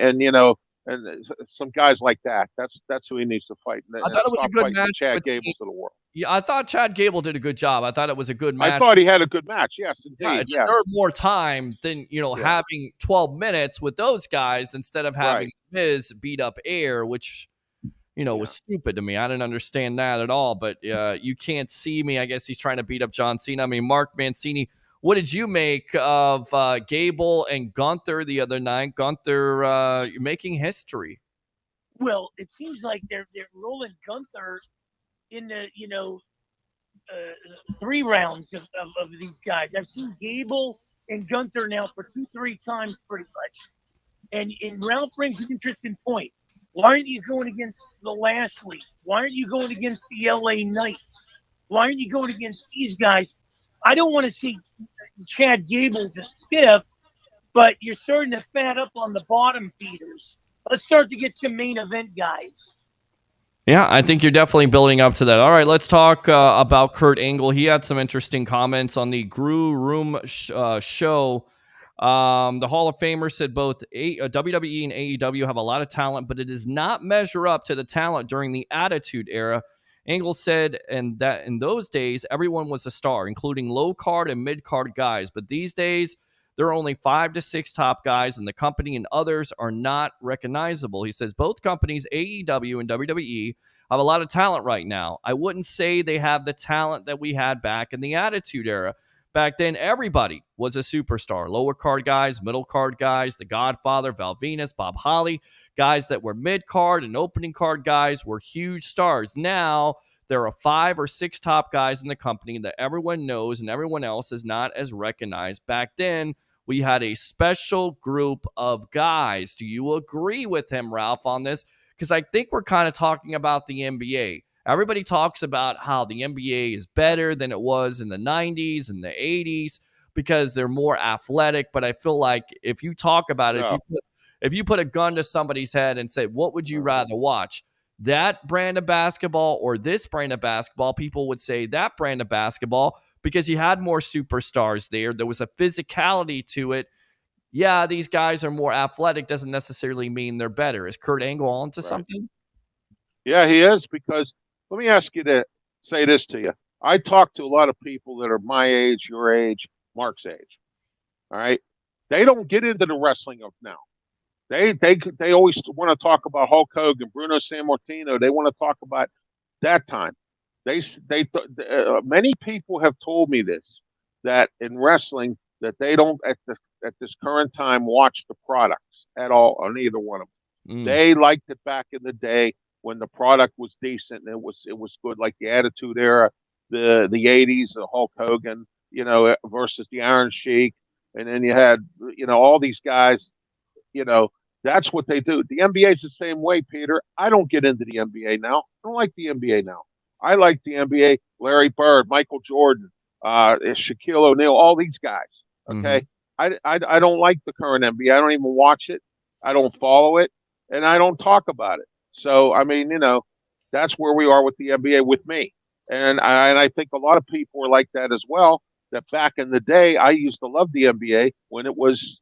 and some guys like that. That's who he needs to fight. I thought it was a good match. Chad Gables of the world. Yeah, I thought Chad Gable did a good job. I thought it was a good match. I thought he had a good match. Yes, indeed. Yeah, it deserved more time than having 12 minutes with those guys instead of having Miz beat up Air, which was stupid to me. I didn't understand that at all. But you can't see me. I guess he's trying to beat up John Cena. I mean, Mark Mancini. What did you make of Gable and Gunther the other night? Gunther making history. Well, it seems like they're rolling Gunther in the 3 rounds of these guys. I've seen Gable and Gunther now for 2-3 times pretty much. And Ralph brings an interesting point. Why aren't you going against the Lashley? Why aren't you going against the LA Knights? Why aren't you going against these guys? I don't want to see Chad Gable as a stiff, but you're starting to fat up on the bottom feeders. Let's start to get some main event guys. Yeah, I think you're definitely building up to that. All right, let's talk about Kurt Angle. He had some interesting comments on the Grew Room show. The Hall of Famer said both WWE and AEW have a lot of talent, but it does not measure up to the talent during the Attitude Era. Angle said that in those days, everyone was a star, including low-card and mid-card guys. But these days, there are only 5 to 6 top guys in the company, and others are not recognizable. He says both companies, AEW and WWE, have a lot of talent right now. I wouldn't say they have the talent that we had back in the Attitude Era. Back then, everybody was a superstar. Lower card guys, middle card guys, The Godfather, Val Venus, Bob Holly, guys that were mid-card and opening card guys were huge stars. Now, there are 5 or 6 top guys in the company that everyone knows and everyone else is not as recognized. Back then, we had a special group of guys. Do you agree with him, Ralph, on this? Because I think we're kind of talking about the NBA. Everybody talks about how the NBA is better than it was in the 90s and the 80s because they're more athletic. But I feel like if you talk about it, if you put a gun to somebody's head and say, what would you rather watch? That brand of basketball or this brand of basketball? People would say that brand of basketball because you had more superstars there. There was a physicality to it. Yeah, these guys are more athletic. Doesn't necessarily mean they're better. Is Kurt Angle onto something? Yeah, he is, because let me ask you to say this to you. I talk to a lot of people that are my age, your age, Mark's age. All right. They don't get into the wrestling of now. They always want to talk about Hulk Hogan, Bruno Sammartino. They want to talk about that time. Many people have told me this, that in wrestling that they don't at this current time watch the products at all on either one of them. They liked it back in the day when the product was decent and it was good, like the Attitude Era, the 80s, the Hulk Hogan, versus the Iron Sheik, and then you had all these guys. That's what they do. The NBA is the same way, Peter. I don't get into the NBA now. I don't like the NBA now. I like the NBA. Larry Bird, Michael Jordan, Shaquille O'Neal, all these guys. Okay, I don't like the current NBA. I don't even watch it. I don't follow it, and I don't talk about it. So I mean, that's where we are with the NBA with me, and I think a lot of people are like that as well. That back in the day, I used to love the NBA when it was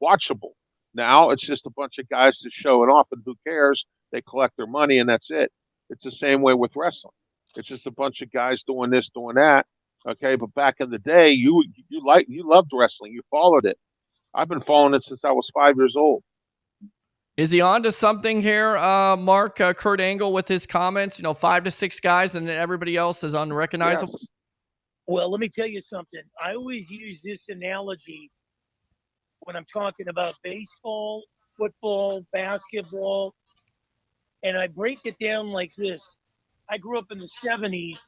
watchable. Now it's just a bunch of guys just showing off, and who cares? They collect their money, and that's it. It's the same way with wrestling. It's just a bunch of guys doing this, doing that. Okay, but back in the day, you loved wrestling. You followed it. I've been following it since I was 5 years old. Is he on to something here, Mark? Kurt Angle with his comments, 5 to 6 guys, and then everybody else is unrecognizable? Yes. Well, let me tell you something. I always use this analogy when I'm talking about baseball, football, basketball, and I break it down like this. I grew up in the 70s,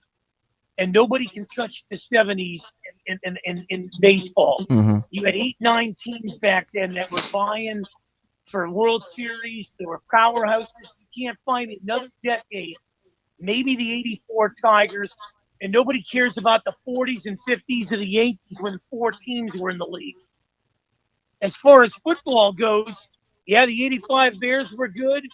and nobody can touch the 70s in baseball. You had 8-9 teams back then that were vying for World Series. There were powerhouses. You can't find another decade. Maybe the 84 Tigers, and nobody cares about the 40s and 50s of the Yankees when 4 teams were in the league. As far as football goes, yeah, the 85 Bears were good,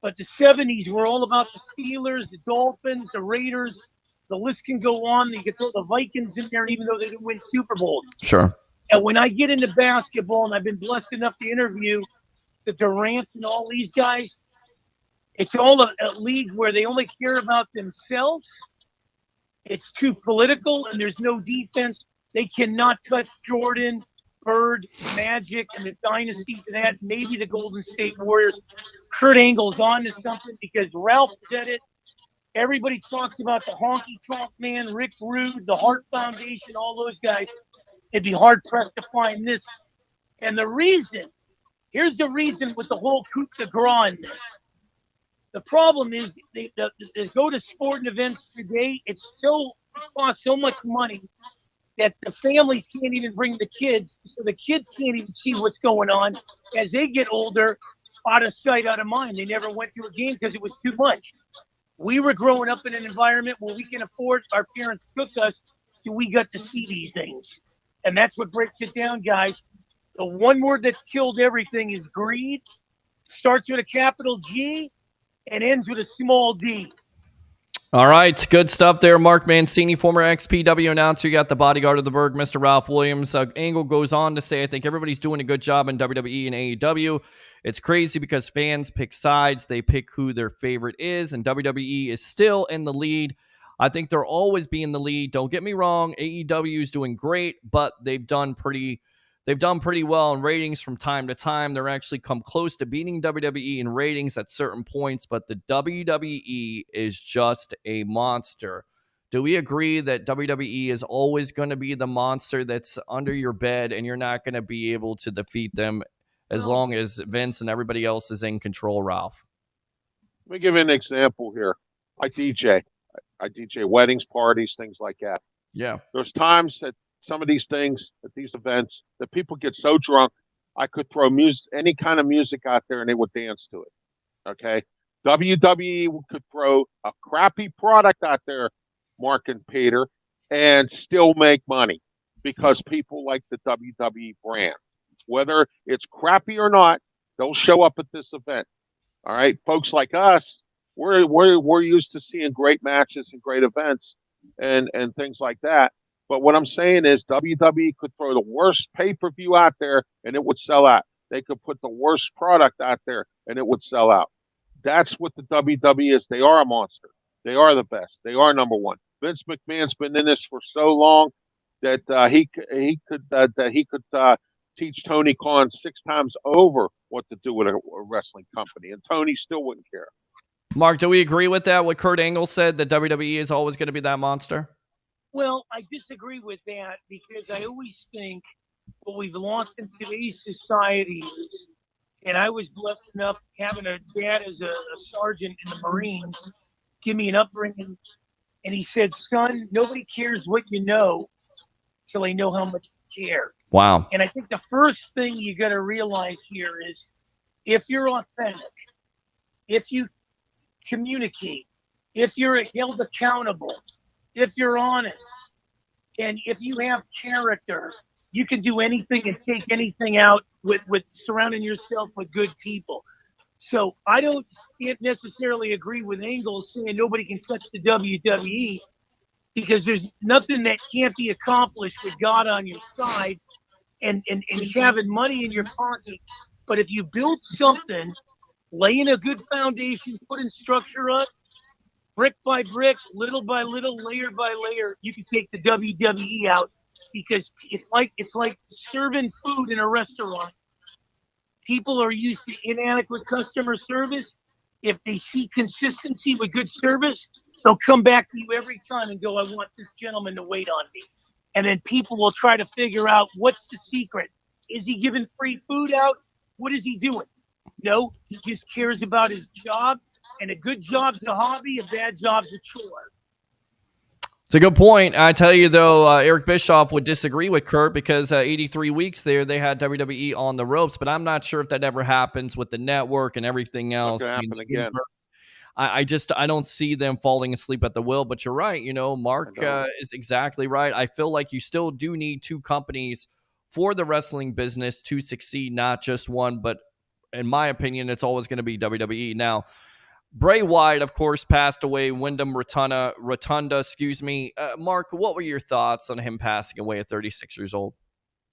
but the 70s were all about the Steelers, the Dolphins, the Raiders. The list can go on. You can throw the Vikings in there, even though they didn't win Super Bowls. Sure. And when I get into basketball, and I've been blessed enough to interview the Durant and all these guys. It's all a league where they only care about themselves. It's too political, and there's no defense. They cannot touch Jordan, Bird, Magic, and the dynasties that had, maybe the Golden State Warriors. Kurt Angle's on to something because Ralph said it. Everybody talks about the honky tonk man, Rick Rude, the Hart Foundation, all those guys. It'd be hard-pressed to find this. And the reason, here's the reason with the whole coup de grace in this. The problem is they go to sporting events today. It costs so much money that the families can't even bring the kids. So the kids can't even see what's going on. As they get older, out of sight, out of mind. They never went to a game because it was too much. We were growing up in an environment where we can afford, our parents took us, so we got to see these things. And that's what breaks it down, guys. The one word that's killed everything is greed. Starts with a capital G and ends with a small d. All right, good stuff there. Mark Mancini, former XPW announcer. You got the bodyguard of the Berg, Mr. Ralph Williams. Angle goes on to say, I think everybody's doing a good job in WWE and AEW. It's crazy because fans pick sides. They pick who their favorite is, and WWE is still in the lead. I think they'll always be in the lead. Don't get me wrong. AEW is doing great, but they've done pretty well in ratings from time to time. They're actually come close to beating WWE in ratings at certain points, but the WWE is just a monster. Do we agree that WWE is always going to be the monster that's under your bed and you're not going to be able to defeat them as long as Vince and everybody else is in control, Ralph? Let me give you an example here. I DJ weddings, parties, things like that. Yeah. There's times that some of these things at these events that people get so drunk, I could throw music, any kind of music out there and they would dance to it. Okay. WWE could throw a crappy product out there, Mark and Peter, and still make money because people like the WWE brand. Whether it's crappy or not, they'll show up at this event. All right. Folks like us, we're used to seeing great matches and great events and things like that. But what I'm saying is WWE could throw the worst pay-per-view out there and it would sell out. They could put the worst product out there and it would sell out. That's what the WWE is. They are a monster. They are the best. They are number one. Vince McMahon's been in this for so long that he could teach Tony Khan 6 times over what to do with a wrestling company, and Tony still wouldn't care. Mark, do we agree with that? What Kurt Angle said, that WWE is always going to be that monster? Well, I disagree with that because I always think what we've lost in today's society is, and I was blessed enough having a dad as a sergeant in the Marines give me an upbringing, and he said, son, nobody cares what you know till they know how much you care. Wow. And I think the first thing you got to realize here is if you're authentic, if you communicate, if you're held accountable, if you're honest, and if you have character, you can do anything and take anything out with surrounding yourself with good people. So I don't necessarily agree with Angle saying nobody can touch the WWE because there's nothing that can't be accomplished with God on your side and having money in your pocket. But if you build something, laying a good foundation, putting structure up, brick by brick, little by little, layer by layer, you can take the WWE out because it's like serving food in a restaurant. People are used to inadequate customer service. If they see consistency with good service, they'll come back to you every time and go, I want this gentleman to wait on me. And then people will try to figure out what's the secret. Is he giving free food out? What is he doing? No, he just cares about his job. And a good job's a hobby, a bad job's a chore. It's a good point. I tell you, though, Eric Bischoff would disagree with Kurt because 83 weeks there, they had WWE on the ropes, but I'm not sure if that ever happens with the network and everything else. It's going to happen again. I don't see them falling asleep at the wheel, but you're right. You know, Mark is exactly right. I feel like you still do need 2 companies for the wrestling business to succeed, not just one, but in my opinion, it's always going to be WWE. Now, Bray Wyatt, of course, passed away. Wyndham Rotunda, Mark, what were your thoughts on him passing away at 36 years old?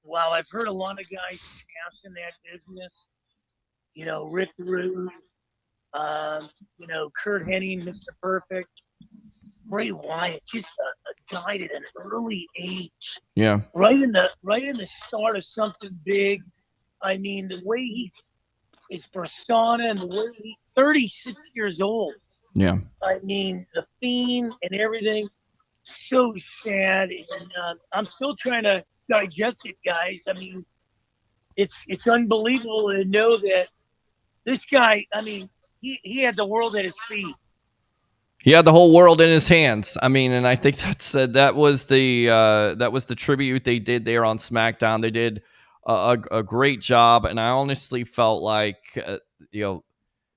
Well, I've heard a lot of guys pass in that business. Rick Rude, Kurt Hennig, Mr. Perfect, Bray Wyatt, just a guy at an early age. Yeah. Right in the start of something big. I mean, the way his persona and the way he's 36 years old. Yeah. I mean, the Fiend and everything. So sad, and I'm still trying to digest it, guys. I mean, it's unbelievable to know that this guy. I mean, he had the world at his feet. He had the whole world in his hands. I mean, and I think that was the tribute they did there on SmackDown. They did a great job, and I honestly felt like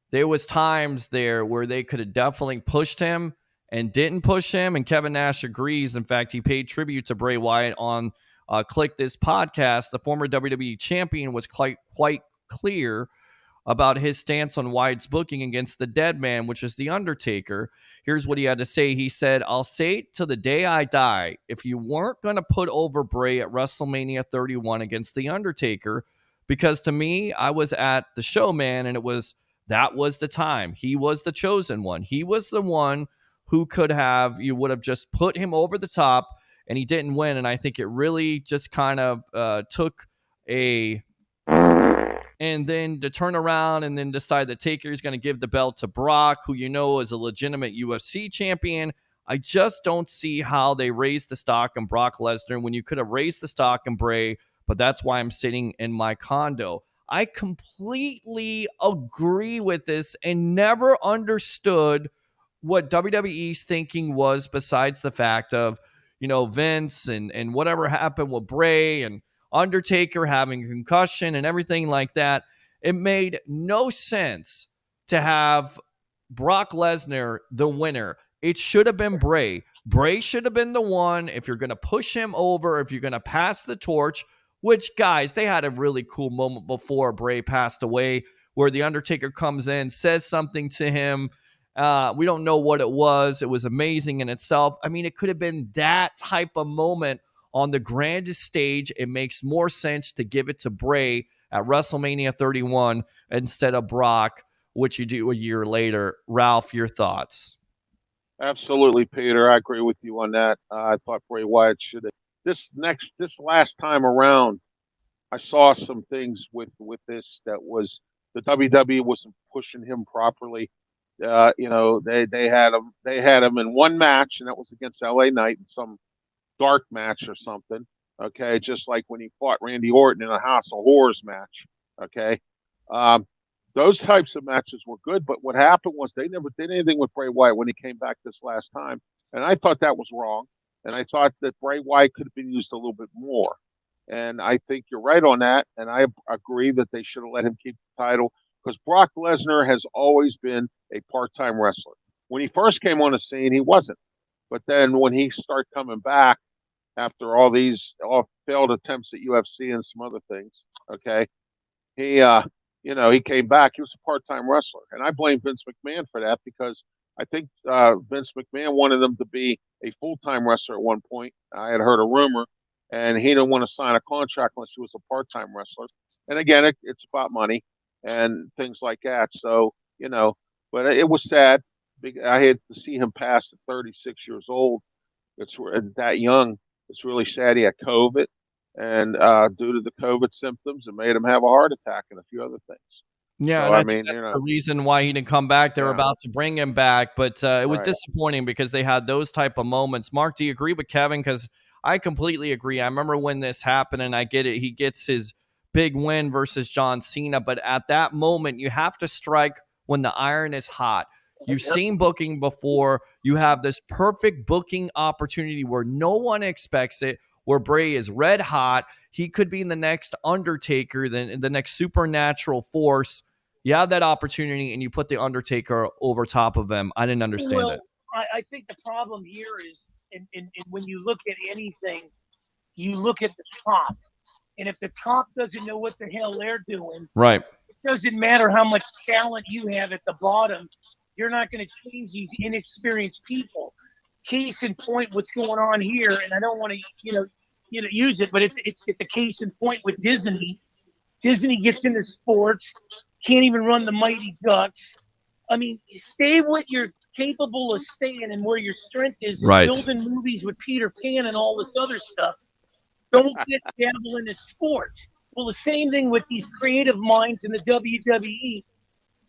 there was times there where they could have definitely pushed him and didn't push him, and Kevin Nash agrees. In fact, he paid tribute to Bray Wyatt on Click This Podcast. The former WWE champion was quite clear about his stance on Wyatt's booking against the dead man, which is The Undertaker. Here's what he had to say. He said, "I'll say it till the day I die. If you weren't going to put over Bray at WrestleMania 31 against The Undertaker, because to me, I was at the show, man, and that was the time. He was the chosen one. He was the one who you would have just put him over the top, and he didn't win. And I think it really just kind of took and then to turn around and then decide that Taker is going to give the belt to Brock, who is a legitimate UFC champion. I just don't see how they raised the stock on Brock Lesnar when you could have raised the stock on Bray, but that's why I'm sitting in my condo." I completely agree with this and never understood what WWE's thinking was, besides the fact of, Vince and whatever happened with Bray and Undertaker having a concussion and everything like that. It made no sense to have Brock Lesnar the winner. It should have been Bray. Bray should have been the one. If you're going to push him over, if you're going to pass the torch, which, guys, they had a really cool moment before Bray passed away where The Undertaker comes in, says something to him. We don't know what it was. It was amazing in itself. I mean, it could have been that type of moment on the grandest stage. It makes more sense to give it to Bray at WrestleMania 31 instead of Brock, which you do a year later. Ralph, your thoughts? Absolutely, Peter. I agree with you on that. I thought Bray Wyatt should have. This last time around, I saw some things with this that was the WWE wasn't pushing him properly. They had him in one match, and that was against LA Knight in some dark match or something. Okay, just like when he fought Randy Orton in a House of Horrors match. Okay, those types of matches were good, but what happened was they never did anything with Bray Wyatt when he came back this last time, and I thought that was wrong. And I thought that Bray Wyatt could have been used a little bit more. And I think you're right on that. And I agree that they should have let him keep the title because Brock Lesnar has always been a part-time wrestler. When he first came on the scene, he wasn't. But then when he started coming back after all failed attempts at UFC and some other things, okay, he came back. He was a part-time wrestler. And I blame Vince McMahon for that because I think Vince McMahon wanted him to be a full-time wrestler at one point. I had heard a rumor, and he didn't want to sign a contract unless he was a part-time wrestler. And again, it's about money and things like that. So, but it was sad. I had to see him pass at 36 years old. It's that young. It's really sad. He had COVID, and due to the COVID symptoms, it made him have a heart attack and a few other things. Yeah, so, and I think that's the reason why he didn't come back. They were about to bring him back, but it was disappointing because they had those type of moments. Mark, do you agree with Kevin? Because I completely agree. I remember when this happened, and I get it. He gets his big win versus John Cena, but at that moment, you have to strike when the iron is hot. You've seen booking before. You have this perfect booking opportunity where no one expects it, where Bray is red hot. He could be the next Undertaker, the next supernatural force. You have that opportunity, and you put the Undertaker over top of him. I didn't understand it. I think the problem here is, when you look at anything, you look at the top. And if the top doesn't know what the hell they're doing, right, it doesn't matter how much talent you have at the bottom. You're not going to change these inexperienced people. Case in point, what's going on here, and I don't want to, use it, but it's a case in point with Disney. Disney gets into sports. Can't even run the Mighty Ducks. I mean, stay what you're capable of staying and where your strength is Right. building movies with Peter Pan and all this other stuff. Don't get dabble into sports. Well, the same thing with these creative minds in the WWE.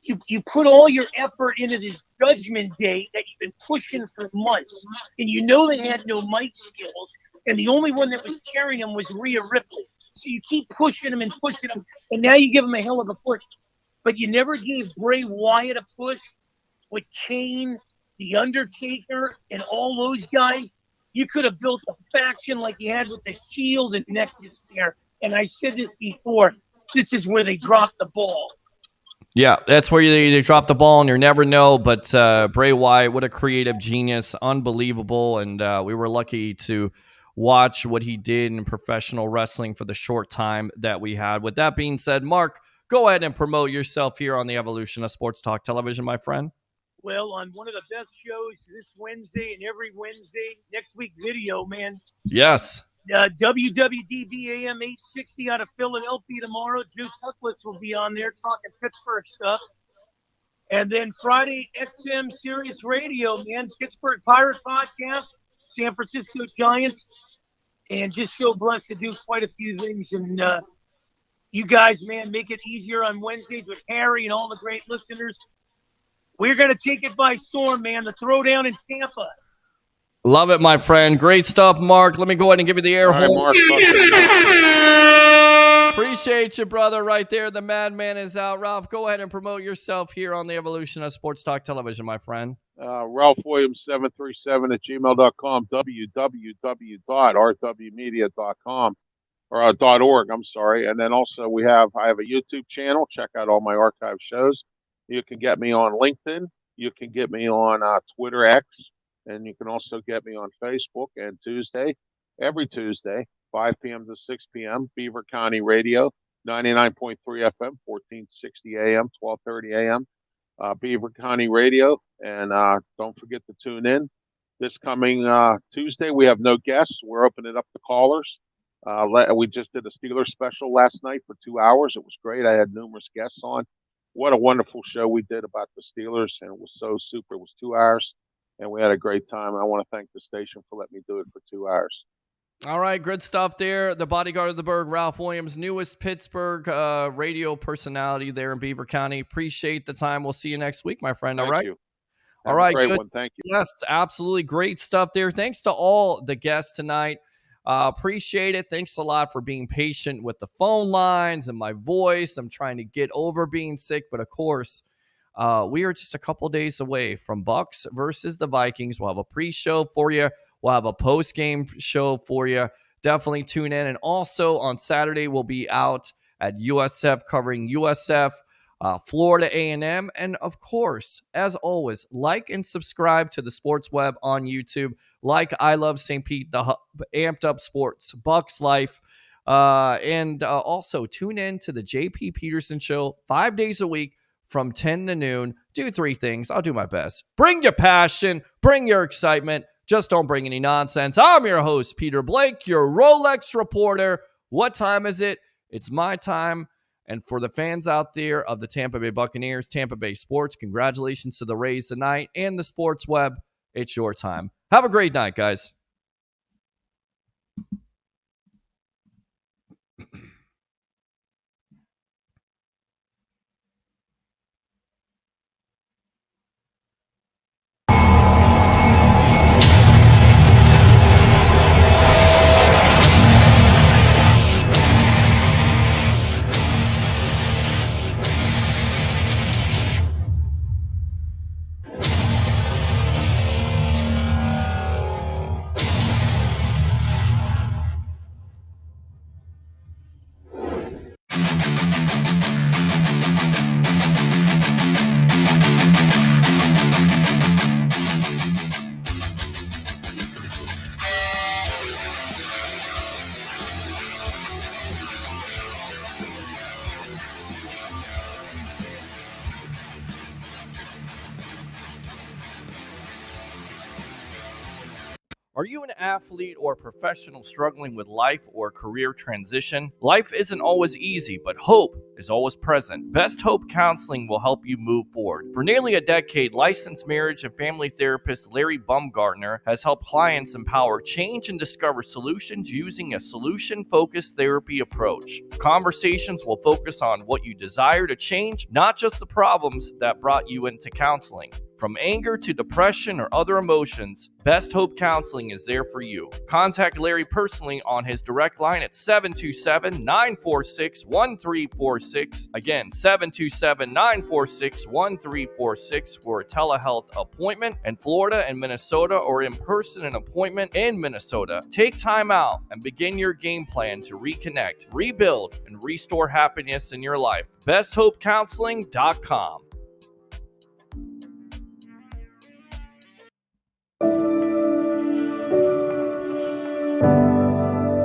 You put all your effort into this Judgment Day that you've been pushing for months, and you know they had no mic skills, and the only one that was carrying them was Rhea Ripley. So you keep pushing them and pushing them, and now you give them a hell of a push. But you never gave Bray Wyatt a push with Kane, The Undertaker, and all those guys. You could have built a faction like you had with the Shield and Nexus there. And I said this before, this is where they dropped the ball. Yeah, that's where they drop the ball and you never know. But Bray Wyatt, what a creative genius, unbelievable. And we were lucky to watch what he did in professional wrestling for the short time that we had. With that being said, Mark, go ahead and promote yourself here on the Evolution of Sports Talk Television, my friend. Well, on one of the best shows this Wednesday and every Wednesday, next week video, man. Yes. WWDB AM 860 out of Philadelphia tomorrow. Juice Huckless will be on there talking Pittsburgh stuff. And then Friday, XM Sirius Radio, man. Pittsburgh Pirate Podcast, San Francisco Giants. And just so blessed to do quite a few things. And you guys, man, make it easier on Wednesdays with Harry and all the great listeners. We're going to take it by storm, man. The throwdown in Tampa. Love it, my friend. Great stuff, Mark. Let me go ahead and give you the air hole. Mark. Appreciate you, brother, right there. The madman is out. Ralph, go ahead and promote yourself here on the Evolution of Sports Talk Television, my friend. Ralph Williams 737 at gmail.com, www.rwmedia.com, or .org, I'm sorry. And then also I have a YouTube channel. Check out all my archive shows. You can get me on LinkedIn. You can get me on Twitter X. And you can also get me on Facebook. And every Tuesday, 5 p.m. to 6 p.m., Beaver County Radio, 99.3 FM, 1460 AM, 1230 AM, Beaver County Radio. And don't forget to tune in. This coming Tuesday, we have no guests. We're opening up the callers. We just did a Steelers special last night for 2 hours. It was great. I had numerous guests on. What a wonderful show we did about the Steelers, and it was so super. It was 2 hours. And we had a great time. I want to thank the station for letting me do it for 2 hours. All right, good stuff there. The bodyguard of the Berg, Ralph Williams, newest Pittsburgh radio personality there in Beaver County. Appreciate the time. We'll see you next week, my friend. All right. You. All right. Great good. one. Thank you. Yes, absolutely. Great stuff there. Thanks to all the guests tonight. Appreciate it. Thanks a lot for being patient with the phone lines and my voice. I'm trying to get over being sick, but of course, we are just a couple days away from Bucs versus the Vikings. We'll have a pre-show for you. We'll have a post-game show for you. Definitely tune in. And also on Saturday, we'll be out at USF covering USF, Florida A&M. And of course, as always, like and subscribe to the Sports Web on YouTube. Like I Love St. Pete, the Hub, Amped Up Sports, Bucs Life. And also tune in to the JP Peterson Show 5 days a week from 10 to noon. Do three things. I'll do my best. Bring your passion. Bring your excitement. Just don't bring any nonsense. I'm your host, Peter Blake, your Rolex reporter. What time is it? It's my time. And for the fans out there of the Tampa Bay Buccaneers, Tampa Bay Sports, congratulations to the Rays tonight and the Sports Web. It's your time. Have a great night, guys. Are you an athlete or professional struggling with life or career transition? Life isn't always easy, but hope is always present. Best Hope Counseling will help you move forward. For nearly a decade, licensed marriage and family therapist Larry Baumgartner has helped clients empower change and discover solutions using a solution-focused therapy approach. Conversations will focus on what you desire to change, not just the problems that brought you into counseling. From anger to depression or other emotions, Best Hope Counseling is there for you. Contact Larry personally on his direct line at 727-946-1346. Again, 727-946-1346 for a telehealth appointment in Florida and Minnesota, or in person an appointment in Minnesota. Take time out and begin your game plan to reconnect, rebuild, and restore happiness in your life. BestHopeCounseling.com.